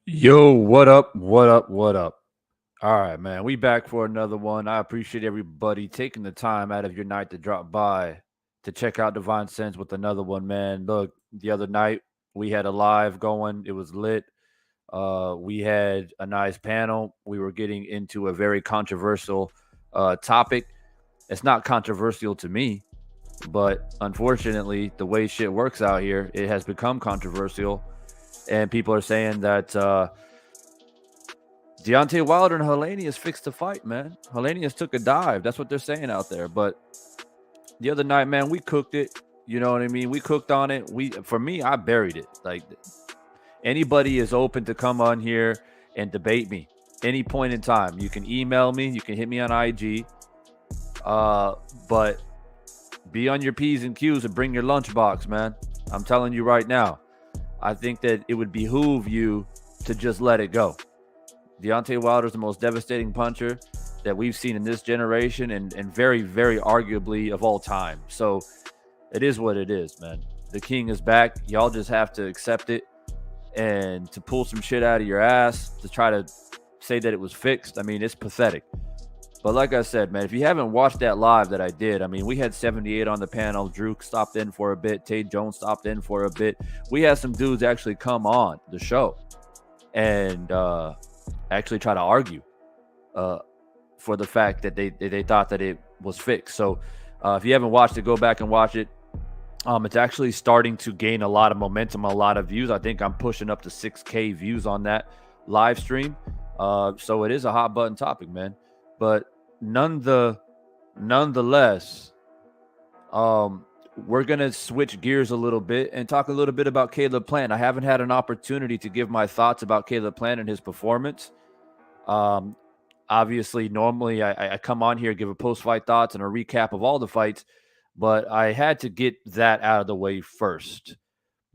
Yo, what up? What up? What up? All right, man. We back for another one. I appreciate everybody taking the time out of your night to drop by to check out Divine Sense with another one, man. Look, the other night we had a live going. It was lit. We had a nice panel. We were getting into a very controversial topic. It's not controversial to me, but unfortunately, the way shit works out here, it has become controversial. And people are saying that Deontay Wilder and Helenius fixed the fight, man. Helenius took a dive. That's what they're saying out there. But the other night, man, we cooked it. You know what I mean? We cooked on it. For me, I buried it. Like, anybody is open to come on here and debate me any point in time. You can email me. You can hit me on IG. But be on your P's and Q's and bring your lunchbox, man. I'm telling you right now. I think that it would behoove you to just let it go. Deontay Wilder is the most devastating puncher that we've seen in this generation and very, very arguably of all time. So it is what it is, man. The king is back. Y'all just have to accept it, and to pull some shit out of your ass to try to say that it was fixed. I mean, it's pathetic. But like I said, man, if you haven't watched that live that I did, I mean, we had 78 on the panel. Drew stopped in for a bit. Tate Jones stopped in for a bit. We had some dudes actually come on the show and actually try to argue for the fact that they thought that it was fixed. So if you haven't watched it, go back and watch it. It's actually starting to gain a lot of momentum, a lot of views. I think I'm pushing up to 6K views on that live stream. So it is a hot button topic, man. But nonetheless, we're going to switch gears a little bit and talk a little bit about Caleb Plant. I haven't had an opportunity to give my thoughts about Caleb Plant and his performance. Obviously, normally I come on here, give a post-fight thoughts and a recap of all the fights, but I had to get that out of the way first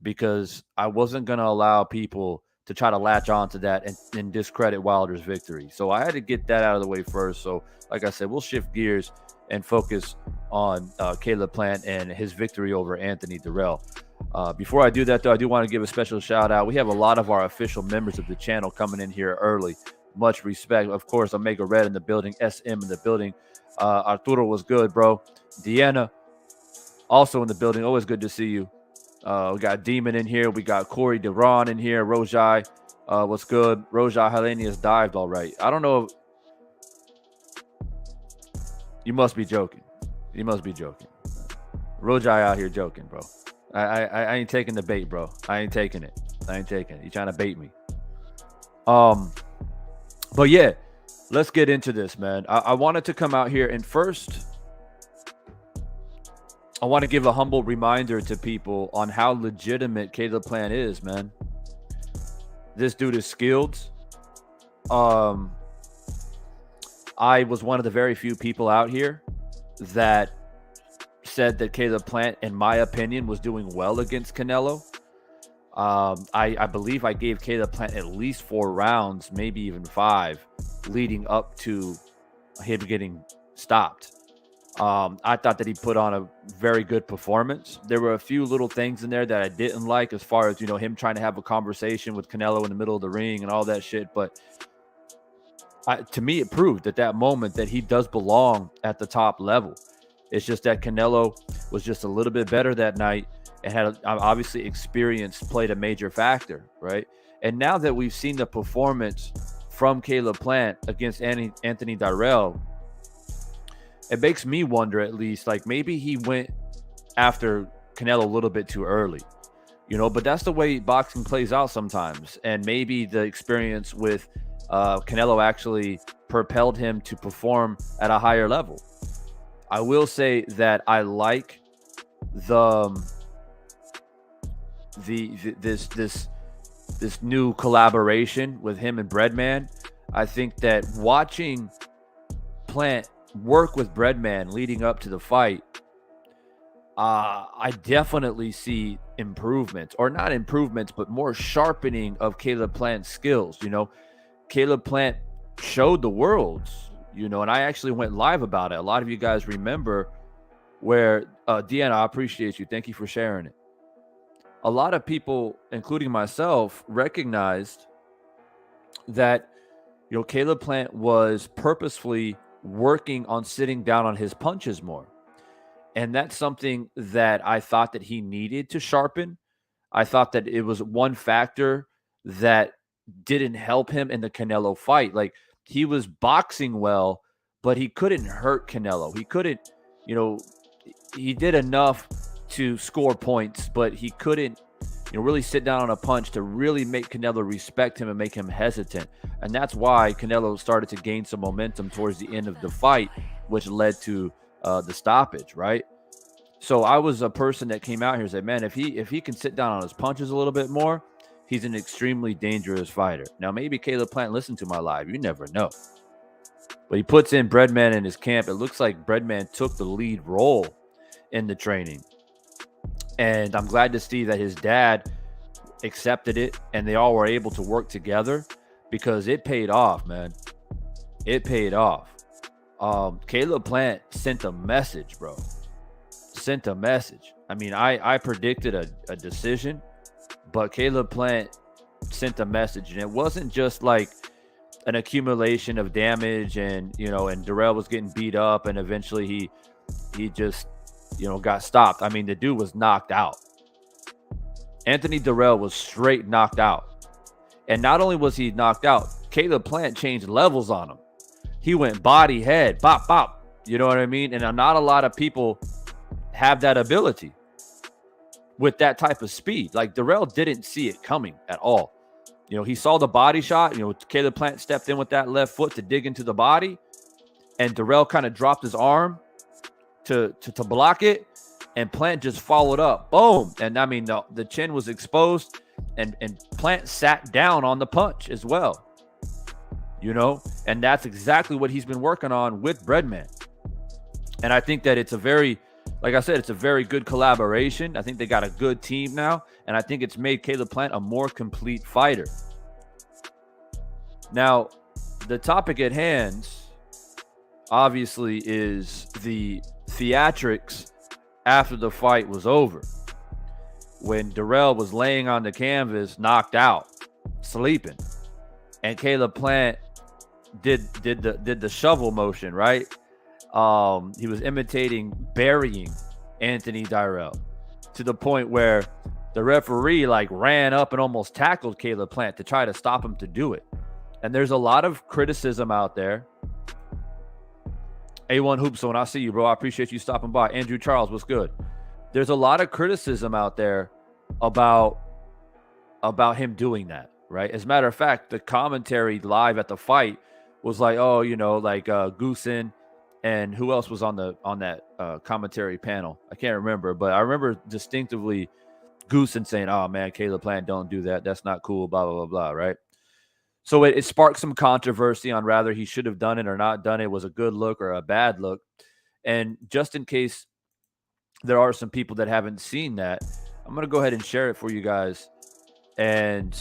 because I wasn't going to allow people to try to latch on to that and discredit Wilder's victory. So I had to get that out of the way first. So like I said, we'll shift gears and focus on Caleb Plant and his victory over Anthony Dirrell. Before I do that, though, I do want to give a special shout out. We have a lot of our official members of the channel coming in here early. Much respect. Of course, Omega Red in the building, SM in the building. Arturo was good, bro. Deanna also in the building. Always good to see you. We got Demon in here. We got Corey Deron in here. Rojai, what's good? Rojai Helenius dived all right. I don't know. You must be joking. You must be joking. Rojai out here joking, bro. I ain't taking the bait, bro. I ain't taking it. You trying to bait me. But yeah, let's get into this, man. I wanted to come out here and first I want to give a humble reminder to people on how legitimate Caleb Plant is, man. This dude is skilled. I was one of the very few people out here that said that Caleb Plant, in my opinion, was doing well against Canelo. I believe I gave Caleb Plant at least 4 rounds, maybe even 5, leading up to him getting stopped. I thought that he put on a very good performance. There were a few little things in there that I didn't like as far as, him trying to have a conversation with Canelo in the middle of the ring and all that shit. But to me, it proved at that moment that he does belong at the top level. It's just that Canelo was just a little bit better that night and had obviously experience played a major factor, right? And now that we've seen the performance from Caleb Plant against Anthony Dirrell, it makes me wonder, at least, like maybe he went after Canelo a little bit too early, but that's the way boxing plays out sometimes. And maybe the experience with Canelo actually propelled him to perform at a higher level. I will say that I like this new collaboration with him and Breadman. I think that watching Plant work with Breadman leading up to the fight, I definitely see improvements, or not improvements, but more sharpening of Caleb Plant's skills. Caleb Plant showed the world, and I actually went live about it. A lot of you guys remember where, Deanna, I appreciate you. Thank you for sharing it. A lot of people, including myself, recognized that, Caleb Plant was purposefully working on sitting down on his punches more. And that's something that I thought that he needed to sharpen. I thought that it was one factor that didn't help him in the Canelo fight. Like, he was boxing well, but he couldn't hurt Canelo. He couldn't, he did enough to score points, but he couldn't, really sit down on a punch to really make Canelo respect him and make him hesitant. And that's why Canelo started to gain some momentum towards the end of the fight, which led to the stoppage, right? So I was a person that came out here and said, man, if he can sit down on his punches a little bit more, he's an extremely dangerous fighter. Now, maybe Caleb Plant listened to my live. You never know. But he puts in Breadman in his camp. It looks like Breadman took the lead role in the training. And I'm glad to see that his dad accepted it and they all were able to work together, because it paid off, man. It paid off. Caleb Plant sent a message, bro. Sent a message. I mean, I predicted a decision, but Caleb Plant sent a message. And it wasn't just like an accumulation of damage, and and Dirrell was getting beat up, and eventually he just got stopped. I mean, the dude was knocked out. Anthony Dirrell was straight knocked out. And not only was he knocked out, Caleb Plant changed levels on him. He went body, head, bop, bop. You know what I mean? And not a lot of people have that ability with that type of speed. Like, Dirrell didn't see it coming at all. He saw the body shot. Caleb Plant stepped in with that left foot to dig into the body, and Dirrell kind of dropped his arm to block it, and Plant just followed up. Boom. And I mean, the chin was exposed, and Plant sat down on the punch as well. And that's exactly what he's been working on with Breadman. And I think that it's a very, like I said, it's a very good collaboration. I think they got a good team now, and I think it's made Caleb Plant a more complete fighter. Now, the topic at hand, obviously, is the theatrics after the fight was over. When Dirrell was laying on the canvas, knocked out, sleeping, and Caleb Plant did the shovel motion, right? He was imitating burying Anthony Dirrell to the point where the referee ran up and almost tackled Caleb Plant to try to stop him to do it. And there's a lot of criticism out there. A1 Hoopzone, I see you, bro. I appreciate you stopping by. Andrew Charles, what's good? There's a lot of criticism out there about him doing that, right? As a matter of fact, the commentary live at the fight was Goosen, and who else was on that commentary panel? I can't remember, but I remember distinctively Goosen saying, "Oh man, Caleb Plant, don't do that. That's not cool." Blah blah blah blah. Right. So it sparked some controversy on whether he should have done it or not done it. Was a good look or a bad look. And just in case there are some people that haven't seen that, I'm gonna go ahead and share it for you guys, and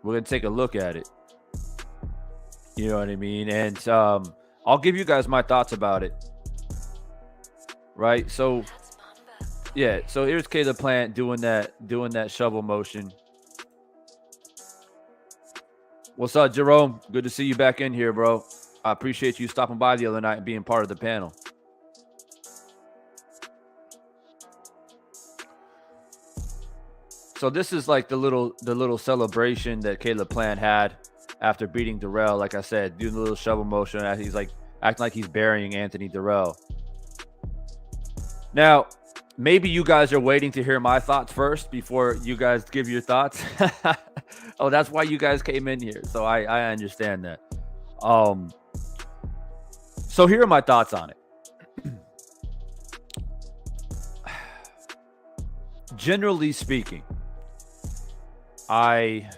we're gonna take a look at it. You know what I mean? And I'll give you guys my thoughts about it. Right? So yeah, so here's Caleb Plant doing that shovel motion. What's up, Jerome? Good to see you back in here, bro. I appreciate you stopping by the other night and being part of the panel. So this is like the little celebration that Caleb Plant had after beating Dirrell. Like I said, doing a little shovel motion as he's acting like he's burying Anthony Dirrell. Now, maybe you guys are waiting to hear my thoughts first before you guys give your thoughts. Oh, that's why you guys came in here. So I understand that. So here are my thoughts on it. Generally speaking, I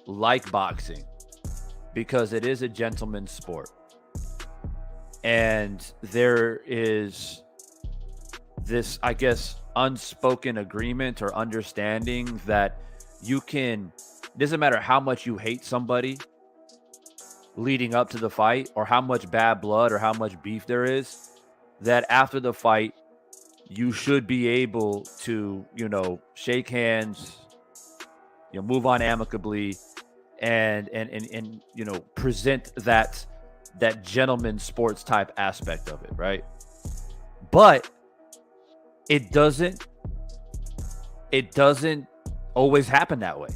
like boxing because it is a gentleman's sport. And there is this, I guess, unspoken agreement or understanding that doesn't matter how much you hate somebody leading up to the fight or how much bad blood or how much beef there is, that after the fight, you should be able to, shake hands, move on amicably and present that gentleman sports type aspect of it, right? But it doesn't always happen that way.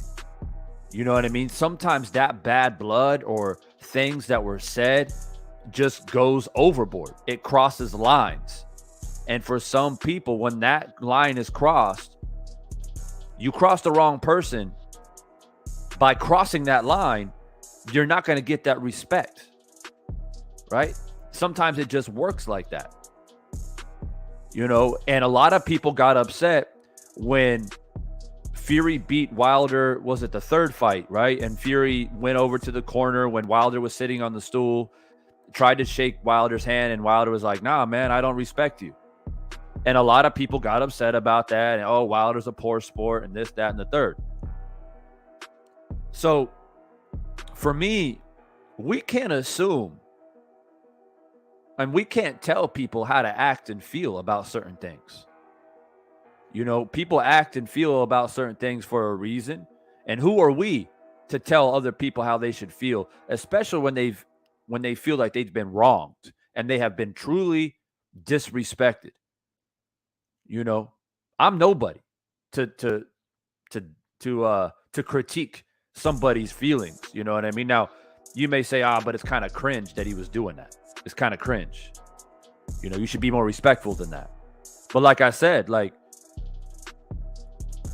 You know what I mean? Sometimes that bad blood or things that were said just goes overboard. It crosses lines. And for some people, when that line is crossed, you cross the wrong person. By crossing that line, you're not going to get that respect, right? Sometimes it just works like that, and a lot of people got upset when Fury beat Wilder. Was it the third fight, right? And Fury went over to the corner when Wilder was sitting on the stool, tried to shake Wilder's hand, and Wilder was like, "Nah, man, I don't respect you." And a lot of people got upset about that. And, oh, Wilder's a poor sport and this, that, and the third. So for me, we can't assume and we can't tell people how to act and feel about certain things. People act and feel about certain things for a reason. And who are we to tell other people how they should feel, especially when they feel like they've been wronged and they have been truly disrespected. You know, I'm nobody to critique somebody's feelings. You know what I mean? Now, you may say, but it's kind of cringe that he was doing that. It's kind of cringe. You know, you should be more respectful than that. But like I said, like,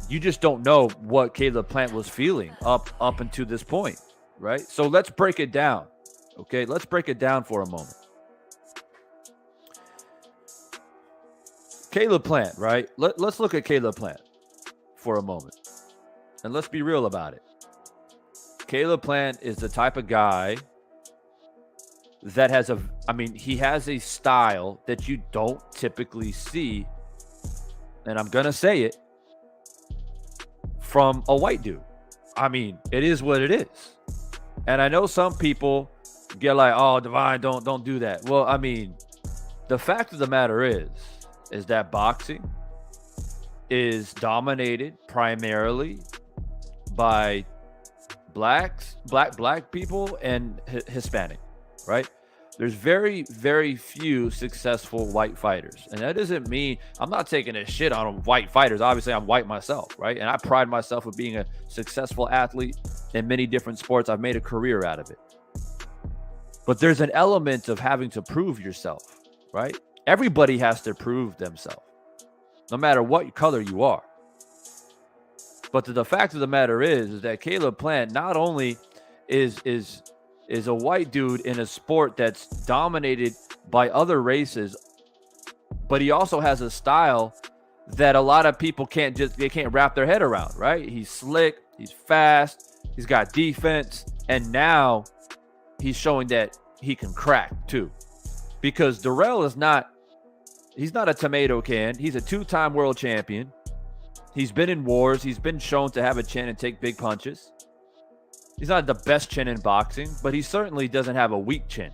you just don't know what Caleb Plant was feeling up until this point, right? So let's break it down, okay? Let's break it down for a moment. Caleb Plant, right? Let's look at Caleb Plant for a moment. And let's be real about it. Caleb Plant is the type of guy that he has a style that you don't typically see, and I'm going to say it, from a white dude. I mean, it is what it is. And I know some people get like, oh, Divine, don't do that. Well, I mean, the fact of the matter is that boxing is dominated primarily by black people and Hispanic, right? There's very, very few successful white fighters. And that doesn't mean I'm not taking a shit on white fighters. Obviously, I'm white myself, right? And I pride myself with being a successful athlete in many different sports. I've made a career out of it. But there's an element of having to prove yourself, right? Everybody has to prove themselves, no matter what color you are. But the fact of the matter is that Caleb Plant not only is a white dude in a sport that's dominated by other races, but he also has a style that a lot of people can't wrap their head around, right? He's slick, he's fast, he's got defense, and now he's showing that he can crack too. Because Dirrell he's not a tomato can. He's a 2-time world champion. He's been in wars. He's been shown to have a chin and take big punches. He's not the best chin in boxing, but he certainly doesn't have a weak chin.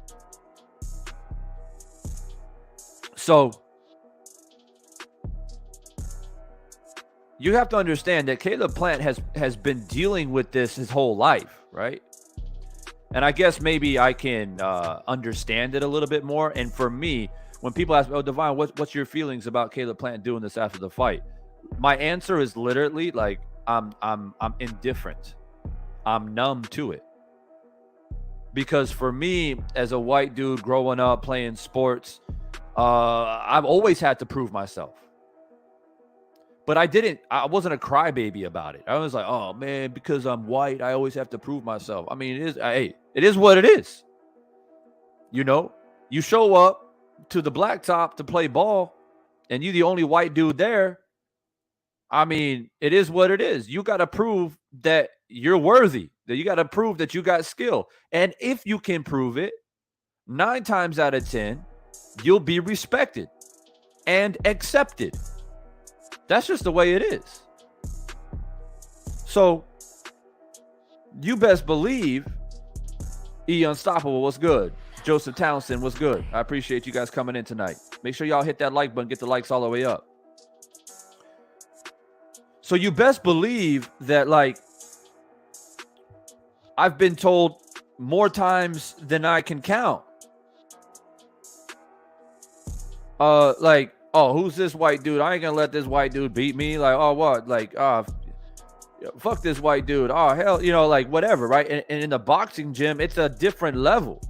So you have to understand that Caleb Plant has been dealing with this his whole life, right? And I guess maybe I can understand it a little bit more. And for me, when people ask, "Oh, Divine, what's your feelings about Caleb Plant doing this after the fight?" My answer is literally like, I'm indifferent. I'm numb to it. Because for me, as a white dude growing up playing sports, I've always had to prove myself. But I wasn't a crybaby about it. I was like, oh man, because I'm white, I always have to prove myself. I mean, it is what it is. You know, you show up to the blacktop to play ball and you the only white dude there. I mean, it is what it is. You got to prove that you're worthy, that you got to prove that you got skill. And if you can prove it, 9 times out of 10, you'll be respected and accepted. That's just the way it is. So you best believe Unstoppable was good. Joseph Townsend was good. I appreciate you guys coming in tonight. Make sure y'all hit that like button, get the likes all the way up. So you best believe that, like, I've been told more times than I can count. Like, oh, who's this white dude? I ain't gonna let this white dude beat me. Like, oh, what? Like, fuck this white dude. Oh, hell, you know, like, whatever, right? And in the boxing gym, it's a different level,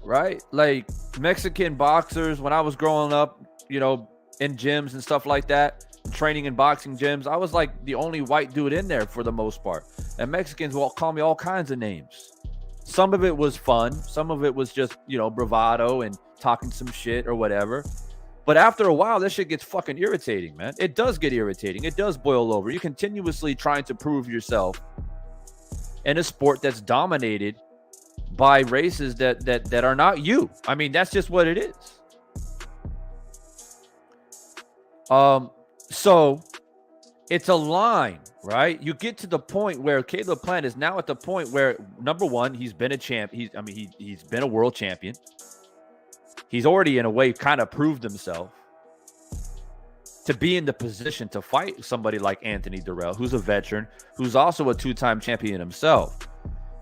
right? Like, Mexican boxers, when I was growing up, you know, in gyms and stuff like that, training in boxing gyms, I was like the only white dude in there for the most part. And Mexicans will call me all kinds of names. Some of it was fun. Some of it was just, you know, bravado and talking some shit or whatever. But after a while, this shit gets fucking irritating, man. It does get irritating. It does boil over. You're continuously trying to prove yourself in a sport that's dominated by races that are not you. I mean, that's just what it is. So it's a line, right? You get to the point where Caleb Plant is now at the point where, number one, he's been a champ. He's been a world champion. He's already, in a way, kind of proved himself. to be in the position to fight somebody like Anthony Dirrell, who's a veteran, who's also a two-time champion himself.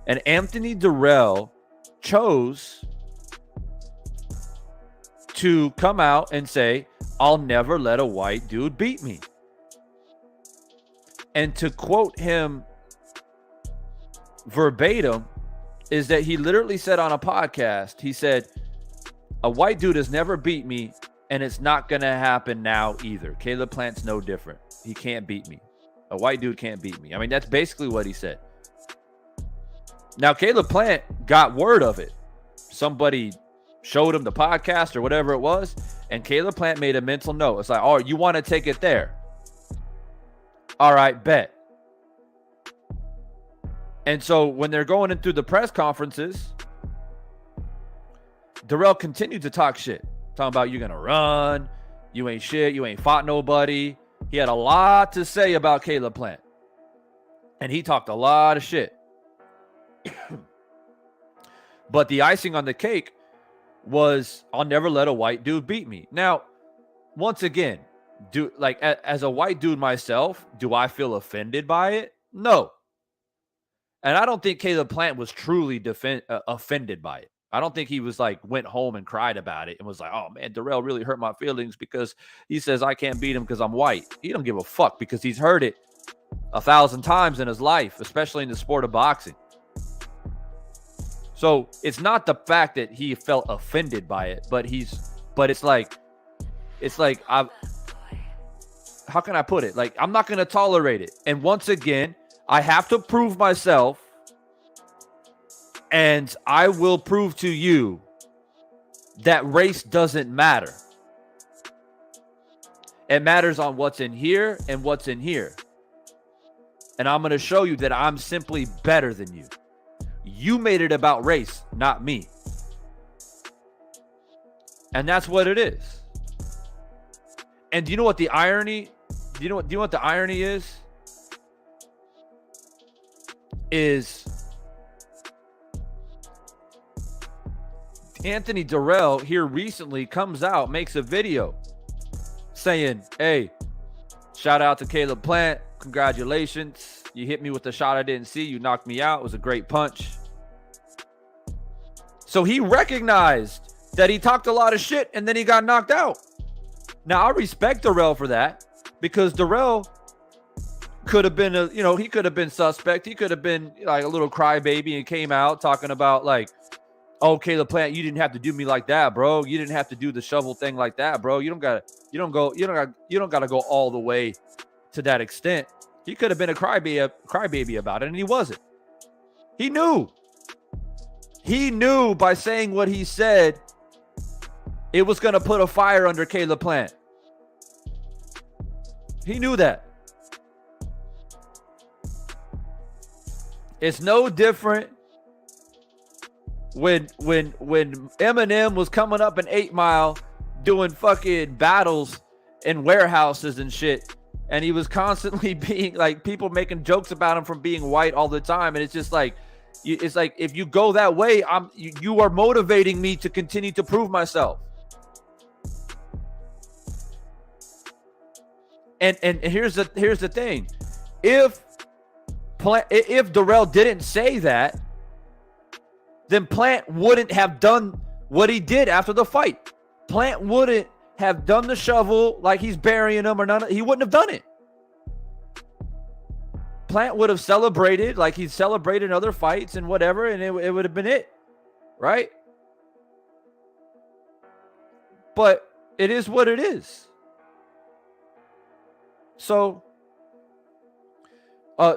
And Anthony Dirrell chose to come out and say, I'll never let a white dude beat me. And to quote him verbatim is that he literally said on a podcast, he said, a white dude has never beat me, and it's not going to happen now either. Caleb Plant's no different. He can't beat me. A white dude can't beat me. I mean, that's basically what he said. Now, Caleb Plant got word of it. Somebody showed him the podcast or whatever it was, and Caleb Plant made a mental note. It's like, oh, you want to take it there? All right, bet. And so when they're going in through the press conferences, Dirrell continued to talk shit. Talking about you're going to run, you ain't shit, you ain't fought nobody. He had a lot to say about Caleb Plant. And he talked a lot of shit. But the icing on the cake was, I'll never let a white dude beat me. Now, once again, as a white dude myself, do I feel offended by it? No. And I don't think Caleb Plant was truly offended by it. I don't think he was like, went home and cried about it and was like, oh man, Dirrell really hurt my feelings because he says I can't beat him because I'm white. He don't give a fuck because he's heard it 1,000 times in his life, especially in the sport of boxing. So it's not the fact that he felt offended by it, but it's like, how can I put it? Like, I'm not going to tolerate it. And once again, I have to prove myself. And I will prove to you that race doesn't matter. It matters on what's in here and what's in here. And I'm going to show you that I'm simply better than you. You made it about race, not me. And that's what it is. And do you know what the irony? Do you know what the irony is? Anthony Dirrell here recently comes out, makes a video saying, hey, shout out to Caleb Plant. Congratulations. You hit me with a shot I didn't see. You knocked me out. It was a great punch. So he recognized that he talked a lot of shit and then he got knocked out. Now, I respect Dirrell for that because Dirrell could have been, he could have been suspect. He could have been like a little crybaby and came out talking about like, oh, Caleb Plant, you didn't have to do me like that, bro. You didn't have to do the shovel thing like that, bro. You don't gotta go all the way to that extent. He could have been a crybaby about it, and he wasn't. He knew. He knew by saying what he said, it was gonna put a fire under Caleb Plant. He knew that. It's no different when Eminem was coming up in 8 Mile doing fucking battles in warehouses and shit, and he was constantly being like, people making jokes about him from being white all the time, and it's just like, it's like, if you go that way, you are motivating me to continue to prove myself. And here's the thing, if Dirrell didn't say that, then Plant wouldn't have done what he did after the fight. Plant wouldn't have done the shovel like he's burying him or none. He wouldn't have done it. Plant would have celebrated like he's celebrated in other fights and whatever, and it would have been it, right? But it is what it is. So,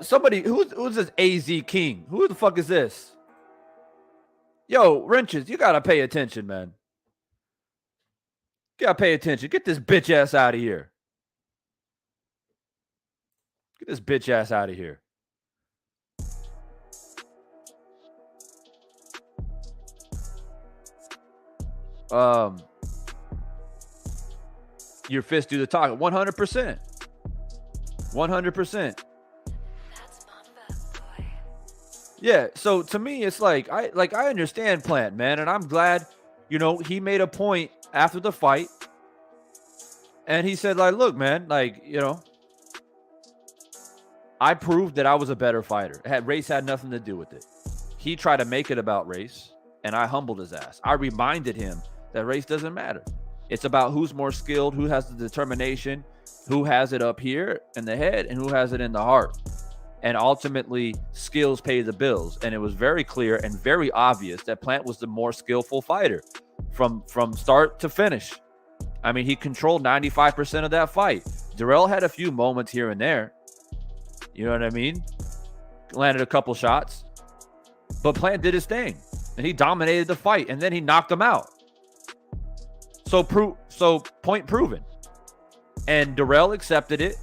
somebody who's this AZ King? Who the fuck is this? Yo, Wrenches, you gotta pay attention, man. You gotta pay attention. Get this bitch ass out of here. Get this bitch ass out of here. Your fist do the talking. 100%. 100%. Yeah, so to me, it's like I understand Plant, man, and I'm glad, he made a point after the fight And he said, like, look, man, like, I proved that I was a better fighter. Race had nothing to do with it. He tried to make it about race, and I humbled his ass. I reminded him that race doesn't matter. It's about who's more skilled, who has the determination, who has it up here in the head, and who has it in the heart. And ultimately, skills pay the bills. And it was very clear and very obvious that Plant was the more skillful fighter from start to finish. I mean, he controlled 95% of that fight. Dirrell had a few moments here and there. You know what I mean? Landed a couple shots. But Plant did his thing. And he dominated the fight. And then he knocked him out. So point proven. And Dirrell accepted it.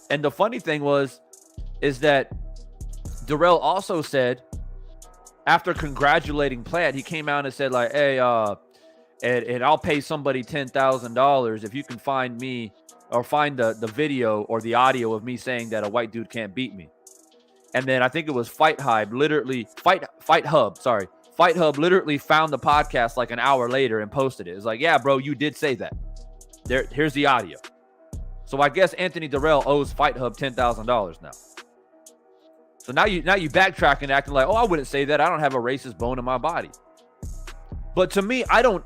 And the funny thing is that Dirrell also said, after congratulating Plant, he came out and said, like, hey, and I'll pay somebody $10,000 if you can find me or find the video or the audio of me saying that a white dude can't beat me. And then I think it was Fight Hub literally found the podcast like an hour later and posted it. It's like, yeah, bro, you did say that. Here's the audio. So I guess Anthony Dirrell owes Fight Hub $10,000 now. So now you backtrack and acting like, oh, I wouldn't say that. I don't have a racist bone in my body. But to me, I don't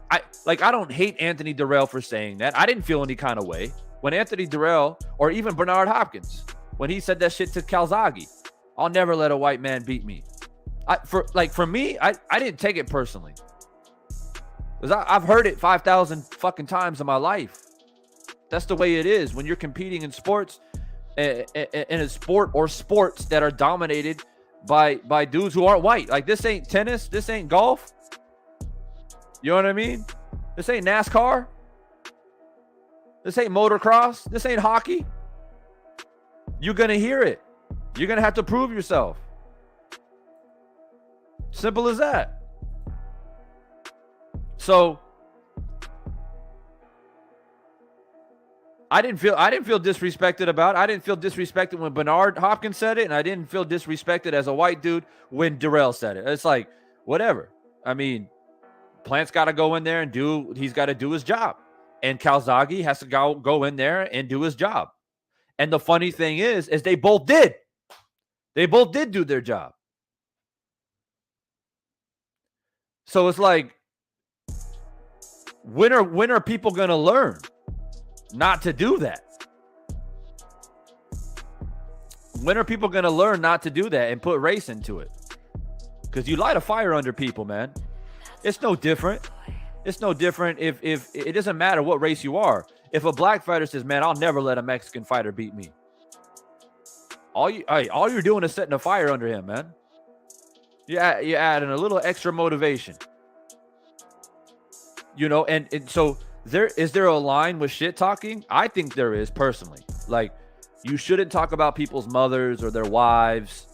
hate Anthony Dirrell for saying that. I didn't feel any kind of way when Anthony Dirrell or even Bernard Hopkins, when he said that shit to Calzaghe, I'll never let a white man beat me. For me, I didn't take it personally. Because I've heard it 5,000 fucking times in my life. That's the way it is when you're competing in sports, in a sport or sports that are dominated by dudes who aren't white. Like, this ain't tennis. This ain't golf. You know what I mean? This ain't NASCAR. This ain't motocross. This ain't hockey. You're going to hear it. You're going to have to prove yourself. Simple as that. So I didn't feel disrespected about it. I didn't feel disrespected when Bernard Hopkins said it, and I didn't feel disrespected as a white dude when Dirrell said it. It's like, whatever. I mean, Plant's got to go in there and he's got to do his job. And Calzaghe has to go in there and do his job. And the funny thing is they both did. They both did do their job. So it's like, when are people going to learn not to do that? When are people going to learn not to do that and put race into it? Because you light a fire under people, man. It's no different. It's no different if it doesn't matter what race you are. If a black fighter says, man, I'll never let a Mexican fighter beat me. All you're doing is setting a fire under him, man. You're adding a little extra motivation. You know, and so is there a line with shit talking? I think there is, personally. Like, you shouldn't talk about people's mothers or their wives,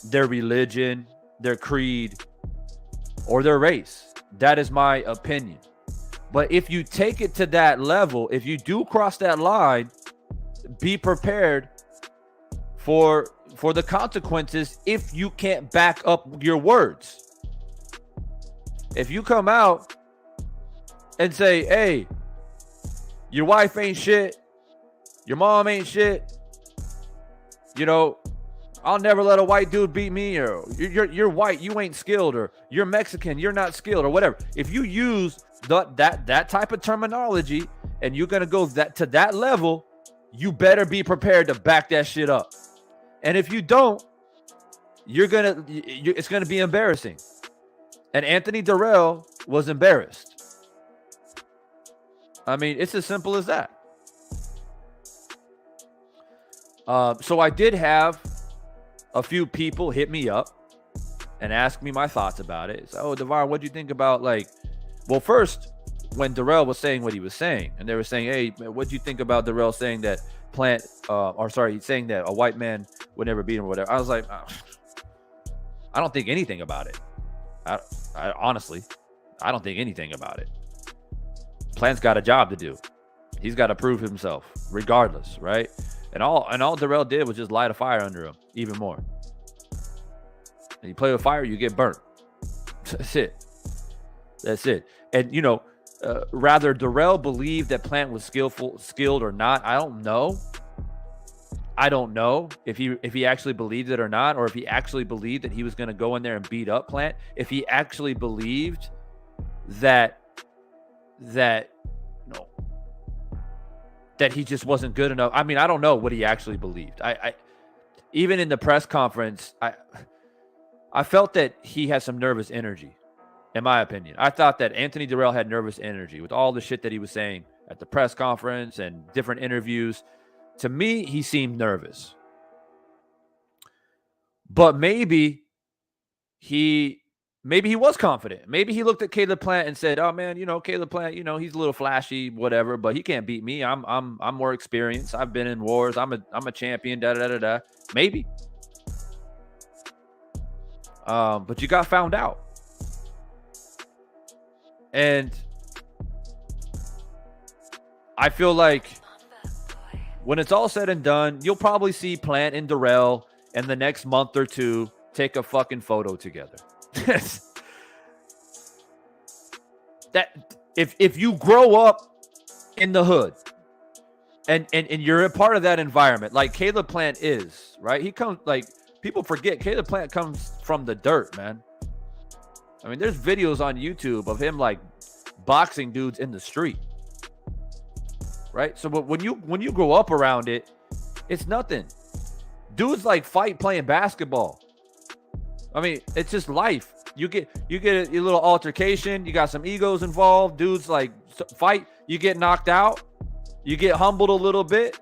their religion, their creed, or their race. That is my opinion. But if you take it to that level, if you do cross that line, be prepared for the consequences if you can't back up your words. If you come out and say, hey, your wife ain't shit, your mom ain't shit, you know, I'll never let a white dude beat me, or you're white, you ain't skilled, or you're Mexican, you're not skilled, or whatever. If you use that type of terminology and you're gonna go to that level, you better be prepared to back that shit up. And if you don't, it's gonna be embarrassing. And Anthony Dirrell was embarrassed. I mean, it's as simple as that. So I did have a few people hit me up and ask me my thoughts about it. So, Devon, what do you think about, like, well, first, when Dirrell was saying what he was saying, and they were saying, hey, what do you think about Dirrell saying that saying that a white man would never beat him or whatever? I was like, I don't think anything about it. I honestly, I don't think anything about it. Plant's got a job to do. He's got to prove himself regardless, right? And all Dirrell did was just light a fire under him even more. And you play with fire, you get burnt. That's it. And, you know, rather Dirrell believed that Plant was skilled or not. I don't know. I don't know if he actually believed it or not, or if he actually believed that he was going to go in there and beat up Plant. If he actually believed that he just wasn't good enough. I mean, I don't know what he actually believed. I even in the press conference, I felt that he had some nervous energy, in my opinion. I thought that Anthony Dirrell had nervous energy with all the shit that he was saying at the press conference and different interviews. To me, he seemed nervous. But maybe he was confident. Maybe he looked at Caleb Plant and said, "Oh man, Caleb Plant, he's a little flashy, whatever, but he can't beat me. I'm more experienced. I've been in wars. I'm a champion, da da da da." Maybe. But you got found out. And I feel like when it's all said and done, you'll probably see Plant and Dirrell in the next month or two take a fucking photo together. That if you grow up in the hood and you're a part of that environment, like Caleb Plant is, right? He comes, like, people forget Caleb Plant comes from the dirt, man. I mean, there's videos on YouTube of him like boxing dudes in the street. Right? So but when you grow up around it, it's nothing. Dudes like fight playing basketball. I mean, it's just life. You get a little altercation, you got some egos involved, dudes like fight, you get knocked out, you get humbled a little bit.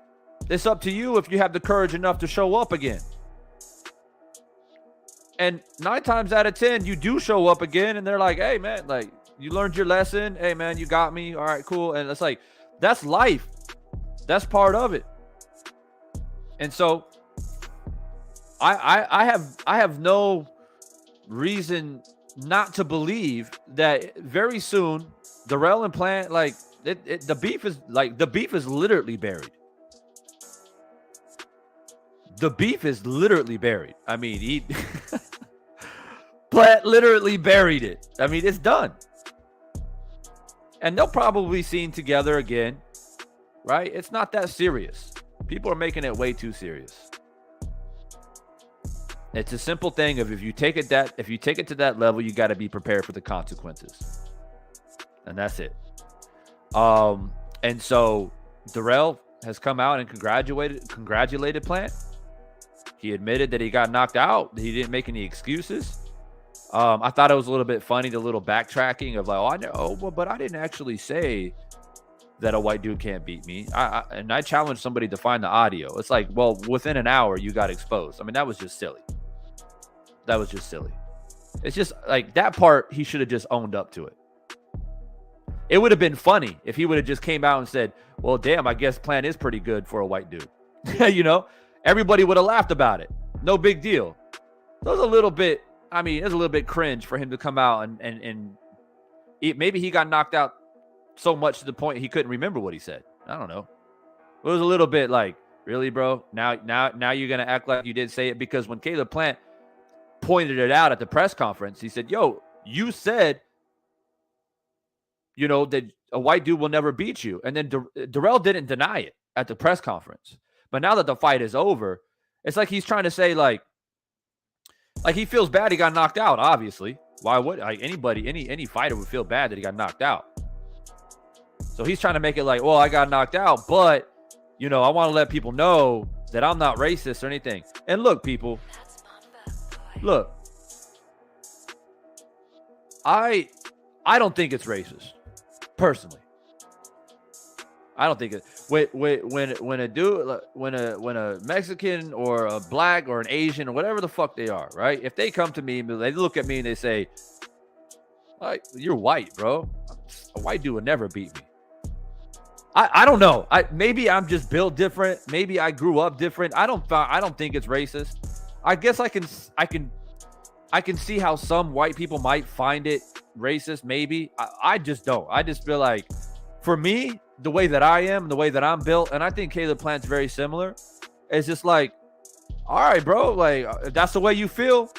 It's up to you if you have the courage enough to show up again. And 9 times out of 10, you do show up again and they're like, "Hey man, like, you learned your lesson. Hey man, you got me. All right, cool." And it's like, that's life. That's part of it. And so I have no reason not to believe that very soon Dirrell and Plant, like, the beef is literally buried. The beef is literally buried. I mean, Plant literally buried it. I mean, it's done. And they'll probably be seen together again, right? It's not that serious. People are making it way too serious. It's a simple thing of if you take it to that level, you got to be prepared for the consequences. And that's it. And so Dirrell has come out and congratulated Plant. He admitted that he got knocked out. He didn't make any excuses. I thought it was a little bit funny, the little backtracking of like, "Oh, I know, but I didn't actually say that a white dude can't beat me." And I challenged somebody to find the audio. It's like, well, within an hour, you got exposed. I mean, that was just silly. It's just like that part, he should have just owned up to it. It would have been funny if he would have just came out and said, "Well, damn, I guess Plant is pretty good for a white dude." Everybody would have laughed about it. No big deal. So it was a little bit cringe for him to come out and maybe he got knocked out so much to the point he couldn't remember what he said. I don't know. It was a little bit like, really, bro? Now you're going to act like you didn't say it? Because when Caleb Plant pointed it out at the press conference, he said, "Yo, you said, that a white dude will never beat you." And then Dirrell didn't deny it at the press conference. But now that the fight is over, it's like he's trying to say like he feels bad he got knocked out, obviously. Why would any fighter would feel bad that he got knocked out? So he's trying to make it like, well, I got knocked out, but I want to let people know that I'm not racist or anything. And look, people, look, I don't think it's racist, personally. I don't think it. When a Mexican or a black or an Asian or whatever the fuck they are, right? If they come to me, they look at me and they say, "You're white, bro. A white dude would never beat me." I don't know. Maybe I'm just built different. Maybe I grew up different. I don't think it's racist. I guess I can see how some white people might find it racist. Maybe I just don't. I just feel like, for me, the way that I am, the way that I'm built, and I think Caleb Plant's very similar. It's just like, all right, bro, like, if that's the way you feel,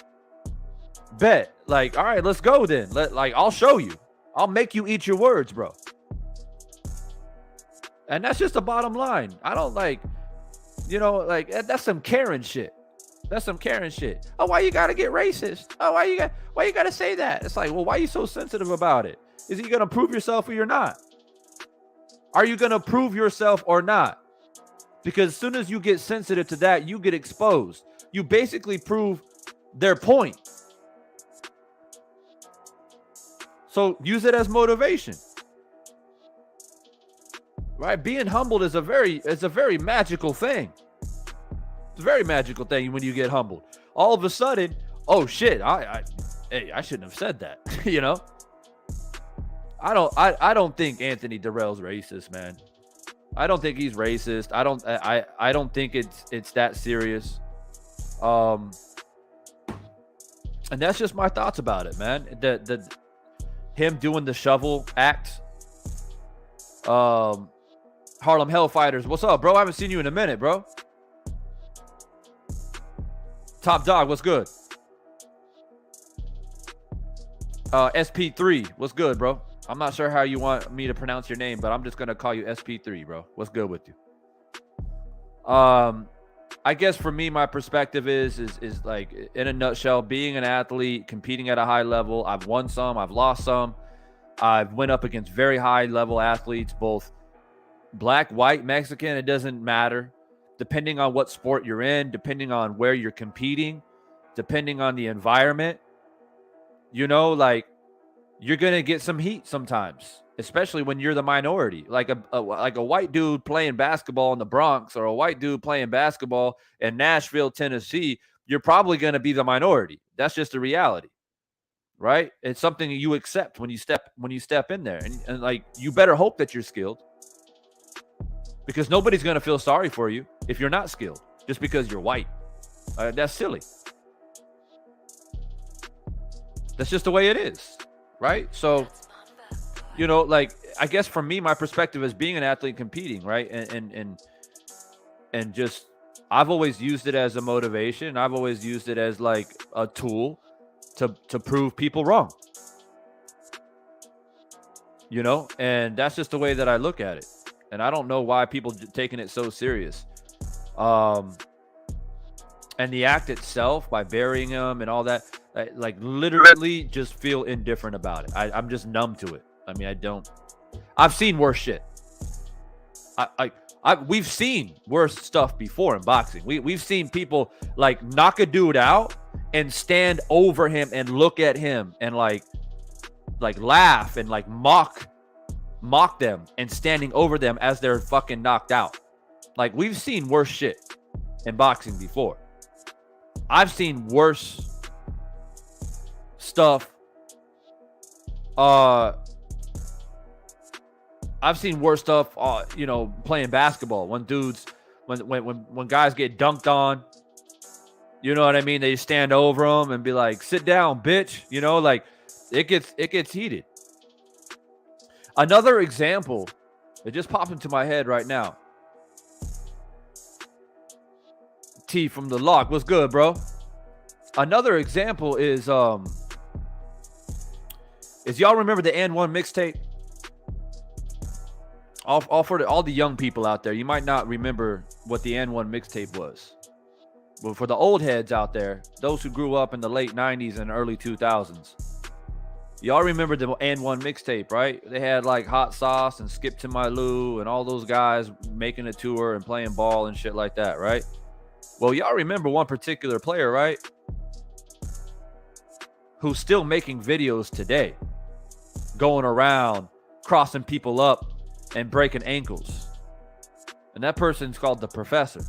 bet. Like, all right, let's go then. I'll show you. I'll make you eat your words, bro. And that's just the bottom line. I don't like, that's some Karen shit. That's some Karen shit. Oh, why you gotta get racist? Oh, why you gotta say that? It's like, well, why are you so sensitive about it? Is you gonna prove yourself or you're not? Are you gonna prove yourself or not? Because as soon as you get sensitive to that, you get exposed. You basically prove their point. So use it as motivation. Right? Being humbled is a very magical thing. It's a very magical thing when you get humbled. All of a sudden, oh shit, I shouldn't have said that. You know? I don't think Anthony Dirrell's racist, man. I don't think he's racist. I don't think it's that serious. And that's just my thoughts about it, man. The him doing the shovel act. Harlem Hellfighters, what's up, bro? I haven't seen you in a minute, bro. Top Dog, what's good? SP3, what's good, bro? I'm not sure how you want me to pronounce your name, but I'm just gonna call you SP3, bro. What's good with you? I guess for me, my perspective is like, in a nutshell, being an athlete, competing at a high level. I've won some, I've lost some. I've went up against very high level athletes, both black, white, Mexican, it doesn't matter. Depending on what sport you're in, depending on where you're competing, depending on the environment, like, you're going to get some heat sometimes, especially when you're the minority. Like a white dude playing basketball in the Bronx, or a white dude playing basketball in Nashville, Tennessee, you're probably going to be the minority. That's just the reality, right? It's something you accept when you step in there. And like, you better hope that you're skilled, because nobody's going to feel sorry for you if you're not skilled just because you're white. That's silly. That's just the way it is, right? So, like, I guess for me, my perspective is being an athlete competing, right? And just, I've always used it as a motivation. I've always used it as like a tool to prove people wrong. And that's just the way that I look at it. And I don't know why people taking it so serious. And the act itself, by burying him and all that, like, literally just feel indifferent about it. I'm just numb to it. I mean, I've seen worse shit. We've seen worse stuff before in boxing. We've seen people like knock a dude out and stand over him and look at him and like laugh and like mock them and standing over them as they're fucking knocked out. Like, we've seen worse shit in boxing before. I've seen worse stuff. I've seen worse stuff, playing basketball. When guys get dunked on, you know what I mean? They stand over them and be like, "Sit down, bitch." Like, it gets heated. Another example, it just popped into my head right now. T from the Lock, what's good, bro? Another example is y'all remember the N1 mixtape? For all the young people out there, you might not remember what the N1 mixtape was. But for the old heads out there, those who grew up in the late 90s and early 2000s, y'all remember the N1 mixtape, right? They had like Hot Sauce and Skip to My Lou and all those guys making a tour and playing ball and shit like that, right? Well, y'all remember one particular player, right? Who's still making videos today, going around, crossing people up and breaking ankles. And that person's called the Professor.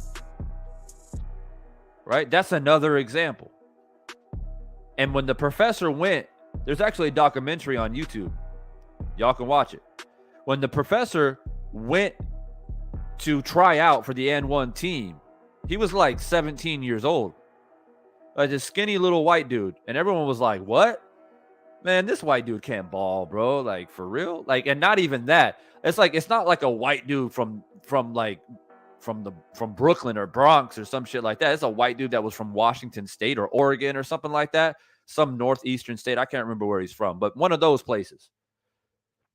Right? That's another example. And when the Professor went, there's actually a documentary on YouTube. Y'all can watch it. When the Professor went to try out for the N1 team, he was like 17 years old. Like this skinny little white dude. And everyone was like, what? Man, this white dude can't ball, bro. Like, for real? Like, and not even that. It's like, it's not like a white dude from Brooklyn or Bronx or some shit like that. It's a white dude that was from Washington State or Oregon or something like that. Some northeastern state. I can't remember where he's from, but one of those places.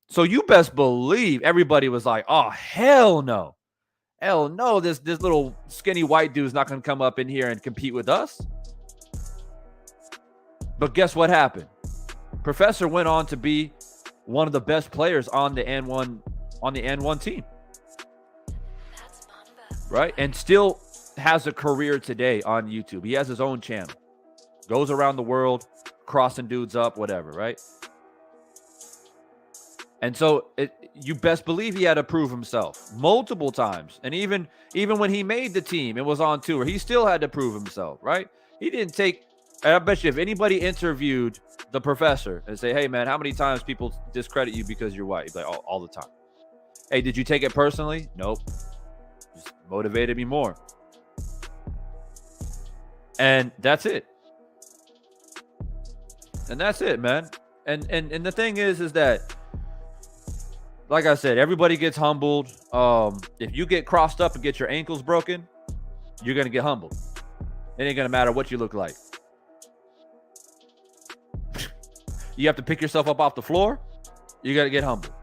So you best believe everybody was like, oh, hell no. Hell no, this little skinny white dude's not going to come up in here and compete with us. But guess what happened? Professor went on to be one of the best players on the N1 team. Right? And still has a career today on YouTube. He has his own channel. Goes around the world, crossing dudes up, whatever, right? And so you best believe he had to prove himself multiple times. And even when he made the team and was on tour, he still had to prove himself, right? He didn't take, I bet you if anybody interviewed the professor and say, hey, man, how many times people discredit you because you're white? He's like, all the time. Hey, did you take it personally? Nope. Just motivated me more. And that's it. And that's it, man. And the thing is that, like I said, everybody gets humbled. If you get crossed up and get your ankles broken, you're going to get humbled. It ain't going to matter what you look like. You have to pick yourself up off the floor, you got to get humbled.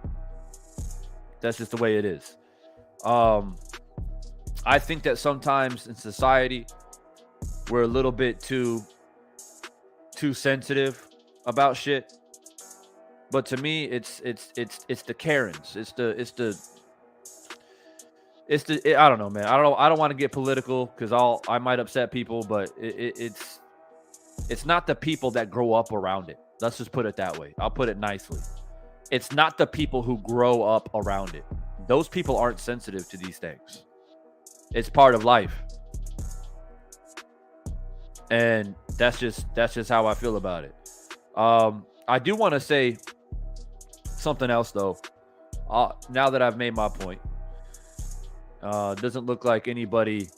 That's just the way it is. I think that sometimes in society, we're a little bit too sensitive about shit. But to me, it's the Karens. It's the I don't know, man. I don't want to get political because I might upset people, but it's not the people that grow up around it. Let's just put it that way. I'll put it nicely. It's not the people who grow up around it. Those people aren't sensitive to these things. It's part of life. And that's just how I feel about it. I do want to say something else though. Now that I've made my point, doesn't look like anybody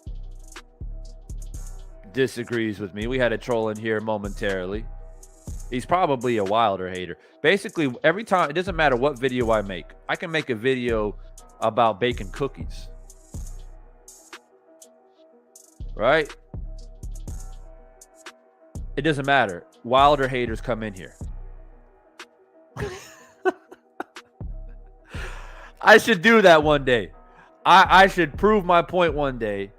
disagrees with me. We had a troll in here momentarily. He's probably a Wilder hater. Basically, every time, it doesn't matter what video I make. I can make a video about baking cookies. Right? It doesn't matter. Wilder haters come in here. I should do that one day. I should prove my point one day.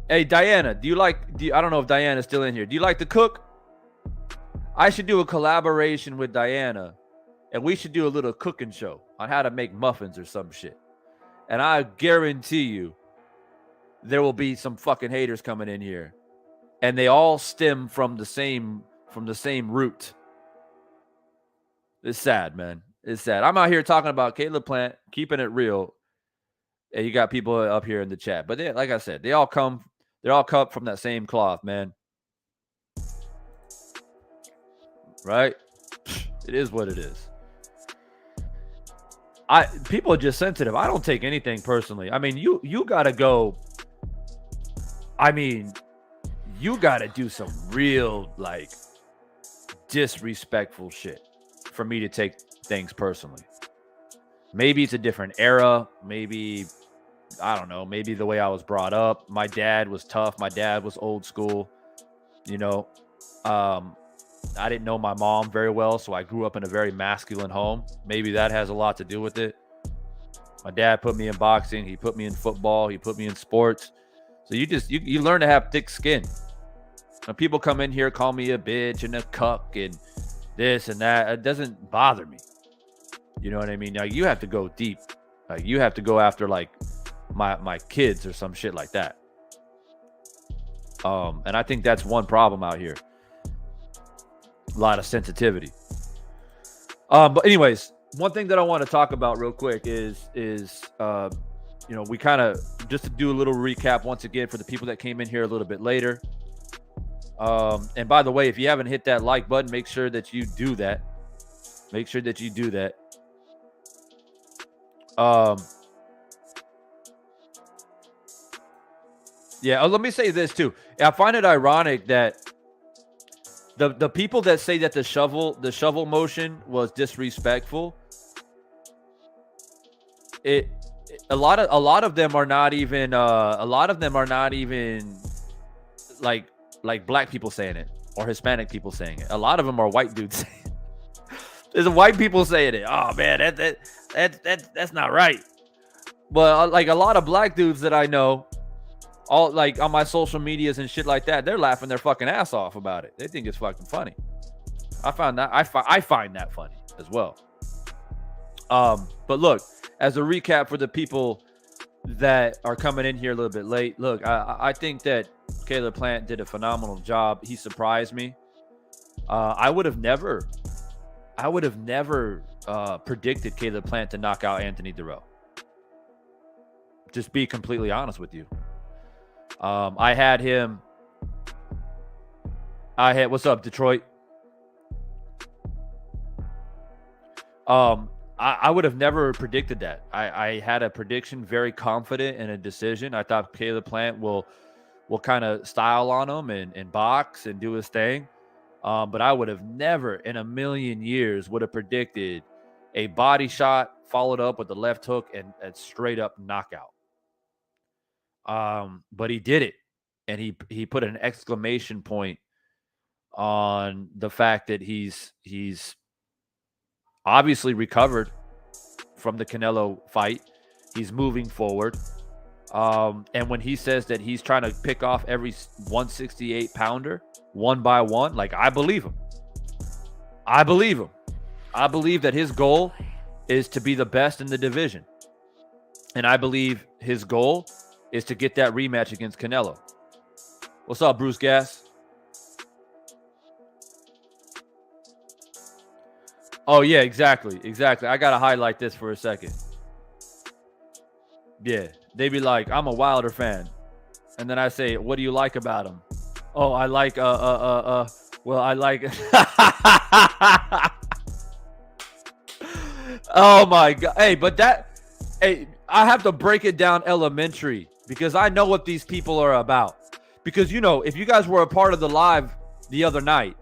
Hey, Diana, I don't know if Diana's still in here. Do you like to cook? I should do a collaboration with Diana, and we should do a little cooking show on how to make muffins or some shit. And I guarantee you, there will be some fucking haters coming in here, and they all stem from the same root. It's sad, man. It's sad. I'm out here talking about Caleb Plant, keeping it real, and you got people up here in the chat. But they, like I said, they're all cut from that same cloth, man. Right? It is what it is. People are just sensitive. I don't take anything personally. I mean, you gotta go. I mean, you gotta do some real like disrespectful shit for me to take things personally. Maybe it's a different era. Maybe, I don't know, maybe the way I was brought up. My dad was tough. My dad was old school. You know, I didn't know my mom very well, so I grew up in a very masculine home. Maybe that has a lot to do with it. My dad put me in boxing. He put me in football. He put me in sports. So you learn to have thick skin. When people come in here, call me a bitch and a cuck and this and that, it doesn't bother me. You know what I mean? Like, you have to go deep. Like, you have to go after like my kids or some shit like that. And I think that's one problem out here. A lot of sensitivity. But anyways, one thing that I want to talk about real quick is you know, we kind of, just to do a little recap once again for the people that came in here a little bit later. And by the way, if you haven't hit that like button, make sure that you do that. Make sure that you do that. Yeah, let me say this too. I find it ironic that the people that say that the shovel motion was disrespectful, a lot of them are not even like black people saying it or Hispanic people saying it. A lot of them are white dudes saying it. There's white people saying it. Oh man, that's not right. But like a lot of black dudes that I know, all like on my social medias and shit like that, they're laughing their fucking ass off about it. They think it's fucking funny. I find that funny as well. But look, as a recap for the people that are coming in here a little bit late, look, I think that Caleb Plant did a phenomenal job. He surprised me. I would have never predicted Caleb Plant to knock out Anthony Dirrell. Just be completely honest with you. What's up, Detroit? I would have never predicted that. I had a prediction, very confident in a decision. I thought Caleb Plant will kind of style on him and box and do his thing. But I would have never in a million years would have predicted a body shot followed up with the left hook and a straight up knockout. But he did it. And he put an exclamation point on the fact that he's obviously recovered from the Canelo fight. He's moving forward. And when he says that he's trying to pick off every 168 pounder one by one, like, I believe him. I believe that his goal is to be the best in the division. And I believe his goal is to get that rematch against Canelo. What's up, Bruce Gass? Oh, yeah, exactly. I got to highlight this for a second. Yeah, they be like, I'm a Wilder fan. And then I say, what do you like about him? Oh, I like, well, I like. Oh, my God. Hey, I have to break it down elementary because I know what these people are about. Because, you know, if you guys were a part of the live the other night,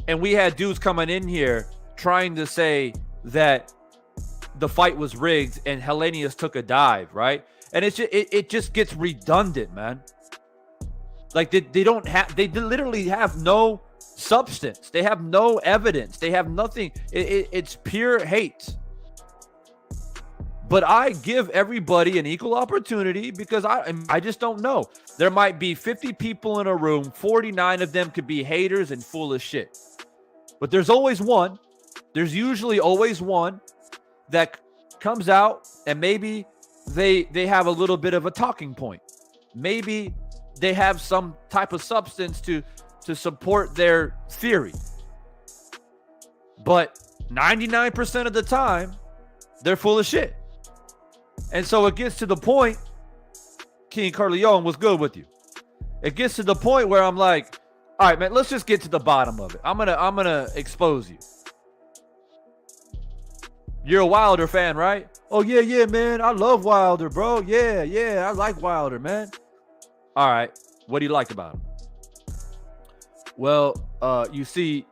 and we had dudes coming in here trying to say that the fight was rigged and Helenius took a dive, right? And it just gets redundant, man. Like they literally have no substance. They have no evidence. They have nothing. It's pure hate. But I give everybody an equal opportunity because I just don't know. There might be 50 people in a room. 49 of them could be haters and full of shit. But there's always one. There's usually always one that comes out and maybe they have a little bit of a talking point. Maybe they have some type of substance to support their theory. But 99% of the time, they're full of shit. And so it gets to the point, King Carleone was good with you. It gets to the point where I'm like, all right, man, let's just get to the bottom of it. I'm gonna expose you. You're a Wilder fan, right? Oh, yeah, man. I love Wilder, bro. Yeah, I like Wilder, man. All right. What do you like about him? Well, you see,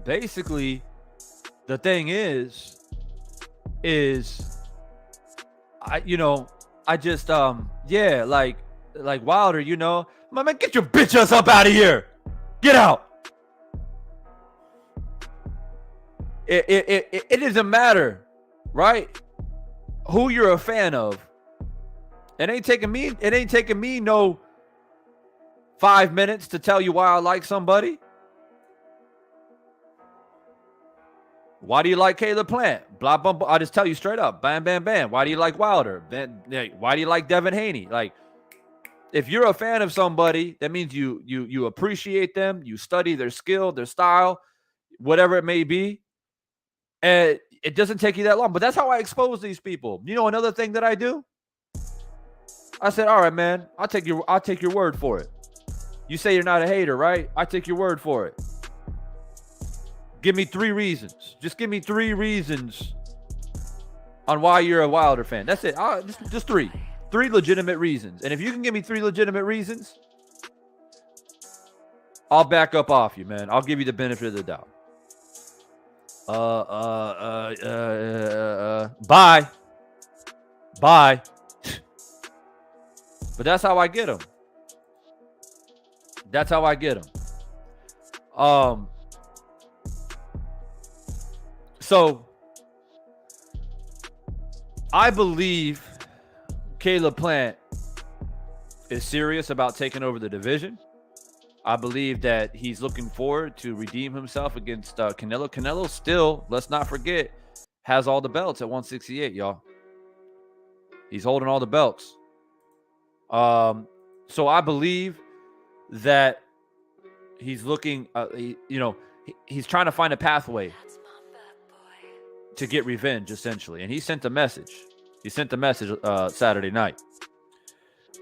basically, the thing is I just like Wilder, you know. My man, get your bitch ass up out of here. Get out. It doesn't matter, right? Who you're a fan of. It ain't taking me no 5 minutes to tell you why I like somebody. Why do you like Caleb Plant? Blah, blah, blah. I'll just tell you straight up. Bam, bam, bam. Why do you like Wilder? Why do you like Devin Haney? Like, if you're a fan of somebody, that means you appreciate them. You study their skill, their style, whatever it may be. And it doesn't take you that long. But that's how I expose these people. You know, another thing that I do? I said, all right, man, I'll take your word for it. You say you're not a hater, right? I take your word for it. Give me 3 reasons. Just give me 3 reasons on why you're a Wilder fan. That's it. Just 3. 3 legitimate reasons. And if you can give me 3 legitimate reasons, I'll back up off you, man. I'll give you the benefit of the doubt. Bye. But that's how I get them. So I believe Caleb Plant is serious about taking over the division. I believe that he's looking forward to redeem himself against Canelo. Canelo still, let's not forget, has all the belts at 168, y'all. He's holding all the belts. So I believe that he's looking, he's trying to find a pathway to get revenge, essentially. And he sent a message. Saturday night.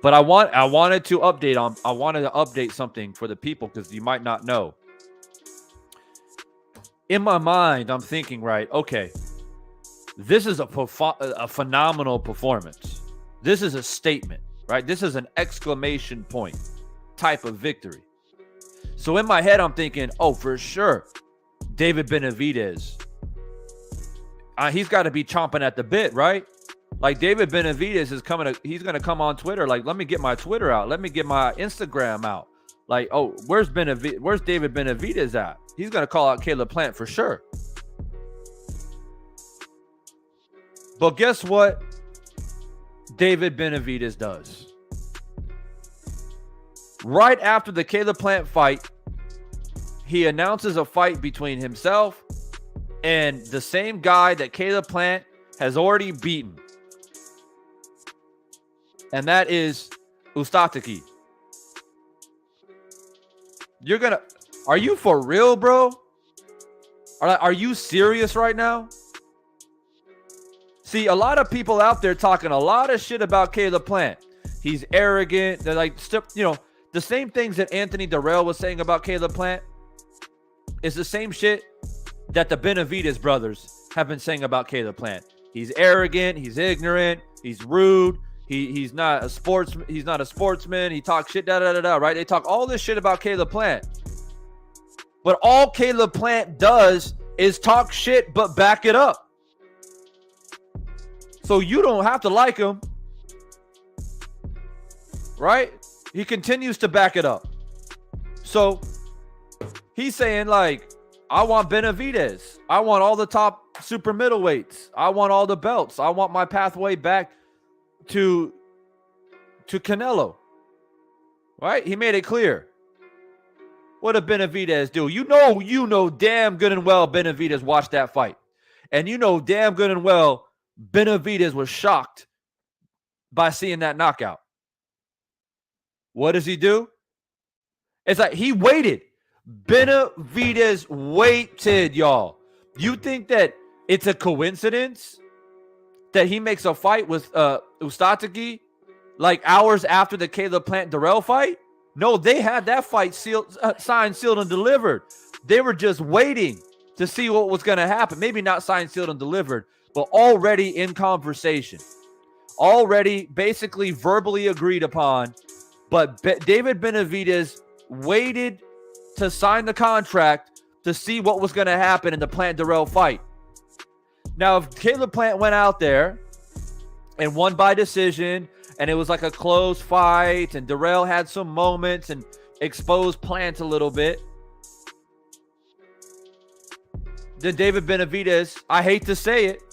But I wanted to update something for the people because you might not know. In my mind, I'm thinking, right, okay, this is a phenomenal performance. This is a statement, right? This is an exclamation point type of victory. So in my head, I'm thinking, oh, for sure, David Benavidez. He's got to be chomping at the bit, right? Like David Benavidez is he's going to come on Twitter. Like, let me get my Twitter out. Let me get my Instagram out. Like, oh, where's David Benavidez at? He's going to call out Caleb Plant for sure. But guess what David Benavidez does? Right after the Caleb Plant fight, he announces a fight between himself and the same guy that Caleb Plant has already beaten. And that is Ustaki. Are you for real, bro? Are you serious right now? See, a lot of people out there talking a lot of shit about Caleb Plant. He's arrogant. They're like, the same things that Anthony Dirrell was saying about Caleb Plant is the same shit that the Benavidez brothers have been saying about Caleb Plant. He's arrogant. He's ignorant. He's rude. He's not a sportsman. He's not a sportsman. He talks shit, right? They talk all this shit about Caleb Plant. But all Caleb Plant does is talk shit, but back it up. So you don't have to like him, right? He continues to back it up. So he's saying, like, I want Benavidez. I want all the top super middleweights. I want all the belts. I want my pathway back to Canelo. Right? He made it clear. What did Benavidez do? You know damn good and well Benavidez watched that fight. And you know damn good and well Benavidez was shocked by seeing that knockout. What does he do? It's like he waited. Benavidez waited, y'all. You think that it's a coincidence that he makes a fight with Ustaki like hours after the Caleb Plant Dirrell fight? No, they had that fight signed, sealed, and delivered. They were just waiting to see what was going to happen. Maybe not signed, sealed, and delivered, but already in conversation. Already basically verbally agreed upon. But David Benavidez waited to sign the contract to see what was going to happen in the Plant Dirrell fight. Now, if Caleb Plant went out there and won by decision, and it was like a close fight, and Dirrell had some moments and exposed Plant a little bit, then David Benavidez, I hate to say it,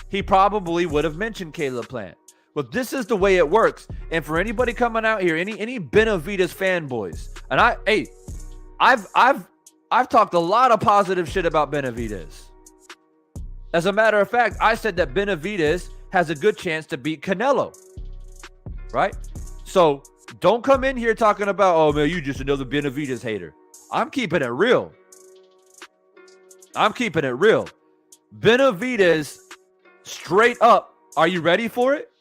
he probably would have mentioned Caleb Plant. But this is the way it works. And for anybody coming out here, any Benavidez fanboys, and I've talked a lot of positive shit about Benavidez. As a matter of fact, I said that Benavidez has a good chance to beat Canelo. Right? So don't come in here talking about, oh man, you just another Benavidez hater. I'm keeping it real. Benavidez straight up. Are you ready for it?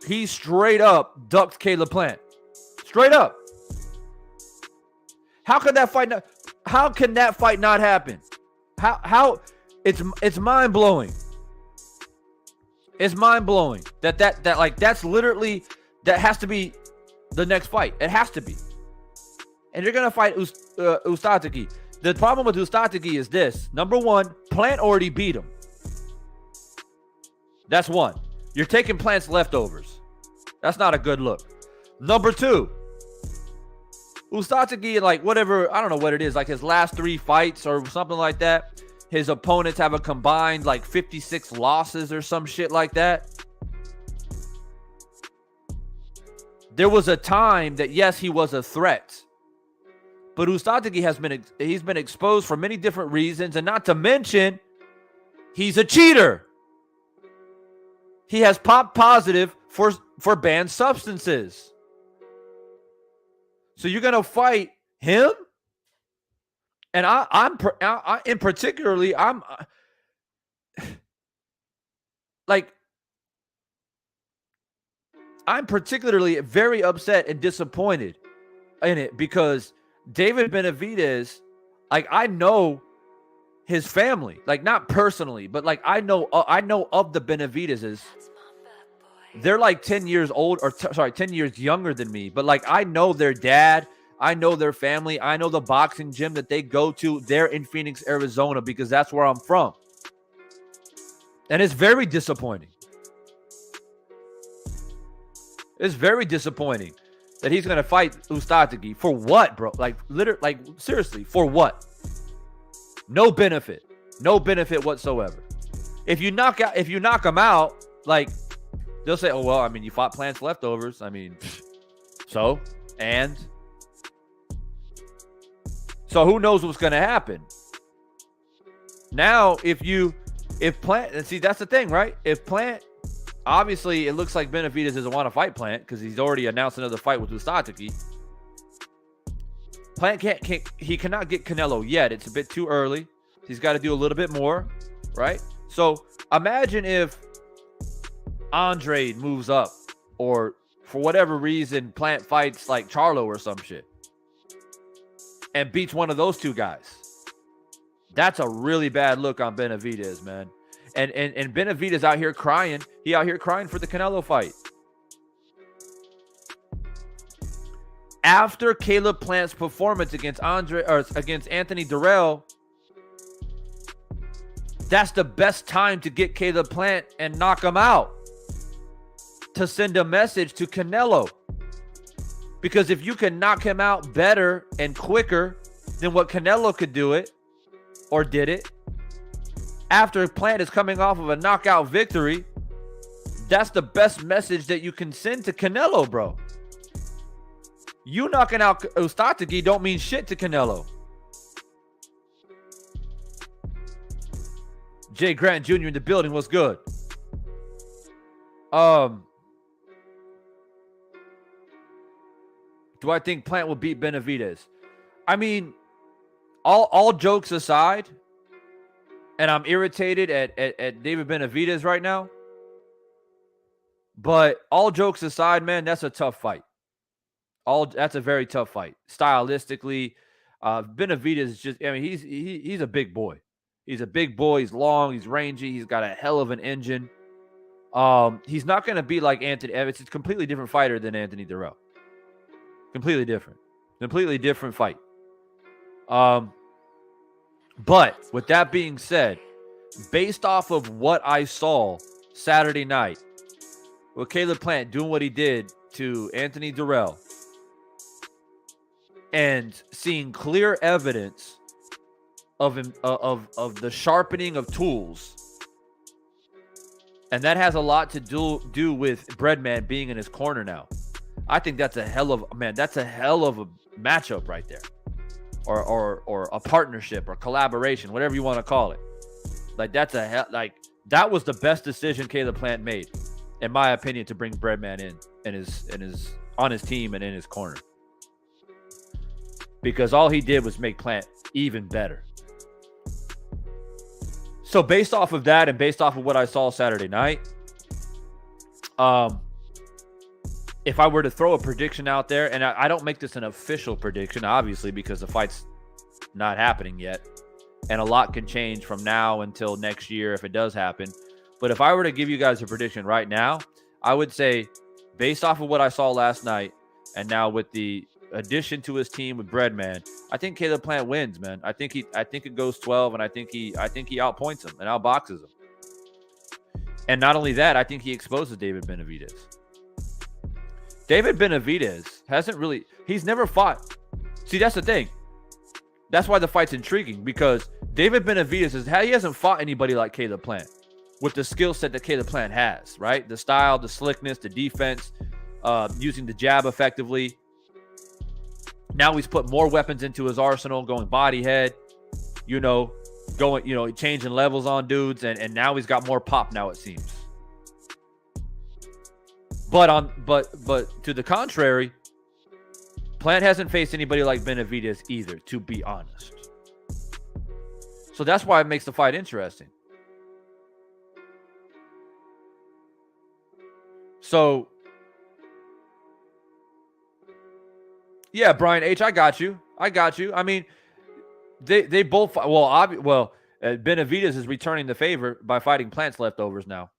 He straight up ducked Caleb Plant. Straight up. How can that fight not happen? How it's mind-blowing. It's mind-blowing that that's literally, that has to be the next fight. It has to be. And you're going to fight Ustaki. The problem with Ustaki is this. Number one, Plant already beat him. That's one. You're taking Plant's leftovers. That's not a good look. Number two, Ustaki, like whatever, I don't know what it is, like his last 3 fights or something like that, his opponents have a combined like 56 losses or some shit like that. There was a time that, yes, he was a threat. But Ustadegi he's been exposed for many different reasons, and not to mention, he's a cheater. He has popped positive for banned substances. So you're gonna fight him, and I'm particularly very upset and disappointed in it because David Benavidez, like, I know his family, like, not personally, but like I know of the Benavidezes. They're like 10 years old, 10 years younger than me. But like, I know their dad, I know their family, I know the boxing gym that they go to. They're in Phoenix, Arizona, because that's where I'm from. And it's very disappointing. It's very disappointing that he's going to fight Ustadegi. For what, bro? Like, literally, like, seriously, for what? No benefit. No benefit whatsoever. If you knock him out, like, they'll say, oh, well, I mean, you fought Plant's leftovers. I mean, so who knows what's going to happen? Now, if Plant, and see, that's the thing, right? If Plant, obviously, it looks like Benavidez doesn't want to fight Plant because he's already announced another fight with Ustadegi. Plant he cannot get Canelo yet. It's a bit too early. He's got to do a little bit more, right? So imagine if Andre moves up, or for whatever reason, Plant fights like Charlo or some shit and beats one of those two guys. That's a really bad look on Benavidez, man. And Benavidez out here crying. He out here crying for the Canelo fight. After Caleb Plant's performance against Anthony Dirrell, that's the best time to get Caleb Plant and knock him out, to send a message to Canelo. Because if you can knock him out better and quicker than what Canelo could do it, or did it, after Plant is coming off of a knockout victory, that's the best message that you can send to Canelo, bro. You knocking out Ustadegi don't mean shit to Canelo. Jay Grant Jr. in the building. What's good? Do I think Plant will beat Benavidez? I mean, all jokes aside, and I'm irritated at David Benavidez right now, but all jokes aside, man, that's a tough fight. That's a very tough fight. Stylistically, Benavidez is just, I mean, he's a big boy. He's a big boy. He's long. He's rangy. He's got a hell of an engine. He's not going to be like Anthony. It's a completely different fighter than Anthony Dirrell. Completely different fight. But with that being said, based off of what I saw Saturday night with Caleb Plant doing what he did to Anthony Dirrell, and seeing clear evidence of the sharpening of tools, and that has a lot to do with Breadman being in his corner now. I think that's a hell of a matchup right there, or a partnership or collaboration, whatever you want to call it. Like, that was the best decision Caleb Plant made, in my opinion, to bring Breadman in and on his team and in his corner, because all he did was make Plant even better. So based off of that and based off of what I saw Saturday night, if I were to throw a prediction out there, and I don't make this an official prediction, obviously, because the fight's not happening yet, and a lot can change from now until next year if it does happen. But if I were to give you guys a prediction right now, I would say, based off of what I saw last night, and now with the addition to his team with Breadman, I think Caleb Plant wins, man. I think it goes 12, and I think he outpoints him and outboxes him. And not only that, I think he exposes David Benavidez. David Benavidez he's never fought. See, that's the thing. That's why the fight's intriguing, because David Benavidez he hasn't fought anybody like Caleb Plant with the skill set that Caleb Plant has, right? The style, the slickness, the defense, using the jab effectively. Now he's put more weapons into his arsenal, going body head, going, changing levels on dudes, and now he's got more pop now, it seems. But to the contrary, Plant hasn't faced anybody like Benavidez either, to be honest. So that's why it makes the fight interesting. So, yeah, Brian H., I got you. I mean, they both, Benavidez is returning the favor by fighting Plant's leftovers now.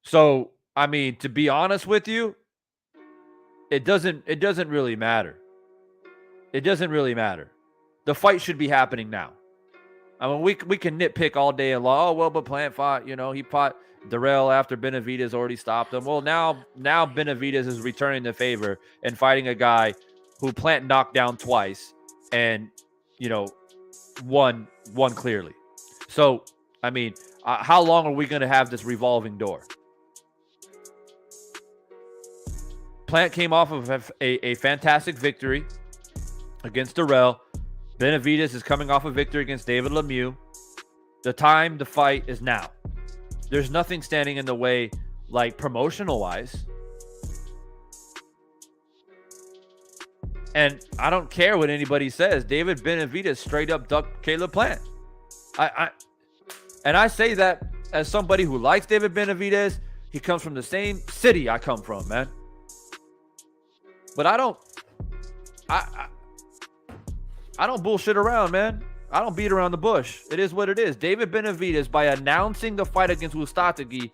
So, I mean, to be honest with you, it doesn't really matter. It doesn't really matter. The fight should be happening now. I mean, we can nitpick all day and long. Oh, well, but Plant fought, he fought Dirrell after Benavidez already stopped him. Well, now Benavidez is returning the favor and fighting a guy who Plant knocked down twice and, won clearly. So, I mean, how long are we going to have this revolving door? Plant came off of a fantastic victory against Dirrell. Benavidez is coming off a victory against David Lemieux. The time to fight is now. There's nothing standing in the way, like promotional-wise. And I don't care what anybody says. David Benavidez straight up ducked Caleb Plant. And I say that as somebody who likes David Benavidez. He comes from the same city I come from, man. But I don't bullshit around, man. I don't beat around the bush. It is what it is. David Benavidez, by announcing the fight against Ustategui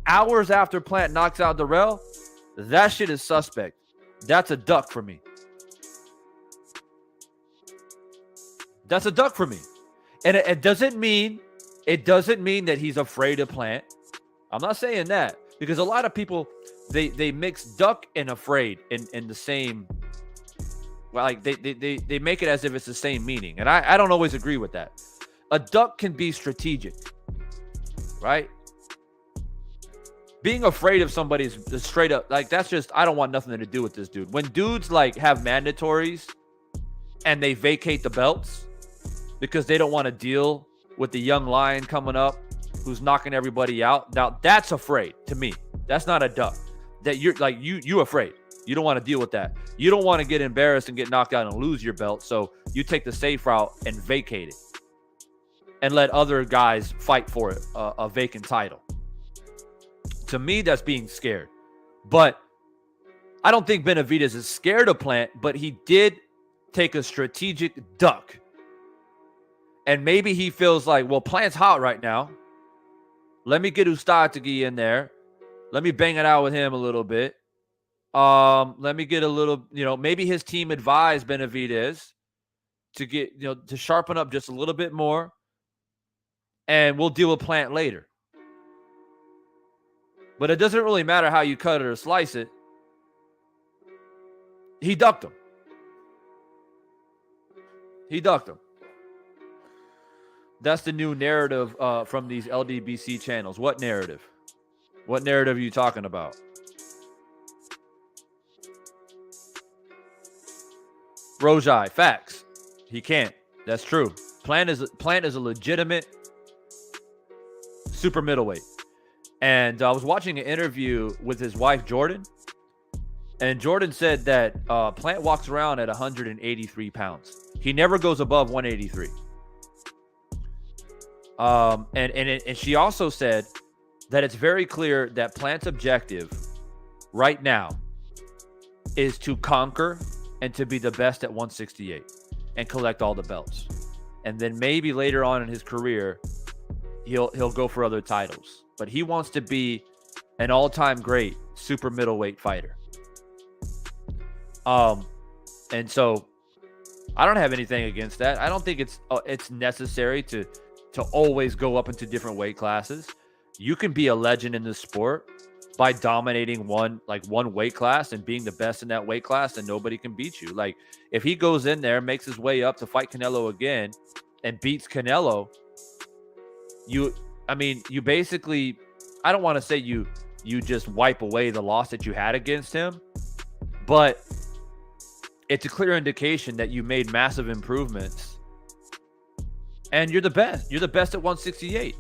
hours after Plant knocks out Dirrell, that shit is suspect. That's a duck for me. That's a duck for me. And it doesn't mean that he's afraid of Plant. I'm not saying that, because a lot of people they mix duck and afraid in the same. Like they make it as if it's the same meaning. And I don't always agree with that. A duck can be strategic, right? Being afraid of somebody is straight up, like, that's just, I don't want nothing to do with this dude. When dudes like have mandatories and they vacate the belts because they don't want to deal with the young lion coming up who's knocking everybody out. Now that's afraid to me. That's not a duck. That you're like, you afraid. You don't want to deal with that. You don't want to get embarrassed and get knocked out and lose your belt. So you take the safe route and vacate it and let other guys fight for it, a vacant title. To me, that's being scared. But I don't think Benavidez is scared of Plant, but he did take a strategic duck. And maybe he feels like, well, Plant's hot right now. Let me get Ustategui in there. Let me bang it out with him a little bit. Let me get a little, maybe his team advised Benavidez to get, to sharpen up just a little bit more, and we'll deal with Plant later. But it doesn't really matter how you cut it or slice it. He ducked him. That's the new narrative from these LDBC channels. What narrative? What narrative are you talking about? Rojai, facts. He can't. That's true. Plant is a legitimate super middleweight. And I was watching an interview with his wife, Jordan. And Jordan said that Plant walks around at 183 pounds. He never goes above 183. And she also said that it's very clear that Plant's objective right now is to conquer and to be the best at 168 and collect all the belts. And then maybe later on in his career, he'll go for other titles. But he wants to be an all-time great super middleweight fighter. And so I don't have anything against that. I don't think it's necessary to always go up into different weight classes. You can be a legend in this sport by dominating one weight class and being the best in that weight class, and nobody can beat you. Like, if he goes in there, makes his way up to fight Canelo again and beats Canelo, you basically, I don't want to say you just wipe away the loss that you had against him, but it's a clear indication that you made massive improvements and you're the best. You're the best at 168.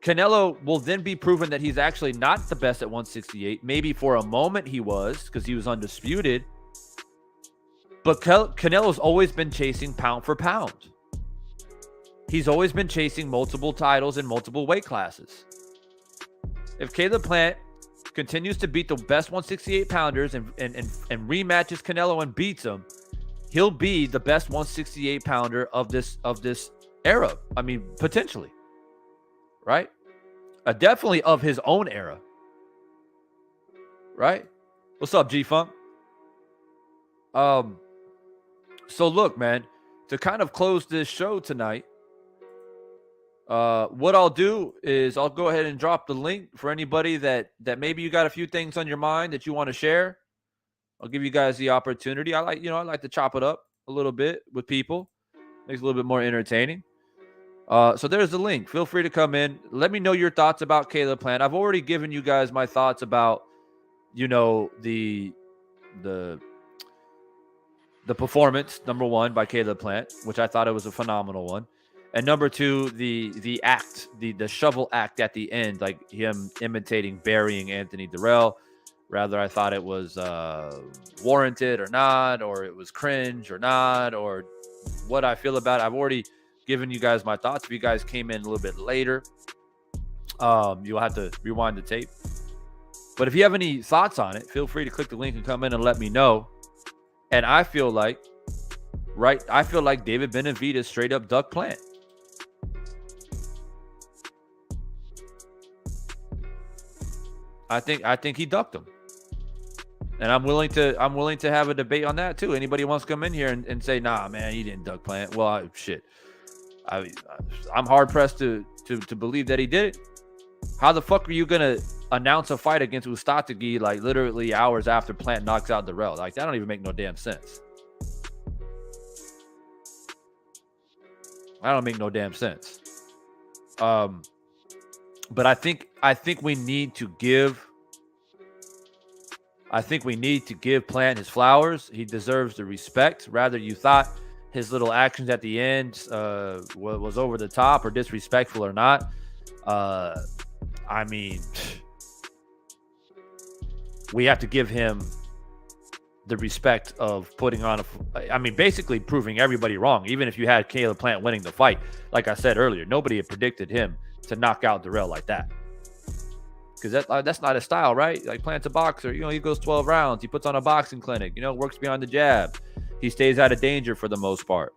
Canelo will then be proven that he's actually not the best at 168. Maybe for a moment he was, because he was undisputed. But Canelo's always been chasing pound for pound. He's always been chasing multiple titles in multiple weight classes. If Caleb Plant continues to beat the best 168 pounders and rematches Canelo and beats him, he'll be the best 168 pounder of this era. I mean, potentially. Right? Definitely of his own era. Right? What's up, G-Funk? So look, man, to kind of close this show tonight, what I'll do is I'll go ahead and drop the link for anybody that maybe you got a few things on your mind that you want to share. I'll give you guys the opportunity. I like to chop it up a little bit with people. Makes it a little bit more entertaining. So there's the link. Feel free to come in. Let me know your thoughts about Caleb Plant. I've already given you guys my thoughts about, the performance, number one, by Caleb Plant, which I thought it was a phenomenal one. And number two, the act, the shovel act at the end, like him imitating, burying Anthony Dirrell. Rather, I thought it was warranted or not, or it was cringe or not, or what I feel about it. I've already given you guys my thoughts. If you guys came in a little bit later, you'll have to rewind the tape. But if you have any thoughts on it, feel free to click the link and come in and let me know. And I feel like David Benavidez straight up ducked Plant. I think he ducked him. And I'm willing to have a debate on that too. Anybody wants to come in here and say, nah, man, he didn't duck Plant. Well, I'm hard pressed to believe that he did it. How the fuck are you gonna announce a fight against Ustategui like literally hours after Plant knocks out Dirrell? Like, that don't even make no damn sense. That don't make no damn sense. But I think we need to give Plant his flowers. He deserves the respect. Rather, you thought his little actions at the end was over the top or disrespectful or not. I mean, we have to give him the respect of putting on basically proving everybody wrong. Even if you had Caleb Plant winning the fight, like I said earlier, nobody had predicted him to knock out Dirrell like that. Because that's not his style, right? Like, Plant's a boxer. He goes 12 rounds. He puts on a boxing clinic. Works behind the jab. He stays out of danger for the most part.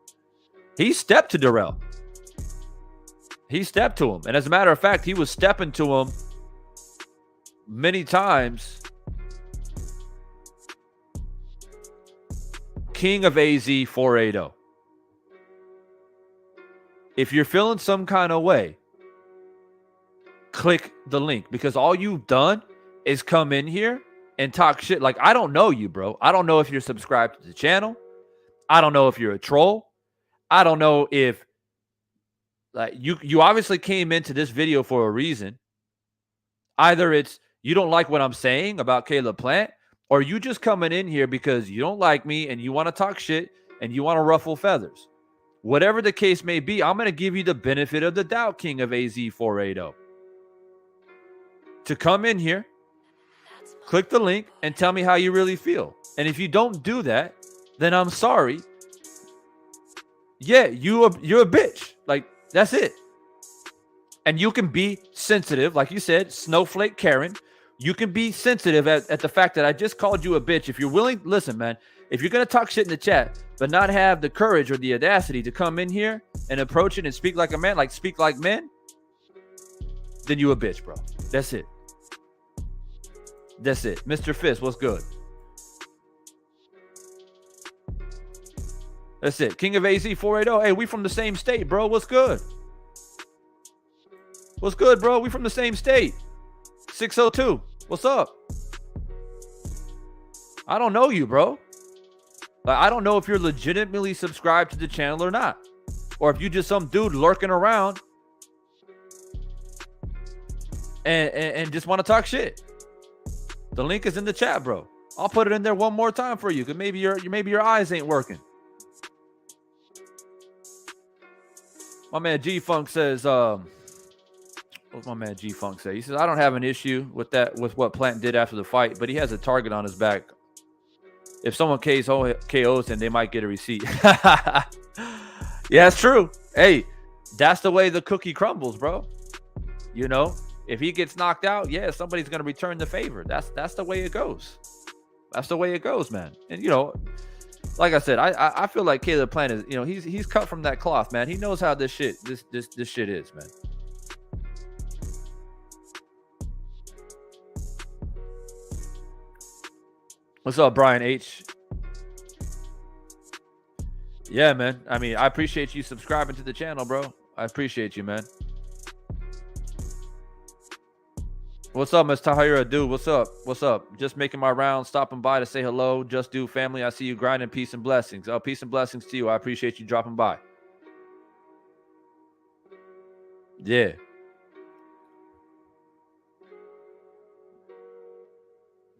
He stepped to Dirrell. He stepped to him. And as a matter of fact, he was stepping to him many times. King of AZ 480. If you're feeling some kind of way, click the link, because all you've done is come in here and talk shit. Like, I don't know you, bro. I don't know if you're subscribed to the channel. I don't know if you're a troll. I don't know if you obviously came into this video for a reason. Either it's you don't like what I'm saying about Caleb Plant, or you just coming in here because you don't like me and you want to talk shit and you want to ruffle feathers. Whatever the case may be, I'm going to give you the benefit of the doubt, King of AZ 480. To come in here, click the link, and tell me how you really feel. And if you don't do that, then I'm sorry. Yeah, you're a bitch. Like, that's it. And you can be sensitive, like you said, Snowflake Karen. You can be sensitive at the fact that I just called you a bitch. If you're willing, listen, man, if you're going to talk shit in the chat, but not have the courage or the audacity to come in here and approach it and speak like a man, like speak like men, then you a bitch, bro. That's it. That's it. Mr. Fist, what's good? That's it. King of AZ 480. Hey, we from the same state, bro. What's good? What's good, bro? We from the same state. 602. What's up? I don't know you, bro. Like, I don't know if you're legitimately subscribed to the channel or not. Or if you just some dude lurking around and just want to talk shit. The link is in the chat, bro. I'll put it in there one more time for you, because maybe your eyes ain't working. My man G Funk says, what's my man G Funk say? He says, I don't have an issue with what Plant did after the fight, but he has a target on his back. If someone KOs him, they might get a receipt. Yeah, it's true. Hey, that's the way the cookie crumbles, bro. You know, if he gets knocked out, yeah, somebody's gonna return the favor. That's the way it goes. That's the way it goes, man. And you know, like I said, I feel like Caleb Plant is, you know, he's cut from that cloth, man. He knows how this shit is, man. What's up, Brian H? Yeah, man. I mean, I appreciate you subscribing to the channel, bro. I appreciate you, man. What's up, Miss Tahira? Dude, what's up? What's up? Just making my rounds, stopping by to say hello. Just do family. I see you grinding. Peace and blessings. Oh, peace and blessings to you. I appreciate you dropping by. Yeah.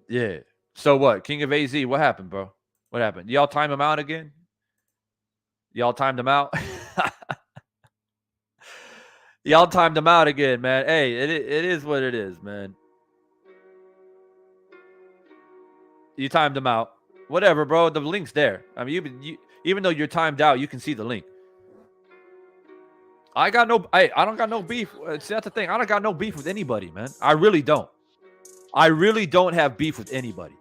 Yeah. So what? King of AZ, what happened, bro? What happened? Y'all time him out again? Y'all timed him out? Y'all timed him out again, man. Hey, it is what it is, man. You timed him out. Whatever, bro. The link's there. I mean, even though you're timed out, you can see the link. I don't got no beef. See, that's the thing. I don't got no beef with anybody, man. I really don't. I really don't have beef with anybody.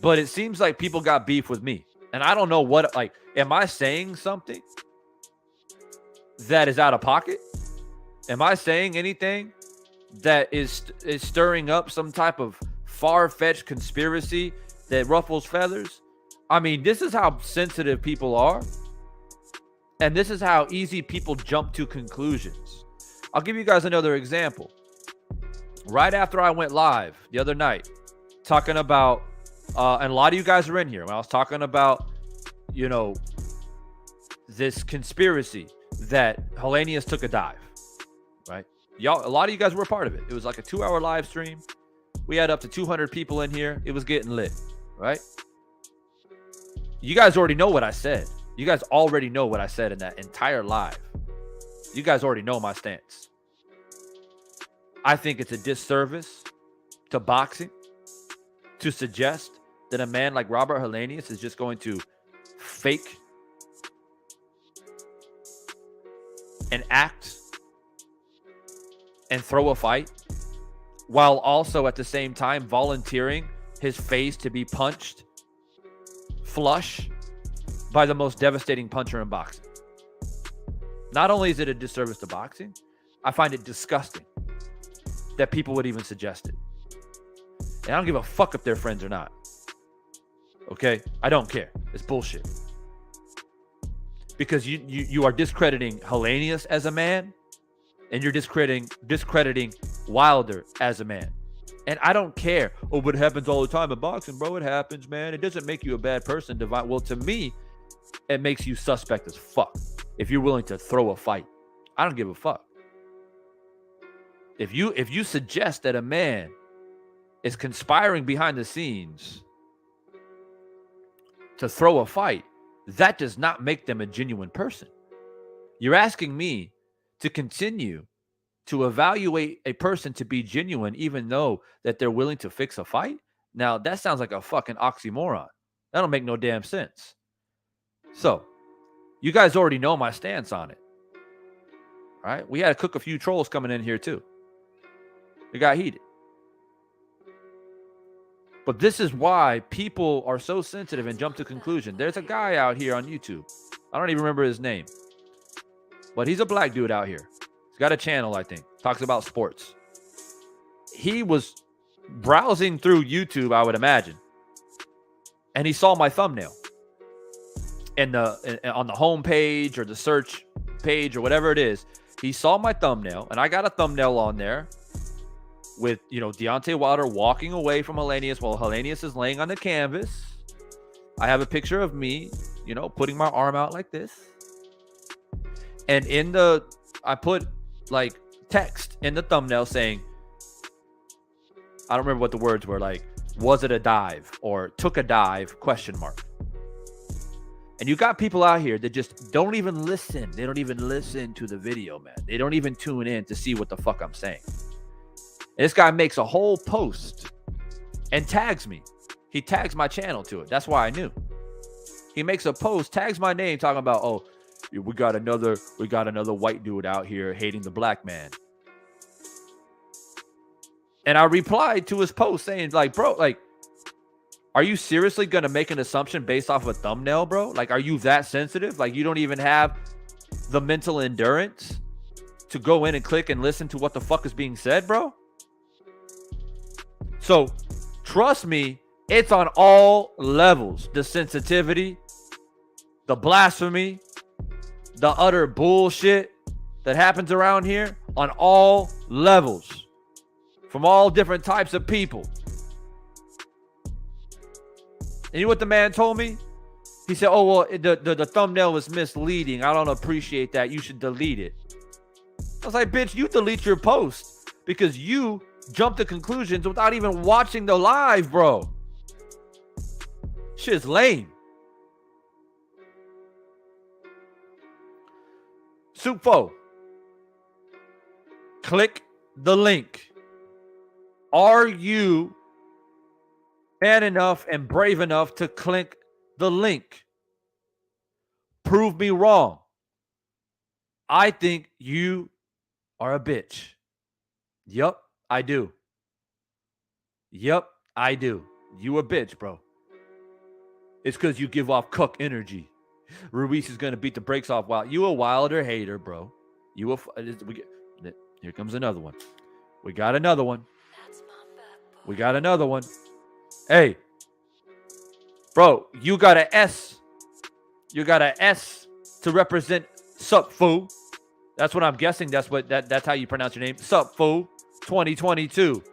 But it seems like people got beef with me. And I don't know what, like, am I saying something that is out of pocket? Am I saying anything that is stirring up some type of far-fetched conspiracy that ruffles feathers? I mean, this is how sensitive people are. And this is how easy people jump to conclusions. I'll give you guys another example. Right after I went live the other night, talking about, and a lot of you guys are in here, when I was talking about, you know, this conspiracy that Helenius took a dive, right? Y'all, a lot of you guys were a part of it. It was like a 2-hour live stream. We had up to 200 people in here. It was getting lit, right? You guys already know what I said. You guys already know what I said in that entire live. You guys already know my stance. I think it's a disservice to boxing to suggest that a man like Robert Helenius is just going to fake and act and throw a fight while also at the same time volunteering his face to be punched flush by the most devastating puncher in boxing. Not only is it a disservice to boxing, I find it disgusting that people would even suggest it. And I don't give a fuck if they're friends or not. Okay? I don't care. It's bullshit. Because you are discrediting Helenius as a man, and you're discrediting Wilder as a man. And I don't care. Oh, but it happens all the time in boxing, bro. It happens, man. It doesn't make you a bad person. Well, to me, it makes you suspect as fuck if you're willing to throw a fight. I don't give a fuck. If you suggest that a man is conspiring behind the scenes to throw a fight, that does not make them a genuine person. You're asking me to continue to evaluate a person to be genuine even though that they're willing to fix a fight? Now, that sounds like a fucking oxymoron. That don't make no damn sense. So, you guys already know my stance on it. All right? We had to cook a few trolls coming in here too. It got heated. But this is why people are so sensitive and jump to conclusion. There's a guy out here on YouTube. I don't even remember his name. But he's a black dude out here. He's got a channel, I think. Talks about sports. He was browsing through YouTube, I would imagine. And he saw my thumbnail. On the home page or the search page or whatever it is. He saw my thumbnail. And I got a thumbnail on there with, Deontay Wilder walking away from Helenius while Helenius is laying on the canvas. I have a picture of me, putting my arm out like this. And I put like text in the thumbnail saying, I don't remember what the words were, like, was it a dive or took a dive, ? And you got people out here that just don't even listen. They don't even listen to the video, man. They don't even tune in to see what the fuck I'm saying. And this guy makes a whole post and tags me. He tags my channel to it. That's why I knew. He makes a post, tags my name, talking about, oh, we got another white dude out here hating the black man. And I replied to his post saying, like, bro, like, are you seriously going to make an assumption based off of a thumbnail, bro? Like, are you that sensitive? Like, you don't even have the mental endurance to go in and click and listen to what the fuck is being said, bro? So, trust me, it's on all levels. The sensitivity, the blasphemy, the utter bullshit that happens around here on all levels. From all different types of people. And you know what the man told me? He said, oh, well, the thumbnail was misleading. I don't appreciate that. You should delete it. I was like, bitch, you delete your post because you jump to conclusions without even watching the live, bro. Shit's lame. Supfo. Click the link. Are you man enough and brave enough to click the link? Prove me wrong. I think you are a bitch. Yup, I do. Yup, I do. You a bitch, bro. It's because you give off cuck energy. Ruiz is going to beat the brakes off Wilder. You a Wilder hater, bro. Here comes another one. We got another one. We got another one. Hey, bro, you got an S. You got an S to represent sup fool. That's what I'm guessing. That's how you pronounce your name. Sup fool 2022.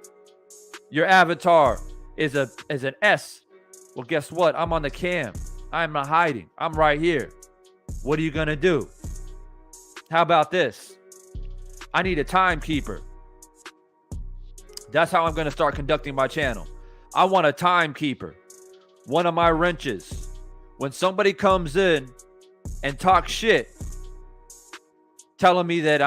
Your avatar is an S. Well, guess what? I'm on the cam. I'm not hiding. I'm right here. What are you gonna do? How about this? I need a timekeeper. That's how I'm going to start conducting my channel. I want a timekeeper. One of my wrenches. When somebody comes in and talks shit, telling me that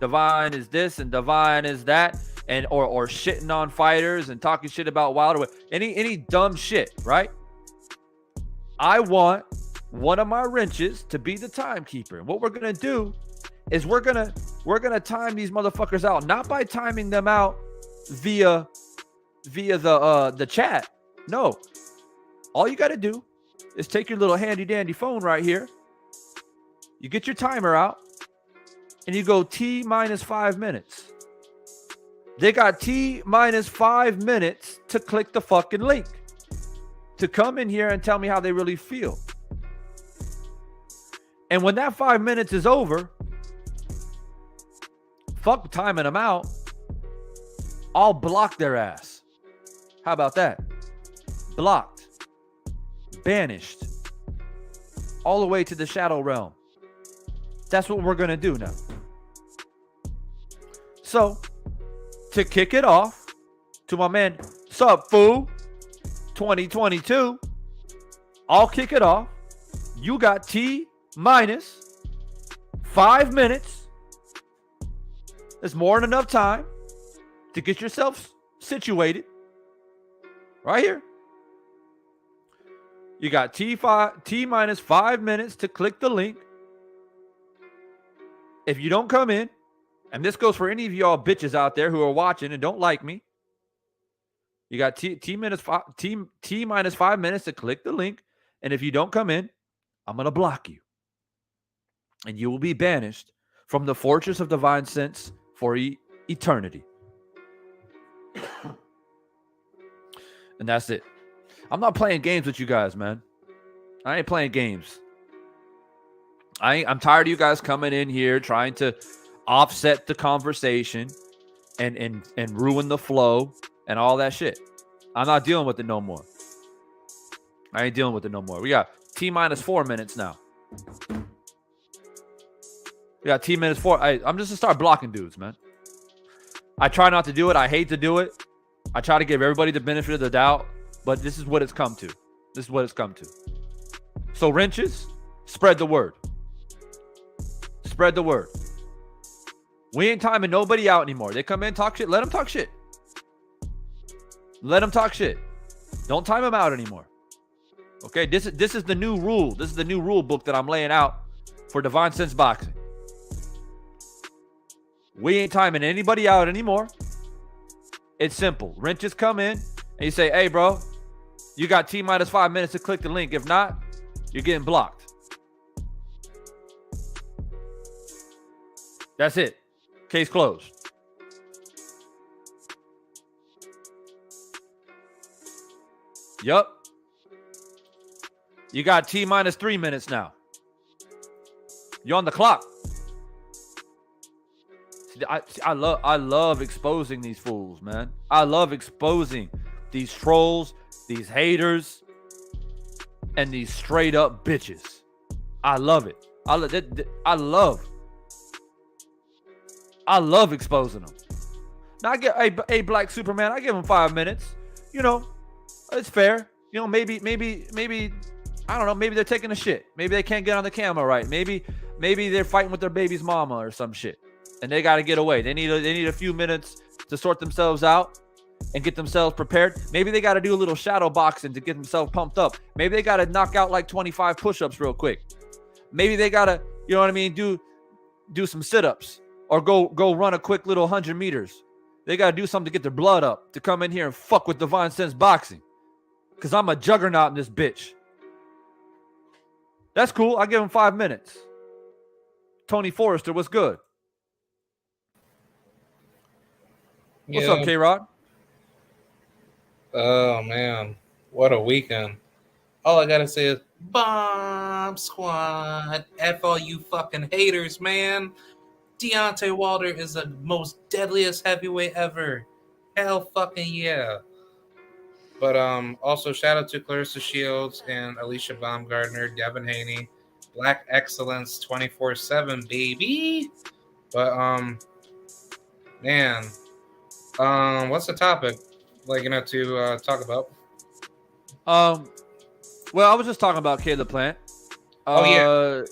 Divine is this and Divine is that, and or shitting on fighters and talking shit about Wilder, any dumb shit, right? I want one of my wrenches to be the timekeeper. And what we're gonna do is we're gonna time these motherfuckers out, not by timing them out via the chat. No, all you got to do is take your little handy dandy phone right here. You get your timer out, and you go T minus 5 minutes. They got T minus 5 minutes to click the fucking link to come in here and tell me how they really feel. And when that 5 minutes is over, fuck timing them out, I'll block their ass. How about that? Blocked. Banished. All the way to the shadow realm. That's what we're going to do now. So, to kick it off, to my man, sup fool, 2022, I'll kick it off. You got T minus 5 minutes. There's more than enough time to get yourself situated. Right here. You got T minus 5 minutes to click the link. If you don't come in, and this goes for any of y'all bitches out there who are watching and don't like me, you got T minus 5 minutes to click the link. And if you don't come in, I'm going to block you. And you will be banished from the fortress of divine sense for eternity. And that's it. I'm not playing games with you guys, man. I ain't playing games. I'm tired of you guys coming in here trying to offset the conversation, and ruin the flow and all that shit. I'm not dealing with it no more. I ain't dealing with it no more. We got T-4 minutes now. We got T-4. I'm just gonna start blocking dudes, man. I try not to do it. I hate to do it. I try to give everybody the benefit of the doubt, but this is what it's come to. This is what it's come to. So wrenches, spread the word. Spread the word. We ain't timing nobody out anymore. They come in, talk shit. Let them talk shit. Let them talk shit. Don't time them out anymore. Okay, this is the new rule. This is the new rule book that I'm laying out for Divine Sense Boxing. We ain't timing anybody out anymore. It's simple. Wrenches come in and you say, hey, bro, you got T-5 minutes to click the link. If not, you're getting blocked. That's it. Case closed. Yup. You got T-3 minutes now. You're on the clock. I love exposing these fools, man. I love exposing these trolls, these haters, and these straight up bitches. I love it. I love exposing them. Now I get a Black Superman. I give him 5 minutes. You know, it's fair. You know, maybe I don't know. Maybe they're taking a shit. Maybe they can't get on the camera right. Maybe they're fighting with their baby's mama or some shit, and they got to get away. They need a few minutes to sort themselves out and get themselves prepared. Maybe they got to do a little shadow boxing to get themselves pumped up. Maybe they got to knock out like 25 push-ups real quick. Maybe they got to, you know what I mean, do some sit-ups or go run a quick little 100 meters. They got to do something to get their blood up to come in here and fuck with Divine Sense Boxing. Because I'm a juggernaut in this bitch. That's cool. I give him 5 minutes. Tony Forrester, what's good? What's up, K-Rod? Oh, man. What a weekend. All I got to say is, Bomb Squad. F all you fucking haters, man. Deontay Wilder is the most deadliest heavyweight ever. Hell fucking yeah. But also shout out to Clarissa Shields and Alicia Baumgardner, Devin Haney, Black Excellence 24/7, baby. But man, what's the topic? To talk about? Well, I was just talking about Caleb Plant. Yeah.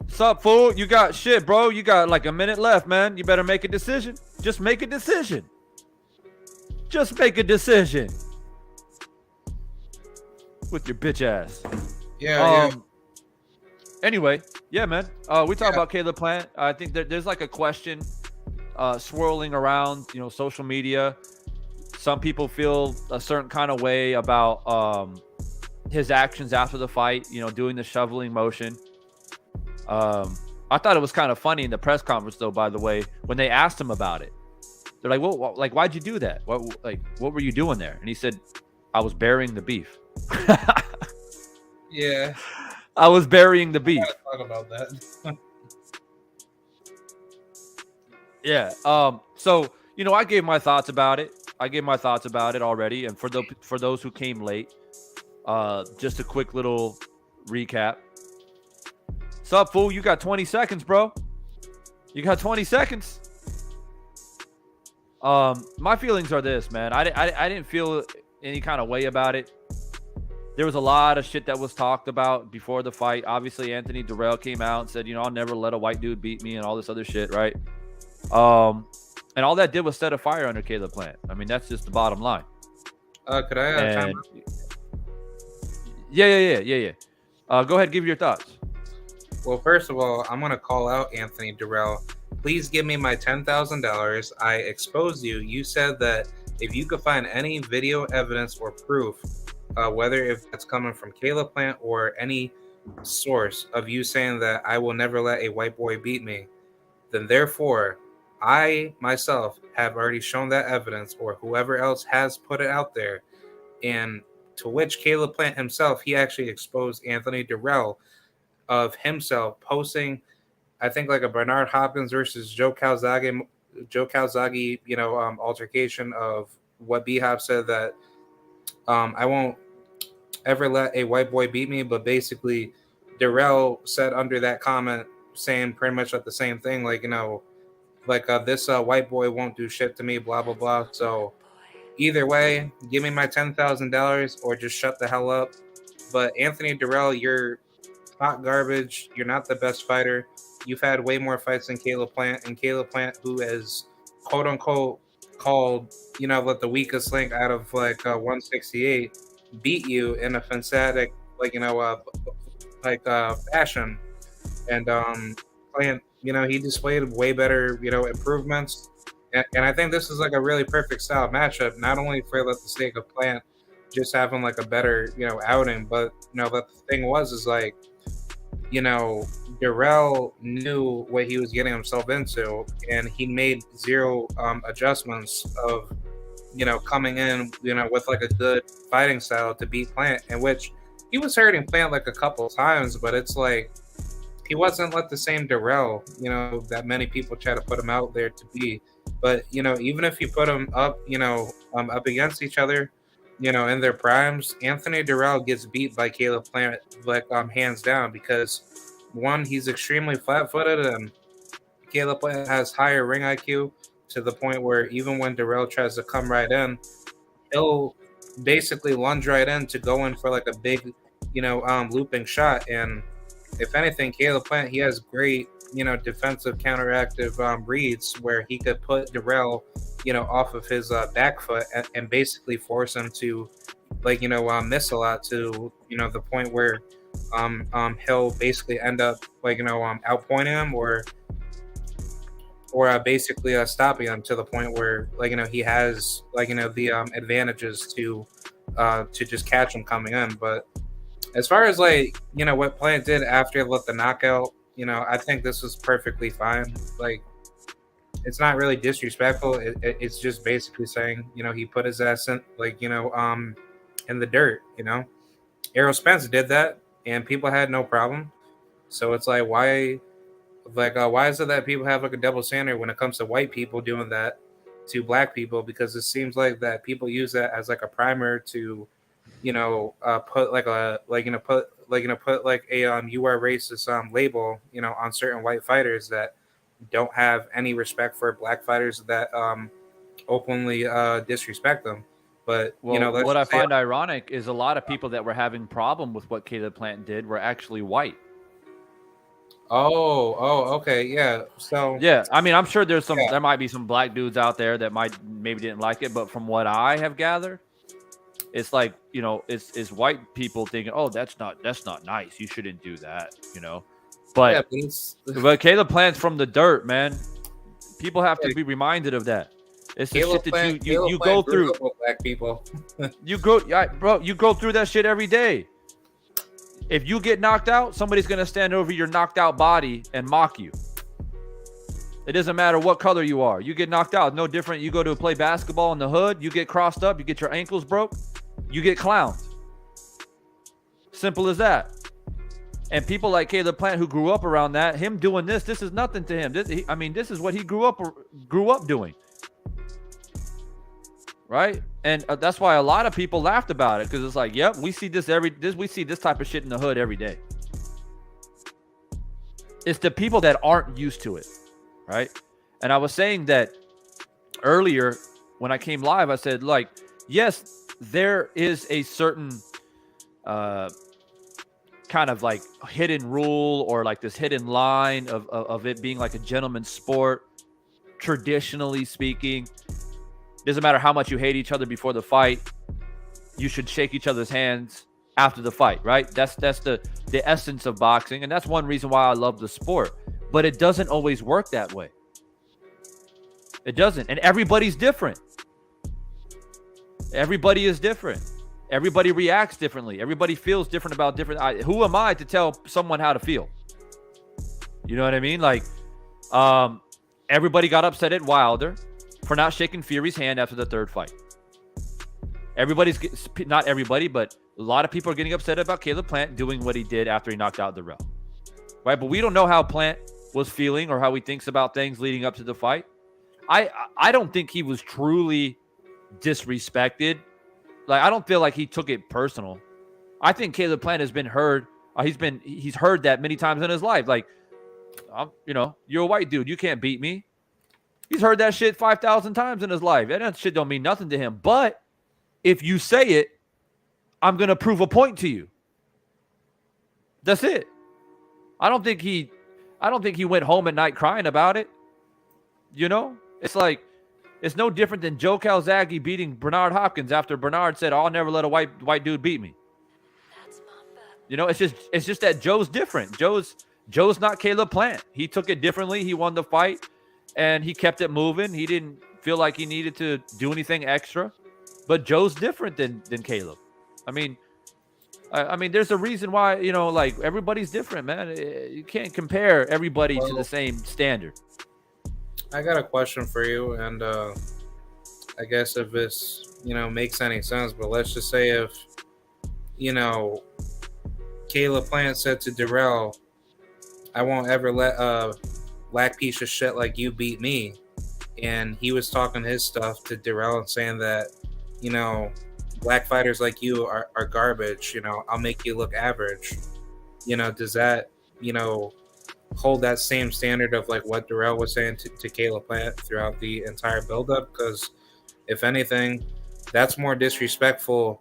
Sup, fool? You got shit, bro. You got like a minute left, man. You better make a decision. Just make a decision. Just make a decision. With your bitch ass. Yeah. Anyway, yeah, man. We talk about Caleb Plant. I think there's like a question swirling around, social media. Some people feel a certain kind of way about his actions after the fight, doing the shoveling motion. I thought it was kind of funny in the press conference, though, by the way, when they asked him about it. They're like, well, like, why'd you do that? What were you doing there? And he said, I was burying the beef. Yeah. I was burying the beef. Talk about that. Yeah. So, I gave my thoughts about it. Already. And for those who came late, just a quick little recap. Sup, fool? You got 20 seconds, bro. You got 20 seconds. My feelings are this, man. I didn't feel any kind of way about it. There was a lot of shit that was talked about before the fight. Obviously, Anthony Dirrell came out and said, I'll never let a white dude beat me and all this other shit, right? And all that did was set a fire under Caleb Plant. I mean, that's just the bottom line. Could I time out? Yeah. Go ahead, give your thoughts. Well, first of all, I'm going to call out Anthony Dirrell. Please give me my $10,000. I exposed you. You said that if you could find any video evidence or proof, whether if it's coming from Caleb Plant or any source of you saying that I will never let a white boy beat me, then therefore I myself have already shown that evidence, or whoever else has put it out there. And to which Caleb Plant himself, he actually exposed Anthony Dirrell of himself posting, I think, like a Bernard Hopkins versus Joe Calzaghe Joe Calzaghe, altercation of what B Hop said that I won't ever let a white boy beat me, but basically Dirrell said under that comment saying pretty much like the same thing, like this white boy won't do shit to me, blah blah blah. So either way, give me my $10,000 or just shut the hell up. But Anthony Dirrell, you're hot garbage. You're not the best fighter. You've had way more fights than Caleb Plant, and Caleb Plant, who is quote unquote called, like the weakest link out of 168, beat you in a fantastic fashion. And Plant, he displayed way better, improvements. And I think this is like a really perfect style matchup, not only for the sake of Plant just having like a better, outing, but but the thing is like, Dirrell knew what he was getting himself into, and he made zero adjustments of, coming in, with like a good fighting style to beat Plant, in which he was hurting Plant like a couple times, but it's like he wasn't like the same Dirrell, that many people try to put him out there to be. But even if you put them up, up against each other, in their primes, Anthony Dirrell gets beat by Caleb Plant hands down, because one, he's extremely flat-footed, and Caleb Plant has higher ring IQ to the point where even when Dirrell tries to come right in, he'll basically lunge right in to go in for like a big, looping shot. And if anything, Caleb Plant, he has great, defensive counteractive reads where he could put Dirrell, off of his back foot and basically force him to miss a lot, to, the point where he'll basically end up outpointing him or basically stopping him to the point where he has the advantages to just catch him coming in. But as far as what Plant did after the knockout, I think this was perfectly fine. Like, it's not really disrespectful. It's just basically saying, he put his ass in in the dirt. Errol Spence did that, and people had no problem. So it's like, why is it that people have a double standard when it comes to white people doing that to black people? Because it seems like that people use that as a primer to, put a you are racist label, on certain white fighters that don't have any respect for black fighters that openly disrespect them. But what I find ironic is a lot of people that were having problem with what Caleb Plant did were actually white. Okay, yeah. So yeah, I mean, I'm sure there might be some black dudes out there that maybe didn't like it, but from what I have gathered, it's like, it's white people thinking, oh, that's not nice. You shouldn't do that, But but Caleb Plant's from the dirt, man. People have to be reminded of that. It's the shit that you go through. Black people. you go through that shit every day. If you get knocked out, somebody's gonna stand over your knocked out body and mock you. It doesn't matter what color you are. You get knocked out, no different. You go to play basketball in the hood, you get crossed up, you get your ankles broke, you get clowned. Simple as that. And people like Caleb Plant, who grew up around that, him doing this is nothing to him. This is what he grew up doing. Right? And that's why a lot of people laughed about it, because it's like, yep, we see this type of shit in the hood every day. It's the people that aren't used to it, right? And I was saying that earlier when I came live, I said, like, yes, there is a certain kind of like hidden rule or like this hidden line of it being like a gentleman's sport, traditionally speaking. Doesn't matter how much you hate each other before the fight, you should shake each other's hands after the fight, right? That's the essence of boxing, and that's one reason why I love the sport. But it doesn't always work that way. It doesn't, and everybody's different. Everybody is different. Everybody reacts differently. Everybody feels different about different. Who am I to tell someone how to feel? You know what I mean? Like, everybody got upset at Wilder for not shaking Fury's hand after the third fight. Not everybody, but a lot of people are getting upset about Caleb Plant doing what he did after he knocked out Dirrell. Right? But we don't know how Plant was feeling or how he thinks about things leading up to the fight. I don't think he was truly disrespected. Like, I don't feel like he took it personal. I think Caleb Plant has been heard. He's heard that many times in his life. Like, you're a white dude. You can't beat me. He's heard that shit 5,000 times in his life. And that shit don't mean nothing to him. But if you say it, I'm going to prove a point to you. That's it. I don't think he went home at night crying about it. It's like, it's no different than Joe Calzaghe beating Bernard Hopkins after Bernard said, "I'll never let a white dude beat me." It's just that Joe's different. Joe's not Caleb Plant. He took it differently. He won the fight and he kept it moving. He didn't feel like he needed to do anything extra. But Joe's different than Caleb. I mean, there's a reason why, like, everybody's different, man. You can't compare everybody to the same standard. I got a question for you, and I guess if this, makes any sense, but let's just say if, Caleb Plant said to Dirrell, "I won't ever let a black piece of shit like you beat me," and he was talking his stuff to Dirrell and saying that, black fighters like you are garbage, I'll make you look average. Does that, hold that same standard of like what Dirrell was saying to Caleb Plant throughout the entire buildup? Because if anything, that's more disrespectful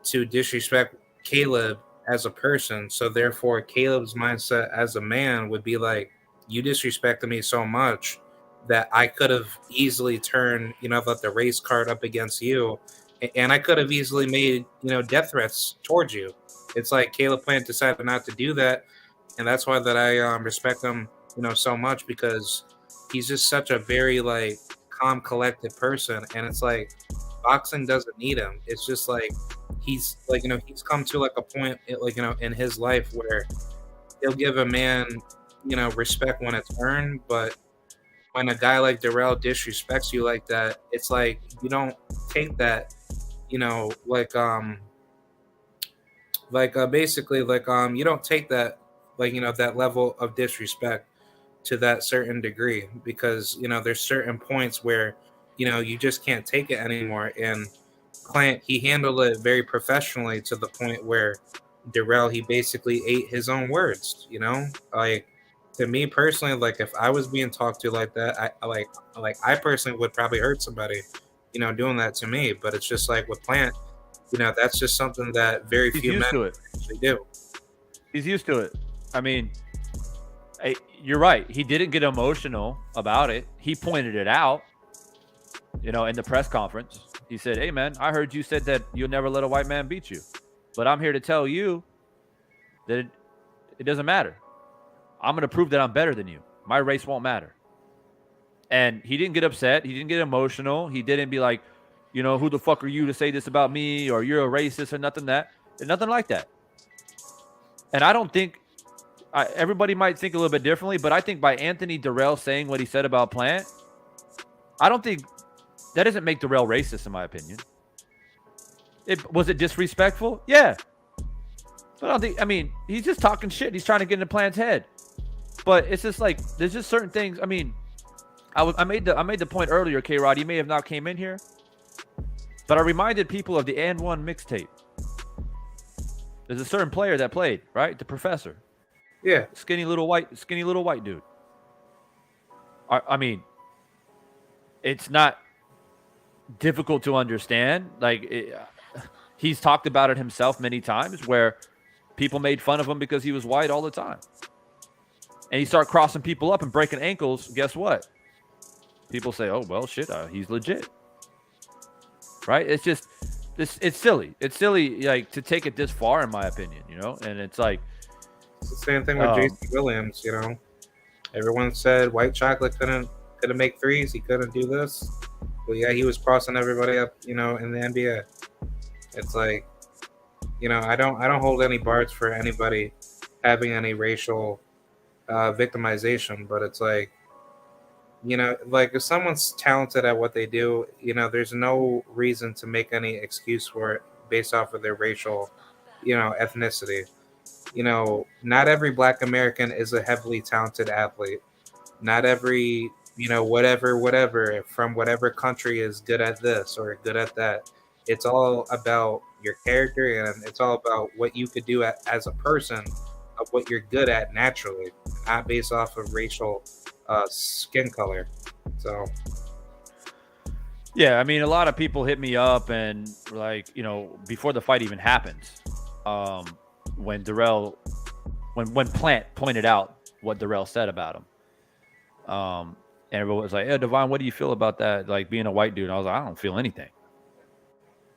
to disrespect Caleb as a person. So therefore, Caleb's mindset as a man would be like, you disrespected me so much that I could have easily turned, the race card up against you. And I could have easily made, death threats towards you. It's like Caleb Plant decided not to do that. And that's why that I respect him, so much, because he's just such a very, like, calm, collected person. And it's like, boxing doesn't need him. It's just like, he's like, he's come to like a point, like, in his life where he'll give a man, respect when it's earned. But when a guy like Dirrell disrespects you like that, it's like, you don't take that, basically, you don't take that, that level of disrespect to that certain degree, because, there's certain points where, you just can't take it anymore. And Plant, he handled it very professionally to the point where Dirrell, he basically ate his own words, like, to me personally, like, if I was being talked to like that, I personally would probably hurt somebody, doing that to me. But it's just like with Plant, that's just something that very few men actually do. He's used to it. I mean, you're right. He didn't get emotional about it. He pointed it out, in the press conference. He said, "Hey, man, I heard you said that you'll never let a white man beat you. But I'm here to tell you that it doesn't matter. I'm going to prove that I'm better than you. My race won't matter." And he didn't get upset. He didn't get emotional. He didn't be like, "Who the fuck are you to say this about me?" or "You're a racist," or nothing like that. And I don't think everybody might think a little bit differently, but I think by Anthony Dirrell saying what he said about Plant, I don't think that doesn't make Dirrell racist, in my opinion. Was it disrespectful? Yeah. But he's just talking shit. He's trying to get into Plant's head. But it's just like, there's just certain things. I mean, I made the point earlier, K-Rod. You may have not came in here, but I reminded people of the And One mixtape. There's a certain player that played, right? The professor. Yeah. Skinny little white dude. I mean, it's not difficult to understand. Like, he's talked about it himself many times, where people made fun of him because he was white all the time. And you start crossing people up and breaking ankles, guess what? People say, "Oh, well, shit, he's legit." Right? It's just, it's silly. It's silly, like, to take it this far, in my opinion, And it's like, it's the same thing with Jason Williams, Everyone said white chocolate couldn't make threes. He couldn't do this. Well, yeah, he was crossing everybody up, in the NBA. It's like, I don't hold any bars for anybody having any racial victimization, but it's like, like, if someone's talented at what they do, there's no reason to make any excuse for it based off of their racial, ethnicity. Not every Black American is a heavily talented athlete. Not every, whatever from whatever country is good at this or good at that. It's all about your character, and it's all about what you could do as a person, of what you're good at naturally, not based off of racial skin color. So Yeah, I mean, a lot of people hit me up and like, before the fight even happened, when Dirrell, when Plant pointed out what Dirrell said about him, and everyone was like, "Yeah, Divine, what do you feel about that? Like being a white dude?" And I was like, "I don't feel anything."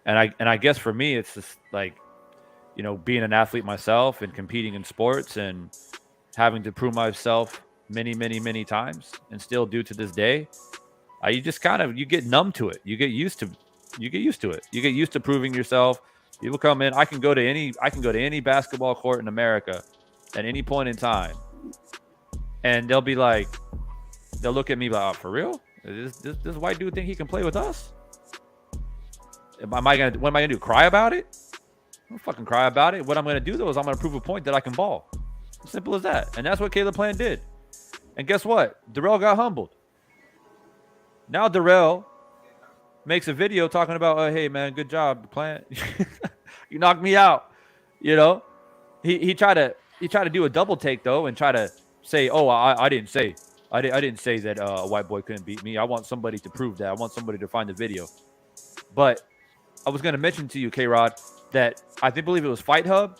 And I guess for me, it's just like, being an athlete myself and competing in sports and having to prove myself many, many, many times, and still do to this day. You just you get numb to it. You get used to it. You get used to proving yourself. People come in. I can go to any basketball court in America at any point in time, and they'll look at me like, "Oh, for real? This white dude think he can play with us? What am I gonna do? Cry about it? I don't fucking cry about it. What I'm gonna do though is I'm gonna prove a point that I can ball. Simple as that. And that's what Caleb Plant did. And guess what? Dirrell got humbled. Now Dirrell makes a video talking about, "Hey man, good job, Plant. You knocked me out." He tried to do a double take though and try to say, "Oh, I didn't say that a white boy couldn't beat me. I want somebody to prove that. I want somebody to find the video." But I was going to mention to you, K-Rod, that I believe it was Fight Hub.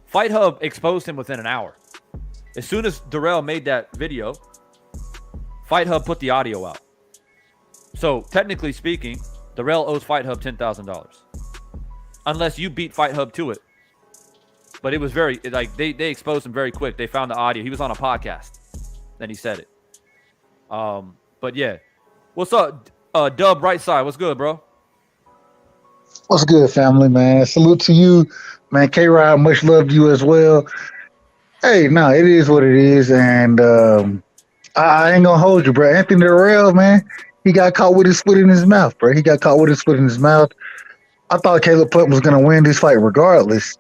Fight Hub exposed him within an hour. As soon as Dirrell made that video, Fight Hub put the audio out. So technically speaking, Dirrell owes Fight Hub $10,000, unless you beat Fight Hub to it. But it was very they exposed him very quick. They found the audio. He was on a podcast, then he said it. But yeah, what's up, Dub? Right side, what's good, bro? What's good, family, man? Salute to you, man. K-Rod, much love to you as well. Hey, no, it is what it is, and I ain't gonna hold you, bro. Anthony Dirrell, man, he got caught with his foot in his mouth, bro. He got caught with his foot in his mouth. I thought Caleb Plant was gonna win this fight regardless.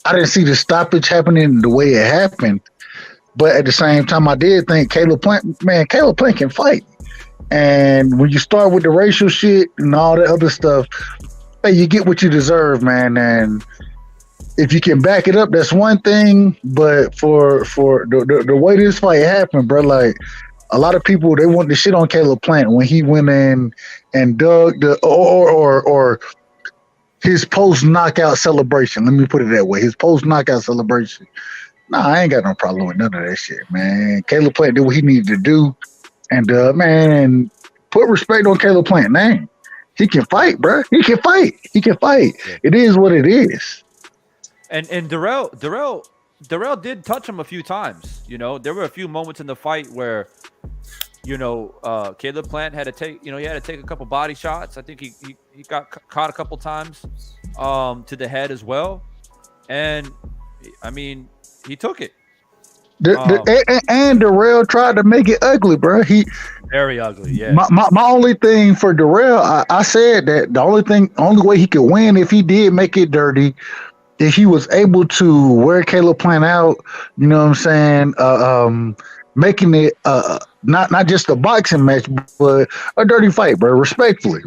I didn't see the stoppage happening the way it happened, but at the same time, I did think Caleb Plant can fight. And when you start with the racial shit and all the other stuff, hey, you get what you deserve, man. And if you can back it up, that's one thing. But for the way this fight happened, bro, like a lot of people, they want to shit on Caleb Plant when he went in and dug or his post knockout celebration. Let me put it that way. His post knockout celebration. Nah, I ain't got no problem with none of that shit, man. Caleb Plant did what he needed to do, and man, put respect on Caleb Plant's name. He can fight, bro. He can fight. Yeah. It is what it is. And Dirrell did touch him a few times. There were a few moments in the fight where, Caleb Plant had to take, he had to take a couple body shots. I think he got caught a couple times to the head as well. And I mean, he took it. And Dirrell tried to make it ugly, bro. Very ugly, yeah. My only thing for Dirrell, I said that the only way he could win if he did make it dirty, if he was able to wear Caleb Plant out, you know what I'm saying? Making it not just a boxing match, but a dirty fight, bro. Respectfully.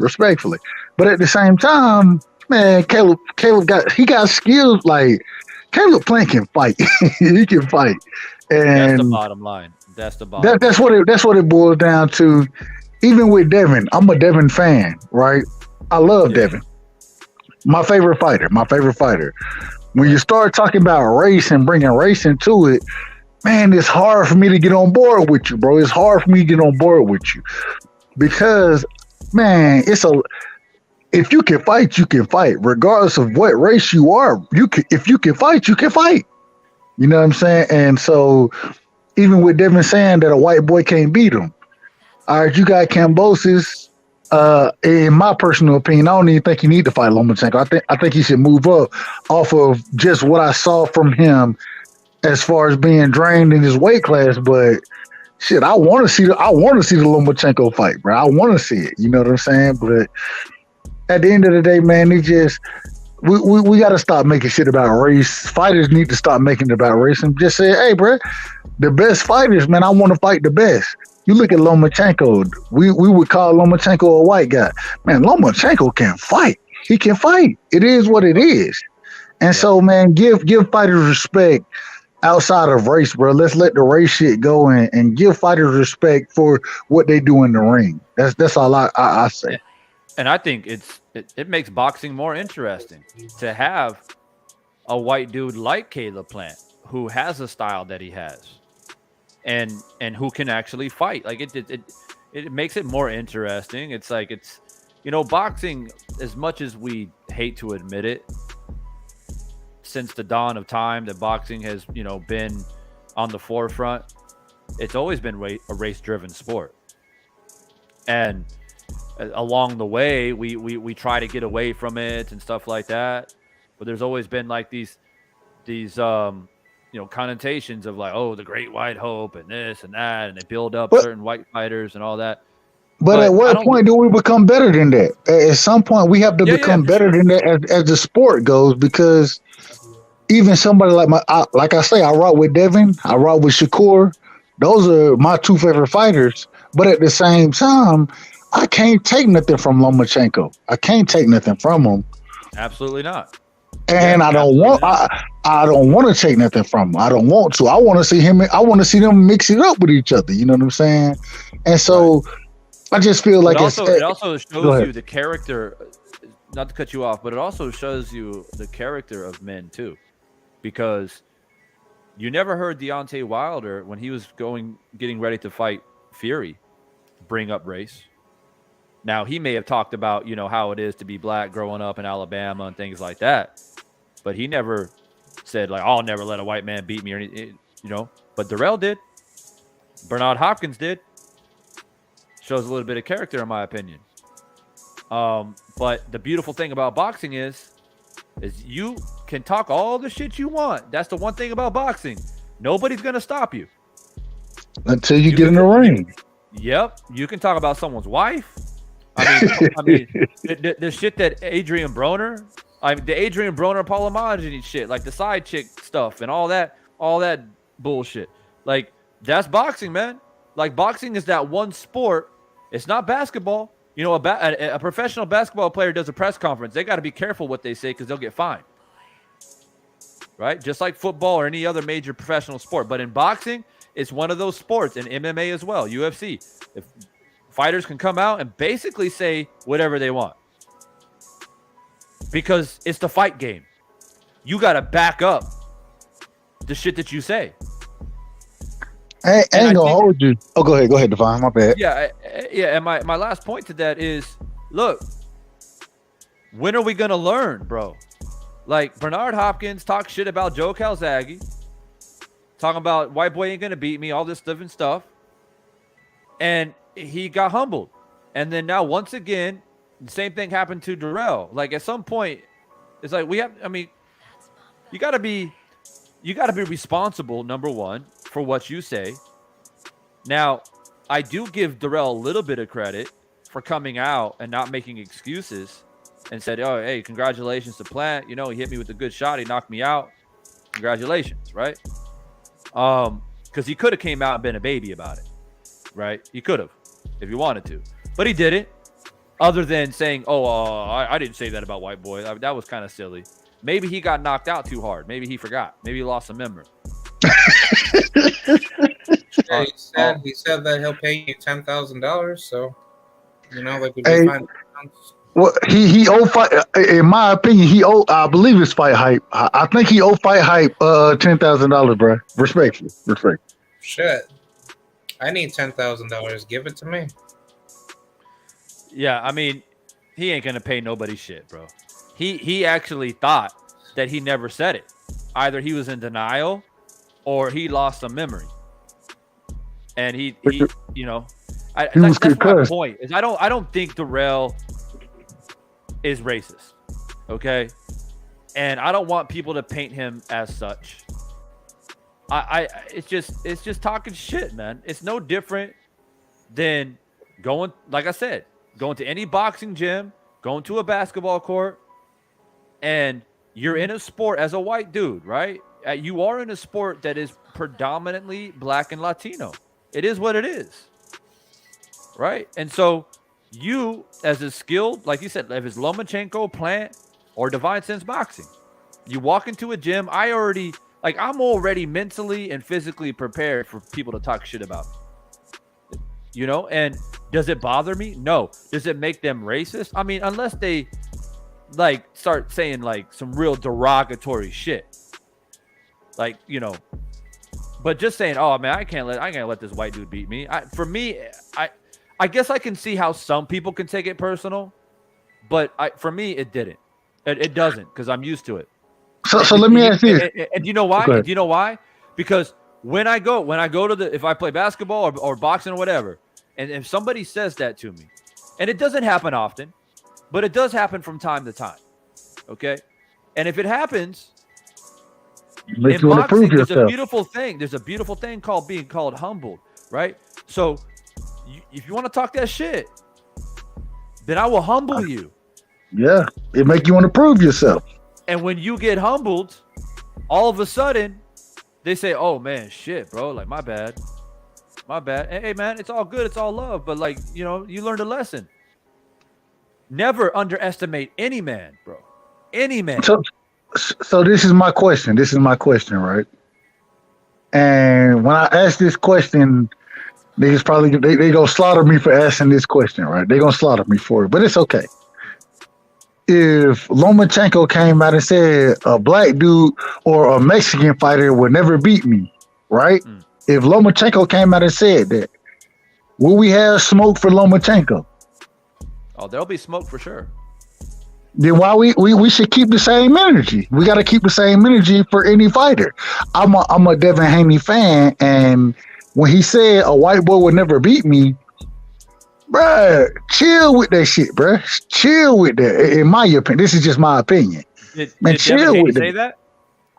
But at the same time, man, Caleb got skills. Like Caleb Plant can fight. He can fight. And that's the bottom line. That's what it boils down to. Even with Devin, I'm a Devin fan, right? I love Devin. My favorite fighter. When you start talking about race and bringing race into it, man, it's hard for me to get on board with you, bro. It's hard for me to get on board with you because, man, if you can fight, you can fight, regardless of what race you are. If you can fight, you can fight. You know what I'm saying? And so, even with Devin saying that a white boy can't beat him, all right, you got Kambosos. In my personal opinion, I don't even think he need to fight Lomachenko. I think he should move up off of just what I saw from him as far as being drained in his weight class. But shit, I want to see the Lomachenko fight, bro. I want to see it. You know what I'm saying? But at the end of the day, man, we got to stop making shit about race. Fighters need to stop making it about race and just say, hey, bro, the best fighters, man, I want to fight the best. You look at Lomachenko. We would call Lomachenko a white guy. Man, Lomachenko can fight. He can fight. It is what it is. And Yeah. so, man, give fighters respect outside of race, bro. Let's let the race shit go and give fighters respect for what they do in the ring. That's all I say. And I think it makes boxing more interesting to have a white dude like Caleb Plant who has a style that he has, and who can actually fight. Like it makes it more interesting. It's like boxing, as much as we hate to admit it, since the dawn of time that boxing has been on the forefront, it's always been a race-driven sport, and along the way we try to get away from it and stuff like that, but there's always been like these connotations of like, oh, the great white hope and this and that, and they build up But certain white fighters and all that. but at what point do we become better than that? At some point, we have to become better than that as the sport goes, because even somebody like like I say, I rock with Devin, I rock with Shakur. Those are my two favorite fighters. But at the same time, I can't take nothing from Lomachenko. I can't take nothing from him. Absolutely not. And I don't want to take nothing from him. I don't want to. I want to see him. I want to see them mix it up with each other. You know what I'm saying? And so I just feel like it also shows you the character. Not to cut you off, but it also shows you the character of men too, because you never heard Deontay Wilder when he was getting ready to fight Fury bring up race. Now, he may have talked about, how it is to be black growing up in Alabama and things like that, but he never said, like, I'll never let a white man beat me or anything, But Dirrell did. Bernard Hopkins did. Shows a little bit of character, in my opinion. But the beautiful thing about boxing is you can talk all the shit you want. That's the one thing about boxing. Nobody's going to stop you. Until you get in the ring. Yep. You can talk about someone's wife. I mean, the shit that Adrian Broner, the Adrian Broner Palomagini shit, like the side chick stuff and all that bullshit. Like, that's boxing, man. Like, boxing is that one sport. It's not basketball. A professional basketball player does a press conference. They got to be careful what they say because they'll get fined. Right? Just like football or any other major professional sport. But in boxing, it's one of those sports, and MMA as well, UFC. If fighters can come out and basically say whatever they want because it's the fight game. You got to back up the shit that you say. I ain't gonna hold you. Oh, go ahead, Devon. My bad. Yeah. And my last point to that is, look, when are we gonna learn, bro? Like, Bernard Hopkins talks shit about Joe Calzaghe, talking about white boy ain't gonna beat me, all this different stuff, and he got humbled. And then now, once again, the same thing happened to Dirrell. Like, at some point, it's like you gotta be responsible, number one, for what you say. Now, I do give Dirrell a little bit of credit for coming out and not making excuses and said, oh, hey, congratulations to Plant. He hit me with a good shot. He knocked me out. Congratulations, right? Because he could have came out and been a baby about it, right? He could have, if he wanted to. But he didn't, other than saying, I didn't say that about white boy. That was kind of silly. Maybe he got knocked out too hard. Maybe he forgot. Maybe he lost a memory. He said that he'll pay you $10,000. So, like if you find. Well, he owe fight. In my opinion, I believe it's Fight Hype. I think he owe Fight Hype $10,000, bro. Respect. Shit, I need $10,000. Give it to me. Yeah, he ain't gonna pay nobody shit, bro. He actually thought that he never said it. Either he was in denial or he lost some memory. And that's my point. Is I don't think Dirrell is racist. Okay? And I don't want people to paint him as such. It's just talking shit, man. It's no different than going to any boxing gym, going to a basketball court, and you're in a sport as a white dude, right? You are in a sport that is predominantly black and Latino. It is what it is. right? And so you, as a skilled, like you said, if it's Lomachenko, Plant, or Divine Sense Boxing, you walk into a gym. I'm already mentally and physically prepared for people to talk shit about me. You know, and does it bother me? No. Does it make them racist? I mean, unless they like start saying like some real derogatory shit. Like, you know, but just saying, oh man, I can't let this white dude beat me. For me, I guess I can see how some people can take it personal, but for me, it didn't. It doesn't, because I'm used to it. So let me ask you. And you know why? Okay. Do you know why? Because when I go to if I play basketball or boxing or whatever, and if somebody says that to me, and it doesn't happen often, but it does happen from time to time. Okay. And if it happens, Make you want to prove there's yourself. a beautiful thing. There's a beautiful thing called being called humbled, right? So if you want to talk that shit, then I will humble you. Yeah, it make you want to prove yourself. And when you get humbled, all of a sudden, they say, oh man, shit, bro, like my bad. Hey man, it's all good. It's all love. But like, you know, you learned a lesson. Never underestimate any man, bro. Any man. So this is my question. Right? And when I ask this question, they gonna slaughter me for asking this question, right? They're gonna slaughter me for it, but it's okay. If Lomachenko came out and said a black dude or a Mexican fighter would never beat me, right? If Lomachenko came out and said that, will we have smoke for Lomachenko? Oh, there'll be smoke for sure. Then why we should keep the same energy? We got to keep the same energy for any fighter. I'm a Devin Haney fan, and when he said a white boy would never beat me, bruh, chill with that shit, bruh. Chill with that. In my opinion, this is just my opinion. Did Devin Haney say that?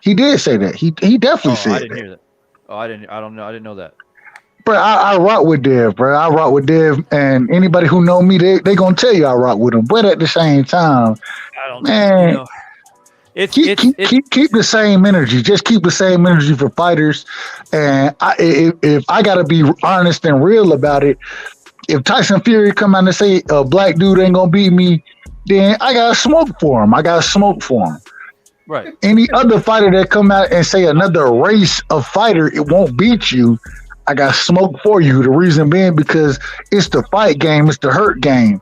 He did say that. He definitely said that. I didn't hear that. Oh, I don't know. I didn't know that. Bro, I rock with Dev, bro. I rock with Dev, and anybody who know me, they gonna tell you I rock with him. But at the same time, I don't man, you know, keep the same energy. Just keep the same energy for fighters. And if I gotta be honest and real about it, if Tyson Fury come out and say a black dude ain't gonna beat me, then I got smoke for him. Right. Any other fighter that come out and say another race of fighter, it won't beat you, I got smoke for you. The reason being because it's the fight game, it's the hurt game.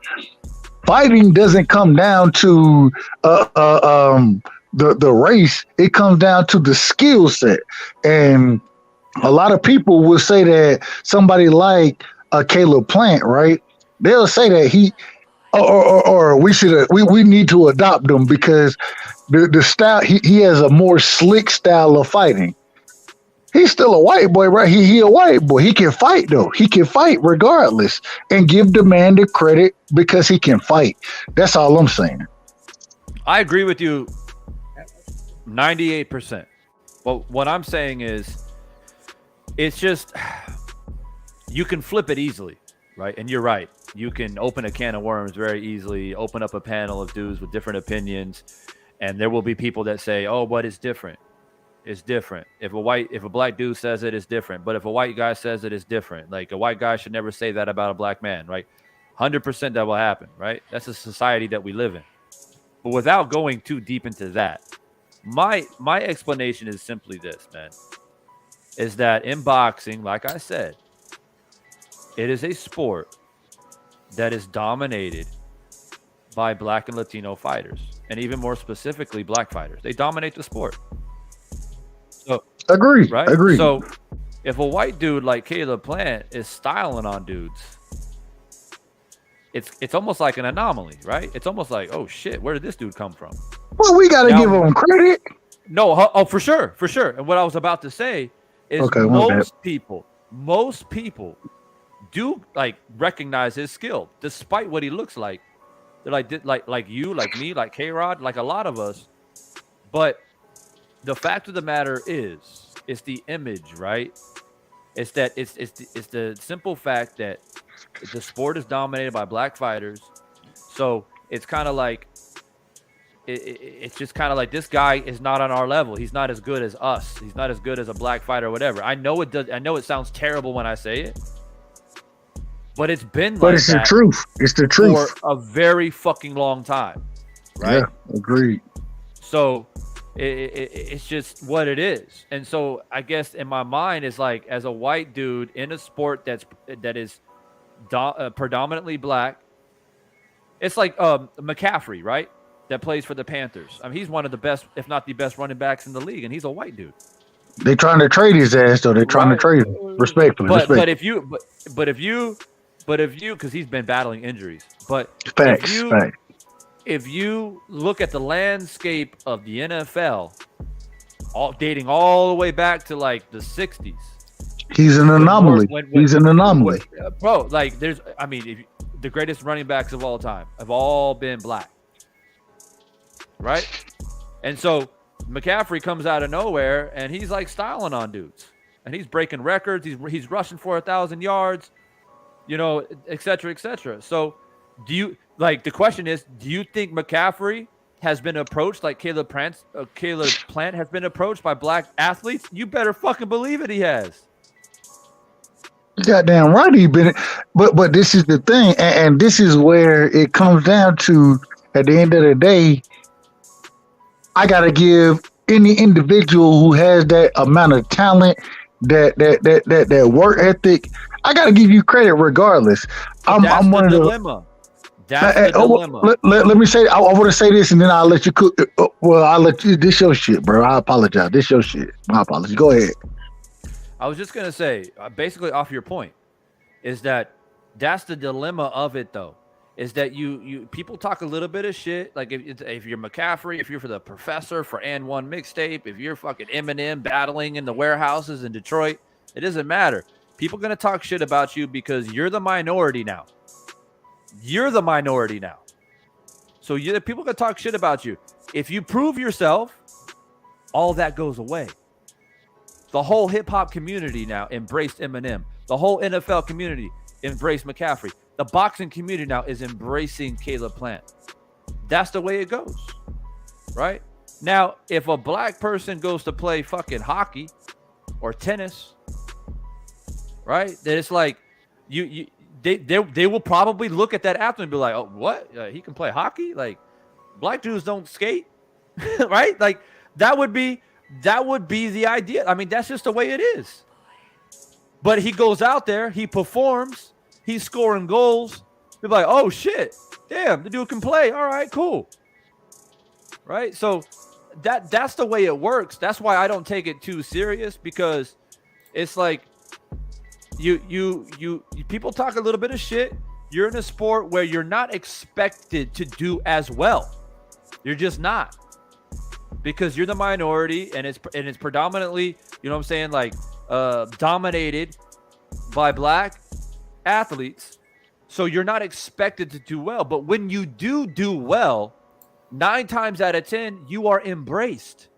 Fighting doesn't come down to the race. It comes down to the skill set. And a lot of people will say that somebody like Caleb Plant, right? They'll say that he or we need to adopt him because the style he has a more slick style of fighting. He's still a white boy, right? He a white boy. He can fight though. He can fight regardless, and give the man the credit because he can fight. That's all I'm saying. I agree with you 98%. But what I'm saying is, it's just you can flip it easily, right? And you're right. You can open a can of worms very easily. Open up a panel of dudes with different opinions, and there will be people that say, "Oh, but it's different." It's different. If a black dude says it, it's different. But if a white guy says it, it's different. Like a white guy should never say that about a black man, right? 100% that will happen, right? That's a society that we live in. But without going too deep into that, my explanation is simply this, man. Is that in boxing, like I said, it is a sport that is dominated by black and Latino fighters, and even more specifically, black fighters. They dominate the sport. So, Agree. Right? Agree. So if a white dude like Caleb Plant is styling on dudes, it's almost like an anomaly, right? It's almost like, oh shit, where did this dude come from? Well, we got to give him credit. No, for sure. And what I was about to say is most people do like recognize his skill, despite what he looks like. They're like you, like me, like K-Rod, like a lot of us. But the fact of the matter is, it's the image, right? It's the simple fact that the sport is dominated by black fighters. So it's kind of like it's just kind of like this guy is not on our level. He's not as good as us. He's not as good as a black fighter or whatever. I know it does. I know it sounds terrible when I say it, But it's been But like it's the that truth. It's the for truth. a very fucking long time, right? Yeah, agreed. So it's just what it is. And so I guess in my mind is like, as a white dude in a sport that is predominantly black, it's like McCaffrey, right? That plays for the Panthers. I mean, he's one of the best, if not the best, running backs in the league, and he's a white dude. They trying to trade his ass, though. They're trying to trade him. Respectfully. But if you, because he's been battling injuries. But Facts. if you look at the landscape of the NFL, dating all the way back to like the 60s, he's an anomaly. He's an anomaly. Bro, like the greatest running backs of all time have all been black. Right? And so McCaffrey comes out of nowhere and he's like styling on dudes. And he's breaking records. He's rushing for 1,000 yards, et cetera, et cetera. So the question is, do you think McCaffrey has been approached like Caleb Plant has been approached by black athletes? You better fucking believe it, he has. Goddamn right he been. But this is the thing, and this is where it comes down to, at the end of the day, I gotta give any individual who has that amount of talent, that work ethic, I gotta give you credit regardless. I'm one of the dilemma. That's the dilemma. Let me say, I want to say this, and then I'll let you cook. Well, I'll let you. This your shit, bro. I apologize. This your shit. My apologies. Go ahead. I was just gonna say, basically off your point, is that's the dilemma of it, though. Is that you people talk a little bit of shit, like if you're McCaffrey, if you're for the Professor for And One mixtape, if you're fucking Eminem battling in the warehouses in Detroit, it doesn't matter. People are gonna talk shit about you because you're the minority now. You're the minority now. So people are gonna talk shit about you. If you prove yourself, all that goes away. The whole hip hop community now embraced Eminem. The whole NFL community embraced McCaffrey. The boxing community now is embracing Caleb Plant. That's the way it goes, right? Now, if a black person goes to play fucking hockey or tennis, right, then it's like they will probably look at that athlete and be like, oh, what? He can play hockey? Like, black dudes don't skate, right? Like, that would be the idea. I mean, that's just the way it is. But he goes out there, he performs, he's scoring goals. Be like, oh shit, damn, the dude can play. All right, cool. Right? So that's the way it works. That's why I don't take it too serious, because it's like you people talk a little bit of shit. You're in a sport where you're not expected to do as well. You're just not. Because you're the minority, and it's predominantly, you know what I'm saying, like dominated by black athletes. So you're not expected to do well. But when you do well, 9 times out of 10, you are embraced.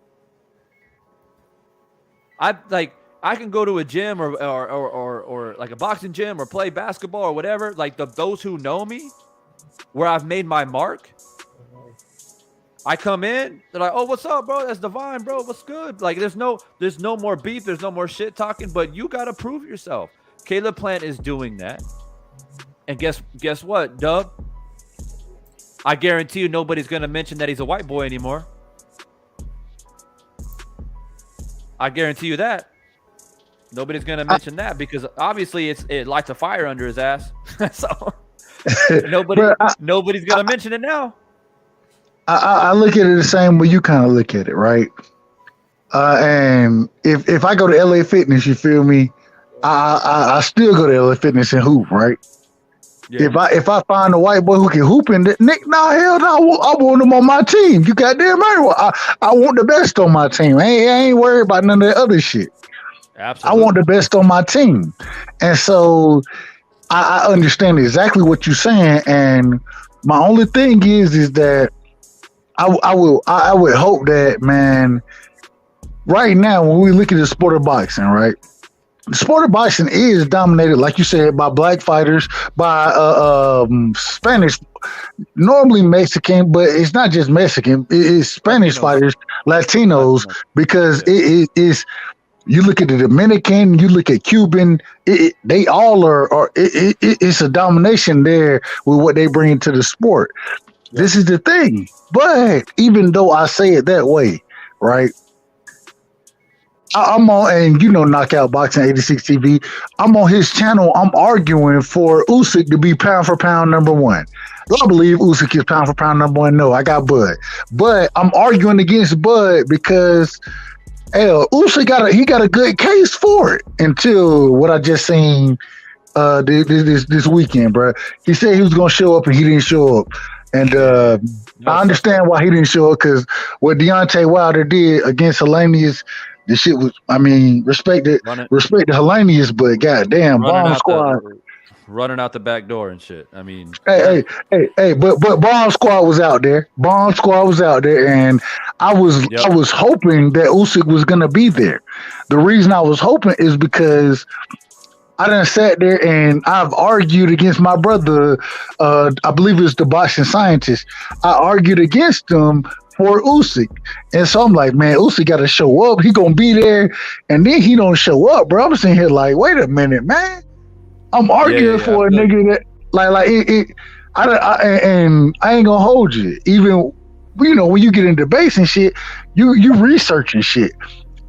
I can go to a gym or like a boxing gym or play basketball or whatever. Like those who know me, where I've made my mark. I come in, they're like, oh, what's up, bro? That's Divine, bro. What's good? Like, there's no more beef. There's no more shit talking, but you got to prove yourself. Caleb Plant is doing that. And guess what, Dub? I guarantee you nobody's going to mention that he's a white boy anymore. I guarantee you that. Nobody's going to mention that, because obviously it lights a fire under his ass. So nobody's going to mention it now. I look at it the same way you kind of look at it, right? And if I go to LA Fitness, you feel me? I still go to LA Fitness and hoop, right? Yeah. If I find a white boy who can hoop in it, Nick, hell no, I want him on my team. You goddamn right. I want the best on my team. I ain't worried about none of that other shit. Absolutely. I want the best on my team. And so I understand exactly what you're saying. And my only thing is that I would hope that, man, right now when we look at the sport of boxing, right? The sport of boxing is dominated, like you said, by black fighters, by Spanish, normally Mexican, but it's not just Mexican. It's Spanish fighters, Latinos, because it is You look at the Dominican, you look at Cuban. They all are. It's a domination there with what they bring to the sport. Yep. This is the thing. But even though I say it that way, right? I'm on, and Knockout Boxing 86 TV. I'm on his channel. I'm arguing for Usyk to be pound for pound number one. Do I believe Usyk is pound for pound number one? No, I got Bud, but I'm arguing against Bud because Usyk got a good case for it until what I just seen this weekend, bro. He said he was gonna show up and he didn't show up, and I understand why he didn't show up because what Deontay Wilder did against Helenius. This shit was, respect to Helenius, but goddamn, Bomb Squad running out the back door and shit. Hey, but Bomb Squad was out there. Bomb Squad was out there, and I was hoping that Usyk was gonna be there. The reason I was hoping is because I done sat there and I've argued against my brother. I believe it's the boxing scientist. I argued against him for Usyk. And so I'm like, man, Usyk got to show up. He going to be there. And then he don't show up, bro. I'm sitting here like, wait a minute, man. I'm arguing for a nigga that, and I ain't going to hold you. Even, when you get in debates and shit, you researching shit.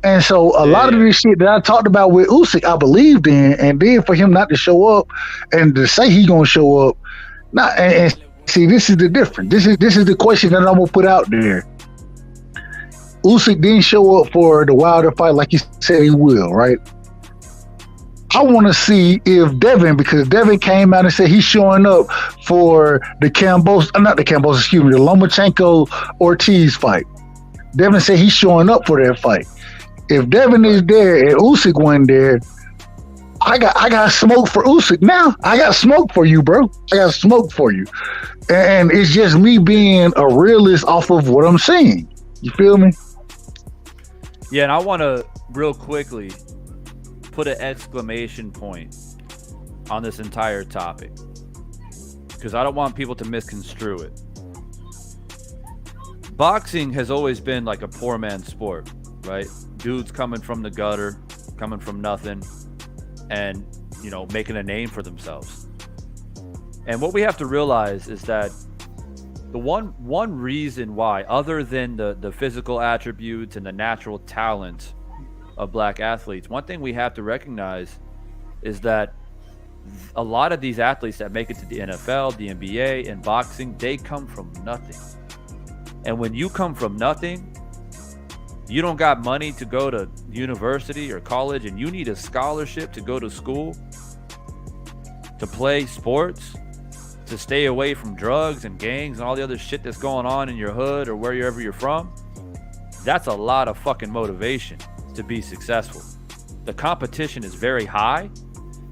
And so a lot of this shit that I talked about with Usyk, I believed in. And then for him not to show up and to say he going to show up, and see, this is the difference. This is the question that I'm gonna put out there. Usyk didn't show up for the Wilder fight like he said he will, right? I want to see if Devin, because Devin came out and said he's showing up for the Lomachenko Ortiz fight. Devin said he's showing up for that fight. If Devin is there and Usyk wasn't there, I got smoke for Usyk now. I got smoke for you, bro. I got smoke for you. And it's just me being a realist off of what I'm seeing. You feel me? Yeah, and I want to real quickly put an exclamation point on this entire topic because I don't want people to misconstrue it. Boxing has always been like a poor man's sport, right? Dudes coming from the gutter, coming from nothing, and making a name for themselves. And what we have to realize is that the one reason why, other than the physical attributes and the natural talent of black athletes, one thing we have to recognize is that a lot of these athletes that make it to the NFL, the NBA, and boxing, they come from nothing. And when you come from nothing, you don't got money to go to university or college, and you need a scholarship to go to school, to play sports, to stay away from drugs and gangs and all the other shit that's going on in your hood or wherever you're from. That's a lot of fucking motivation to be successful. The competition is very high,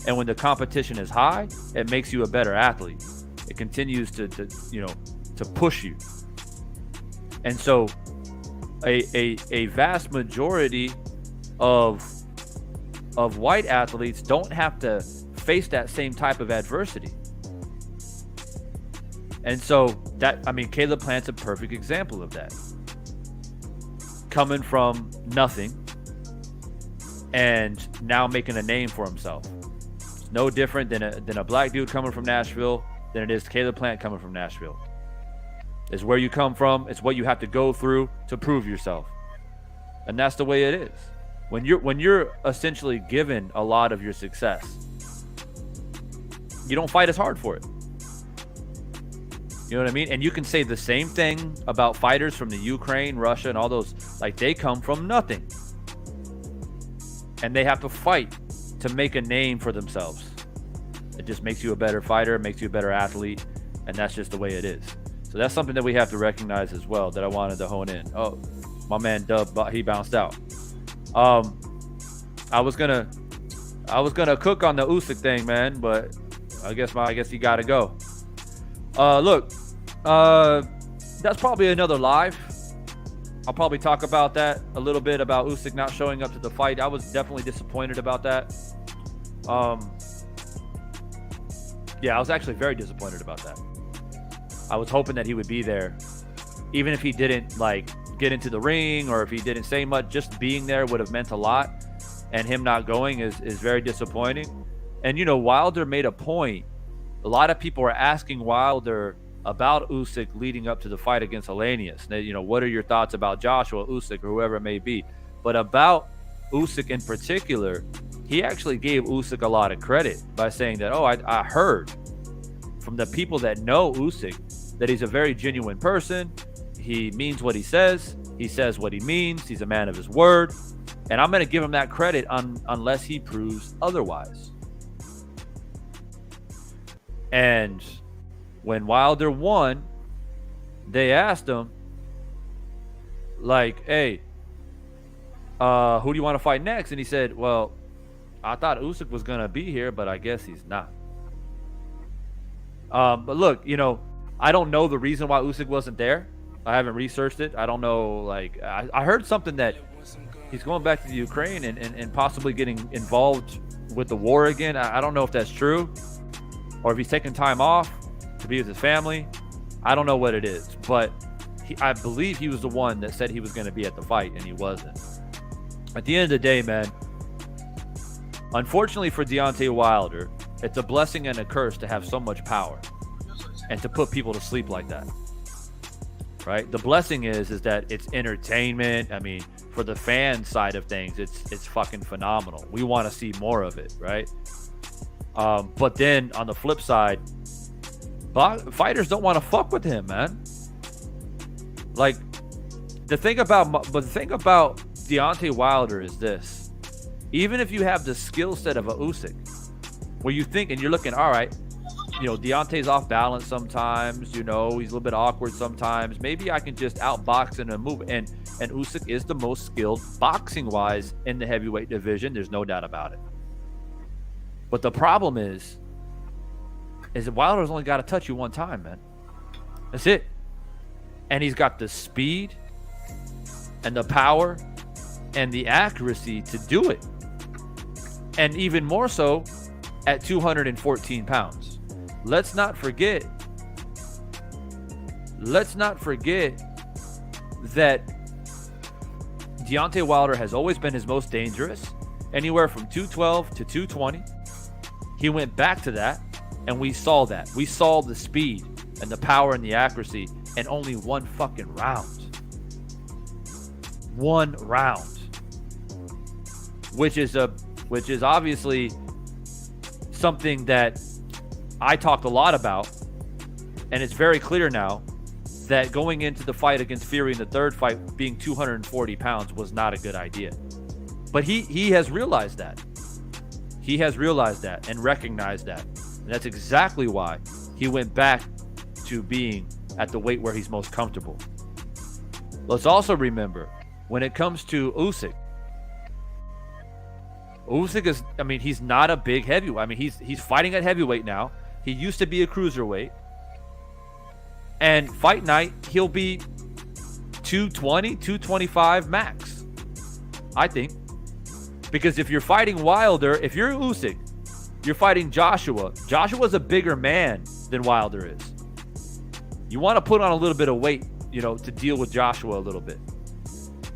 and when the competition is high, it makes you a better athlete. It continues to push you. And so a vast majority of white athletes don't have to face that same type of adversity. And so Caleb Plant's a perfect example of that. Coming from nothing and now making a name for himself. It's no different than a black dude coming from Nashville than it is Caleb Plant coming from Nashville. It's where you come from. It's what you have to go through to prove yourself. And that's the way it is. When you're essentially given a lot of your success, you don't fight as hard for it. You know what I mean? And you can say the same thing about fighters from the Ukraine, Russia, and all those. Like, they come from nothing. And they have to fight to make a name for themselves. It just makes you a better fighter, makes you a better athlete, and that's just the way it is. So that's something that we have to recognize as well, that I wanted to hone in. Oh, my man Dub, he bounced out. I was gonna cook on the Usyk thing, man, but I guess he gotta go. Look, that's probably another live. I'll probably talk about that a little bit, about Usyk not showing up to the fight. I was definitely disappointed about that. Yeah, I was actually very disappointed about that. I was hoping that he would be there, even if he didn't get into the ring, or if he didn't say much. Just being there would have meant a lot. and him not going is very disappointing. And, you know, Wilder made a point. A lot of people are asking Wilder about Usyk leading up to the fight against Helenius. You know, what are your thoughts about Joshua, Usyk, or whoever it may be? But about Usyk in particular, he actually gave Usyk a lot of credit by saying that, I heard from the people that know Usyk that he's a very genuine person. He means what he says what he means. He's a man of his word. And I'm going to give him that credit unless he proves otherwise. And when Wilder won, they asked him, like, hey, who do you want to fight next? And he said, well, I thought Usyk was going to be here, but I guess he's not. But look, you know, I don't know the reason why Usyk wasn't there. I haven't researched it. I don't know. Like, I heard something that he's going back to the Ukraine and possibly getting involved with the war again. I don't know if that's true, or if he's taking time off to be with his family. I don't know what it is, but I believe he was the one that said he was going to be at the fight, and he wasn't. At the end of the day, man, unfortunately for Deontay Wilder, it's a blessing and a curse to have so much power and to put people to sleep like that, right? The blessing is that it's entertainment. I mean, for the fan side of things, it's fucking phenomenal. We want to see more of it, right? But then on the flip side, fighters don't want to fuck with him, man. Like, the thing about Deontay Wilder is this: even if you have the skill set of a Usyk, where you think and you're looking, all right, you know, Deontay's off balance sometimes, you know, he's a little bit awkward sometimes. Maybe I can just outbox in a move. And Usyk is the most skilled boxing wise in the heavyweight division. There's no doubt about it. But the problem is that Wilder's only got to touch you one time, man. That's it. And he's got the speed and the power and the accuracy to do it. And even more so at 214 pounds. Let's not forget that Deontay Wilder has always been his most dangerous, anywhere from 212 to 220. He went back to that, and we saw that. We saw the speed and the power and the accuracy in only one fucking round. One round. Which is obviously something that I talked a lot about, and it's very clear now that going into the fight against Fury in the third fight, being 240 pounds was not a good idea. But he has realized that. He has realized that and recognized that. And that's exactly why he went back to being at the weight where he's most comfortable. Let's also remember, when it comes to Usyk is, I mean, he's not a big heavyweight. I mean, he's fighting at heavyweight now. He used to be a cruiserweight. And fight night, he'll be 220, 225 max, I think. Because if you're fighting Wilder, if you're Usyk, you're fighting Joshua. Joshua's a bigger man than Wilder is. You want to put on a little bit of weight, you know, to deal with Joshua a little bit.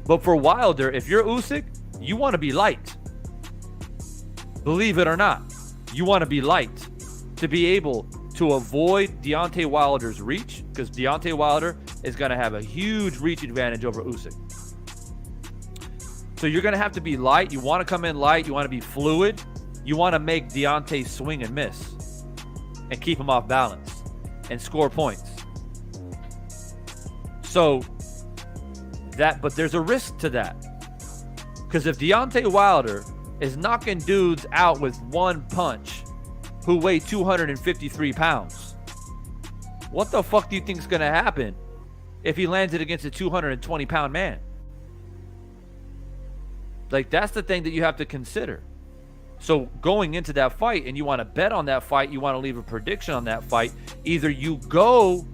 But for Wilder, if you're Usyk, you want to be light. Believe it or not, you want to be light to be able to avoid Deontay Wilder's reach, because Deontay Wilder is going to have a huge reach advantage over Usyk. So you're going to have to be light. You want to come in light. You want to be fluid. You want to make Deontay swing and miss and keep him off balance and score points. So but there's a risk to that, because if Deontay Wilder is knocking dudes out with one punch who weigh 253 pounds, what the fuck do you think is going to happen if he lands it against a 220-pound man? Like, that's the thing that you have to consider. So going into that fight, and you want to bet on that fight, you want to leave a prediction on that fight, either you go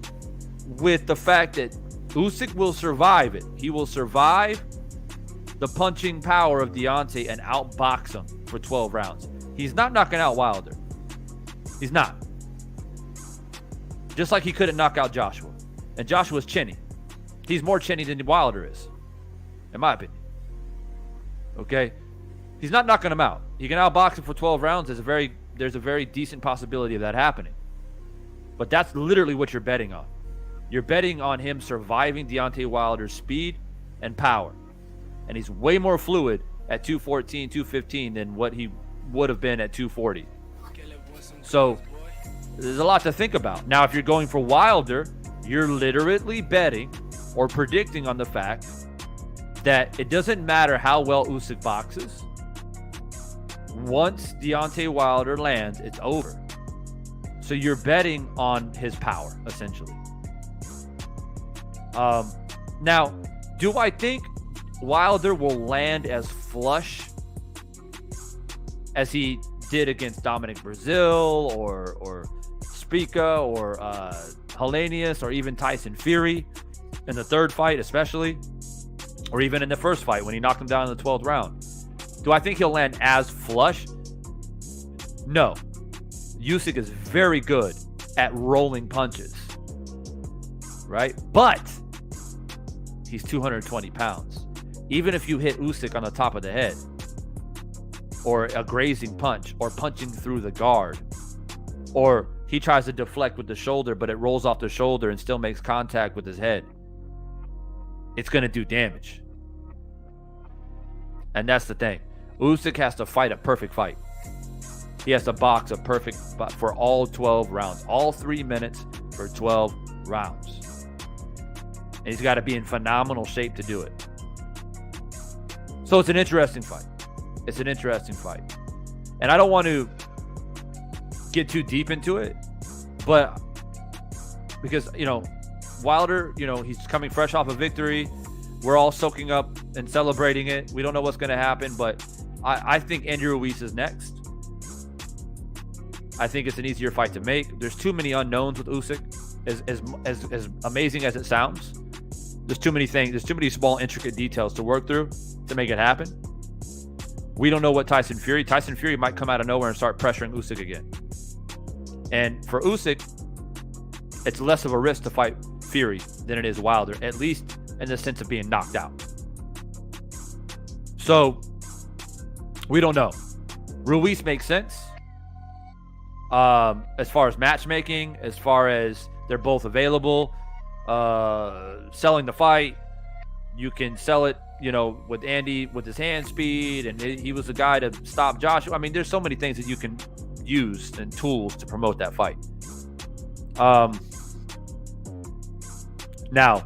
with the fact that Usyk will survive it. He will survive the punching power of Deontay and outbox him for 12 rounds. He's not knocking out Wilder. He's not. Just like he couldn't knock out Joshua. And Joshua's chinny. He's more chinny than Wilder is, in my opinion. Okay? He's not knocking him out. He can outbox him for 12 rounds. There's a very decent possibility of that happening. But that's literally what you're betting on. You're betting on him surviving Deontay Wilder's speed and power. And he's way more fluid at 214, 215 than what he would have been at 240. So there's a lot to think about. Now, if you're going for Wilder, you're literally betting or predicting on the fact that it doesn't matter how well Usyk boxes. Once Deontay Wilder lands, it's over. So you're betting on his power, essentially. Now, do I think Wilder will land as flush as he did against Dominic Brazil or Spica or Helenius or even Tyson Fury in the third fight especially, or even in the first fight when he knocked him down in the 12th round? Do I think he'll land as flush? No. Usyk is very good at rolling punches, right? But he's 220 pounds. Even if you hit Usyk on the top of the head, or a grazing punch, or punching through the guard, or he tries to deflect with the shoulder, but it rolls off the shoulder and still makes contact with his head, it's going to do damage. And that's the thing. Usyk has to fight a perfect fight. He has to box a perfect for all 12 rounds, all 3 minutes for 12 rounds. And he's got to be in phenomenal shape to do it. So it's an interesting fight. It's an interesting fight. And I don't want to get too deep into it, but because, Wilder, he's coming fresh off a victory. We're all soaking up and celebrating it. We don't know what's going to happen, but I think Andy Ruiz is next. I think it's an easier fight to make. There's too many unknowns with Usyk, as amazing as it sounds. There's too many things. There's too many small, intricate details to work through to make it happen. We don't know what Tyson Fury might come out of nowhere and start pressuring Usyk again. And for Usyk, it's less of a risk to fight Fury than it is Wilder, at least in the sense of being knocked out. So we don't know. Ruiz makes sense. As far as matchmaking, as far as they're both available, selling the fight, you can sell it, with Andy with his hand speed, and he was the guy to stop Joshua. I mean, there's so many things that you can use and tools to promote that fight. Now,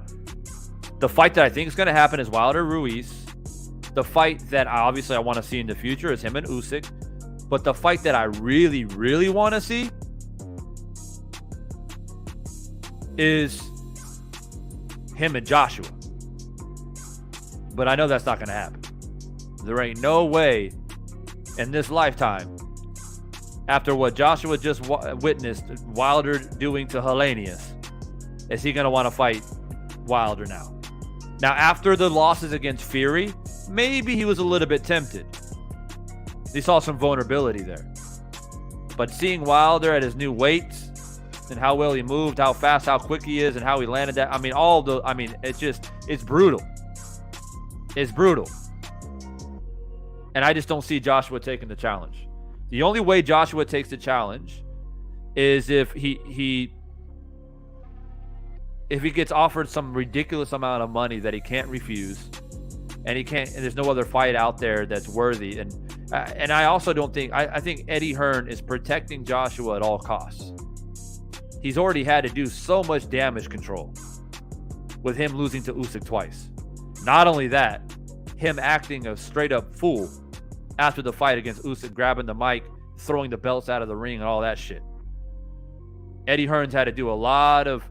the fight that I think is going to happen is Wilder Ruiz. The fight that I want to see in the future is him and Usyk. But the fight that I really, really want to see is him and Joshua. But I know that's not going to happen. There ain't no way in this lifetime, after what Joshua just witnessed Wilder doing to Helenius, is he going to want to fight Wilder now. Now, after the losses against Fury, maybe he was a little bit tempted. He saw some vulnerability there. But seeing Wilder at his new weight and how well he moved, how fast, how quick he is, and how he landed that, it's brutal. It's brutal. And I just don't see Joshua taking the challenge. The only way Joshua takes the challenge is if he gets offered some ridiculous amount of money that he can't refuse, and there's no other fight out there that's worthy. And I also don't think, I think Eddie Hearn is protecting Joshua at all costs. He's already had to do so much damage control with him losing to Usyk twice. Not only that, him acting a straight up fool after the fight against Usyk, grabbing the mic, throwing the belts out of the ring and all that shit. Eddie Hearn's had to do a lot of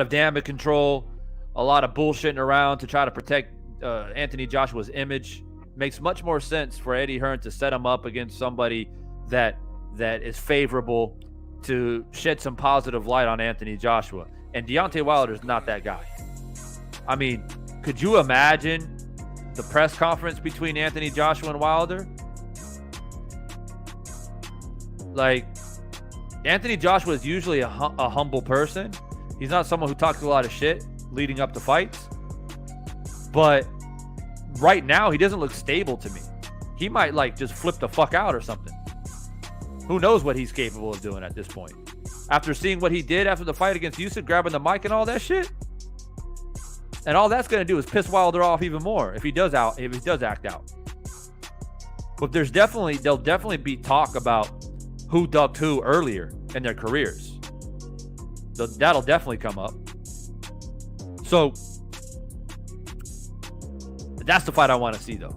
damage control, a lot of bullshitting around to try to protect Anthony Joshua's image. Makes much more sense for Eddie Hearn to set him up against somebody that is favorable to shed some positive light on Anthony Joshua. And Deontay Wilder is not that guy. I mean, could you imagine the press conference between Anthony Joshua and Wilder? Like, Anthony Joshua is usually a humble person. He's not someone who talks a lot of shit leading up to fights. But right now he doesn't look stable to me. He might like just flip the fuck out or something. Who knows what he's capable of doing at this point? After seeing what he did after the fight against Usyk, grabbing the mic and all that shit, and all that's gonna do is piss Wilder off even more if he does act out. But there'll definitely be talk about who ducked who earlier in their careers. So that'll definitely come up. So that's the fight I want to see, though,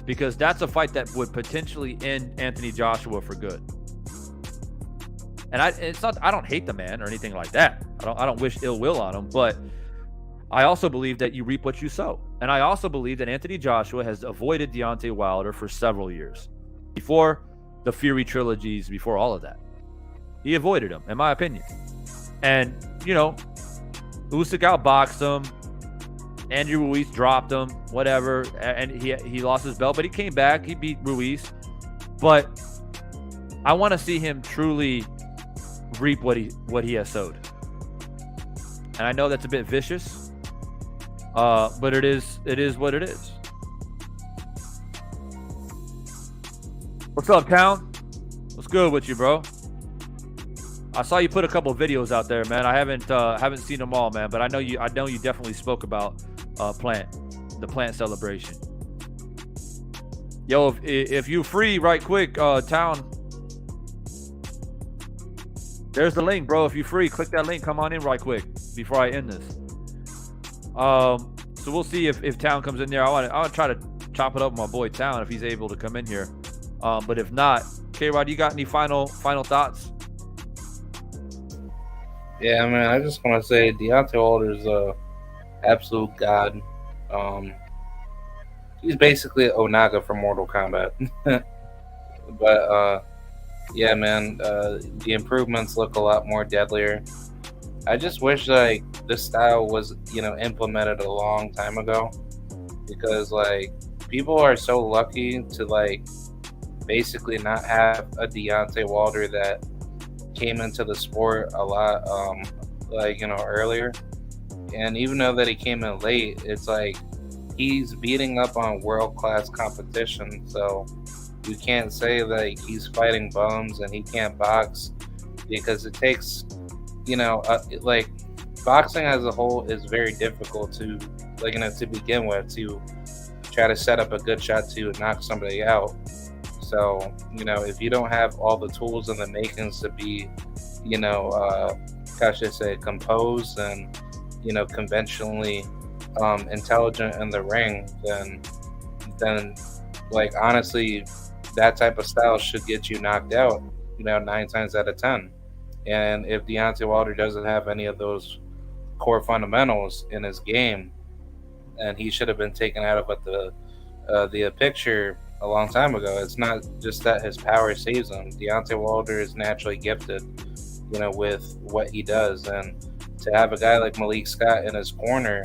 because that's a fight that would potentially end Anthony Joshua for good. And I don't hate the man or anything like that. I don't wish ill will on him, but I also believe that you reap what you sow. And I also believe that Anthony Joshua has avoided Deontay Wilder for several years. Before the Fury trilogies, before all of that, he avoided him, in my opinion. And, you know, Usyk outboxed him. Andrew Ruiz dropped him, whatever. And he lost his belt, but he came back. He beat Ruiz. But I want to see him truly reap what he has sowed. And I know that's a bit vicious, but it is what it is. What's up, Town? What's good with you, bro? I saw you put a couple of videos out there, man. I haven't seen them all, man, but I know you definitely spoke about the plant celebration. Yo, if you free right quick, Town, there's the link, bro. If you free, click that link, come on in right quick before I end this. So we'll see if Town comes in there. I want to try to chop it up with my boy Town if he's able to come in here. But if not, K-Rod, you got any final thoughts? Yeah, man, I just want to say Deontay Wilder's a absolute god. He's basically Onaga from Mortal Kombat. But yeah, man, the improvements look a lot more deadlier. I just wish like this style was, implemented a long time ago, because like people are so lucky to like basically not have a Deontay Wilder that came into the sport a lot earlier. And even though that he came in late, it's like he's beating up on world-class competition, so you can't say that he's fighting bums and he can't box, because it takes like boxing as a whole is very difficult to to begin with, to try to set up a good shot to knock somebody out. So, if you don't have all the tools and the makings to be, composed and, conventionally intelligent in the ring, then like, honestly, that type of style should get you knocked out, 9 times out of 10. And if Deontay Wilder doesn't have any of those core fundamentals in his game, and he should have been taken out of the picture a long time ago. It's not just that his power saves him. Deontay Wilder is naturally gifted, with what he does, and to have a guy like Malik Scott in his corner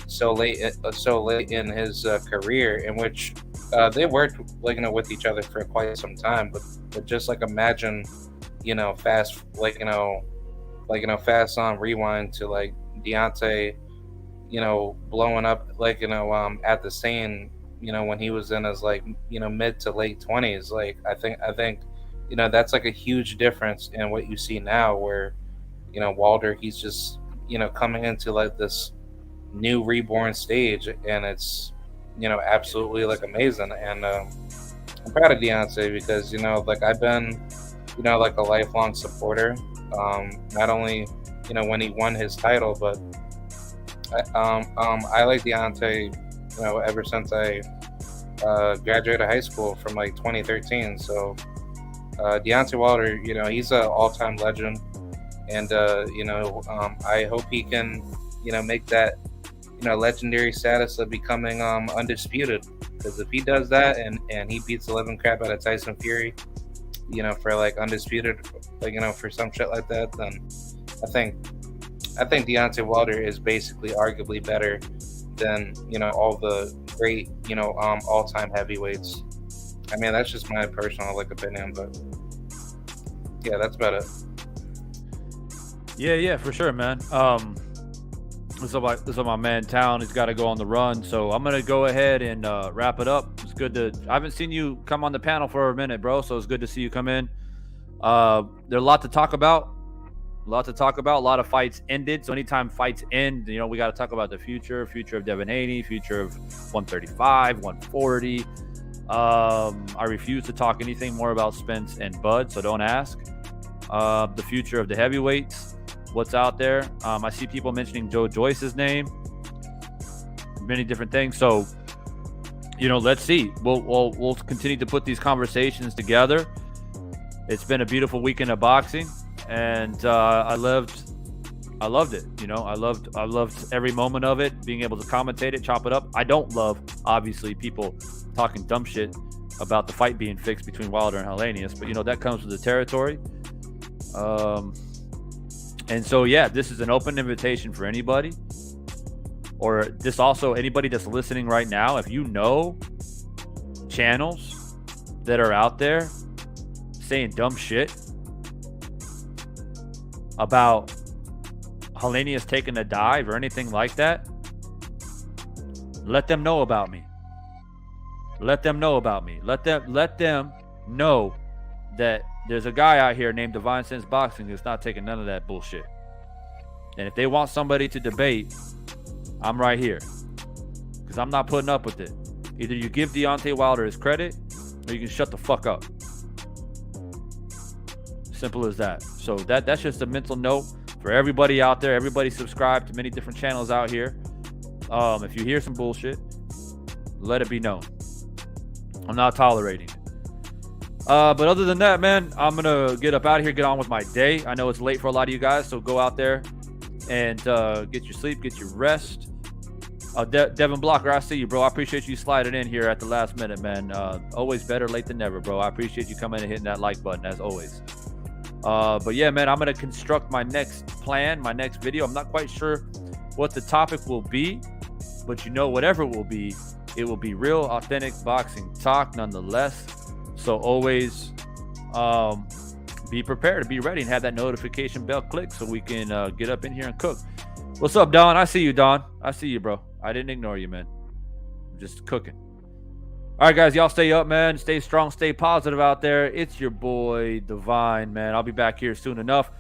so late in his career, in which they worked with each other for quite some time, but just like imagine, fast fast on rewind to like Deontay, blowing up at the scene, when he was in his mid to late 20s. Like I think that's like a huge difference in what you see now, where Wilder, he's just coming into like this new reborn stage, and it's absolutely like amazing. And I'm proud of Deontay, because I've been like a lifelong supporter, not only when he won his title, but I like Deontay ever since I graduated high school from like 2013. So Deontay Wilder, he's an all-time legend, and I hope he can make that legendary status of becoming undisputed, because if he does that and he beats the living crap out of Tyson Fury, for like undisputed, for some shit like that, then I think Deontay Wilder is basically arguably better than all the great all-time heavyweights. I mean, that's just my personal opinion, but yeah, that's about it. Yeah, for sure, man. This is my man Town. He's got to go on the run, so I'm gonna go ahead and wrap it up. It's good to. I haven't seen you come on the panel for a minute, bro. So it's good to see you come in. There's a lot to talk about. A lot of fights ended. So anytime fights end, you know, we got to talk about the future of Devin Haney, future of 135, 140. I refuse to talk anything more about Spence and Bud, so don't ask. The future of the heavyweights, what's out there. I see people mentioning Joe Joyce's name, many different things. So, you know, let's see. We'll continue to put these conversations together. It's been a beautiful weekend of boxing, and I loved it. You know, I loved every moment of it. Being able to commentate it, chop it up. I don't love, obviously, people talking dumb shit about the fight being fixed between Wilder and Helenius, but you know that comes with the territory. And so yeah, this is an open invitation for anybody, or this also anybody that's listening right now. If you know channels that are out there saying dumb shit about Helenius taking a dive or anything like that, let them know about me. Let them know that there's a guy out here named Divine Sense Boxing who's not taking none of that bullshit. And if they want somebody to debate, I'm right here. Because I'm not putting up with it. Either you give Deontay Wilder his credit, or you can shut the fuck up. Simple as that. So that's just a mental note for everybody out there. Everybody subscribe to many different channels out here. If you hear some bullshit, let it be known. I'm not tolerating it. But other than that, man, I'm going to get up out of here, get on with my day. I know it's late for a lot of you guys, so go out there and get your sleep, get your rest. Devin Blocker, I see you, bro. I appreciate you sliding in here at the last minute, man. Always better late than never, bro. I appreciate you coming and hitting that like button, as always. But yeah, man, I'm going to construct my next plan, my next video. I'm not quite sure what the topic will be, but you know, whatever it will be real, authentic boxing talk nonetheless. So always be prepared to be ready and have that notification bell click so we can get up in here and cook. What's up, Don? I see you, Don. I see you, bro. I didn't ignore you, man. I'm just cooking. All right, guys, y'all stay up, man. Stay strong, stay positive out there. It's your boy, Divine, man. I'll be back here soon enough,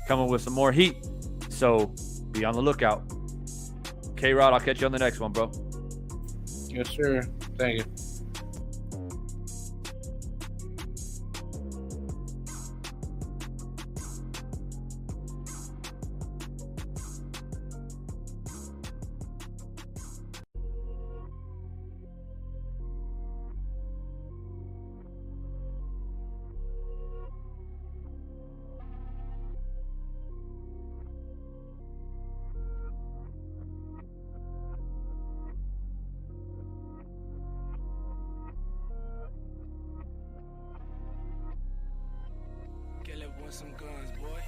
coming with some more heat. So be on the lookout. K-Rod, I'll catch you on the next one, bro. Yes, sir. Thank you. Get up with some guns, boy.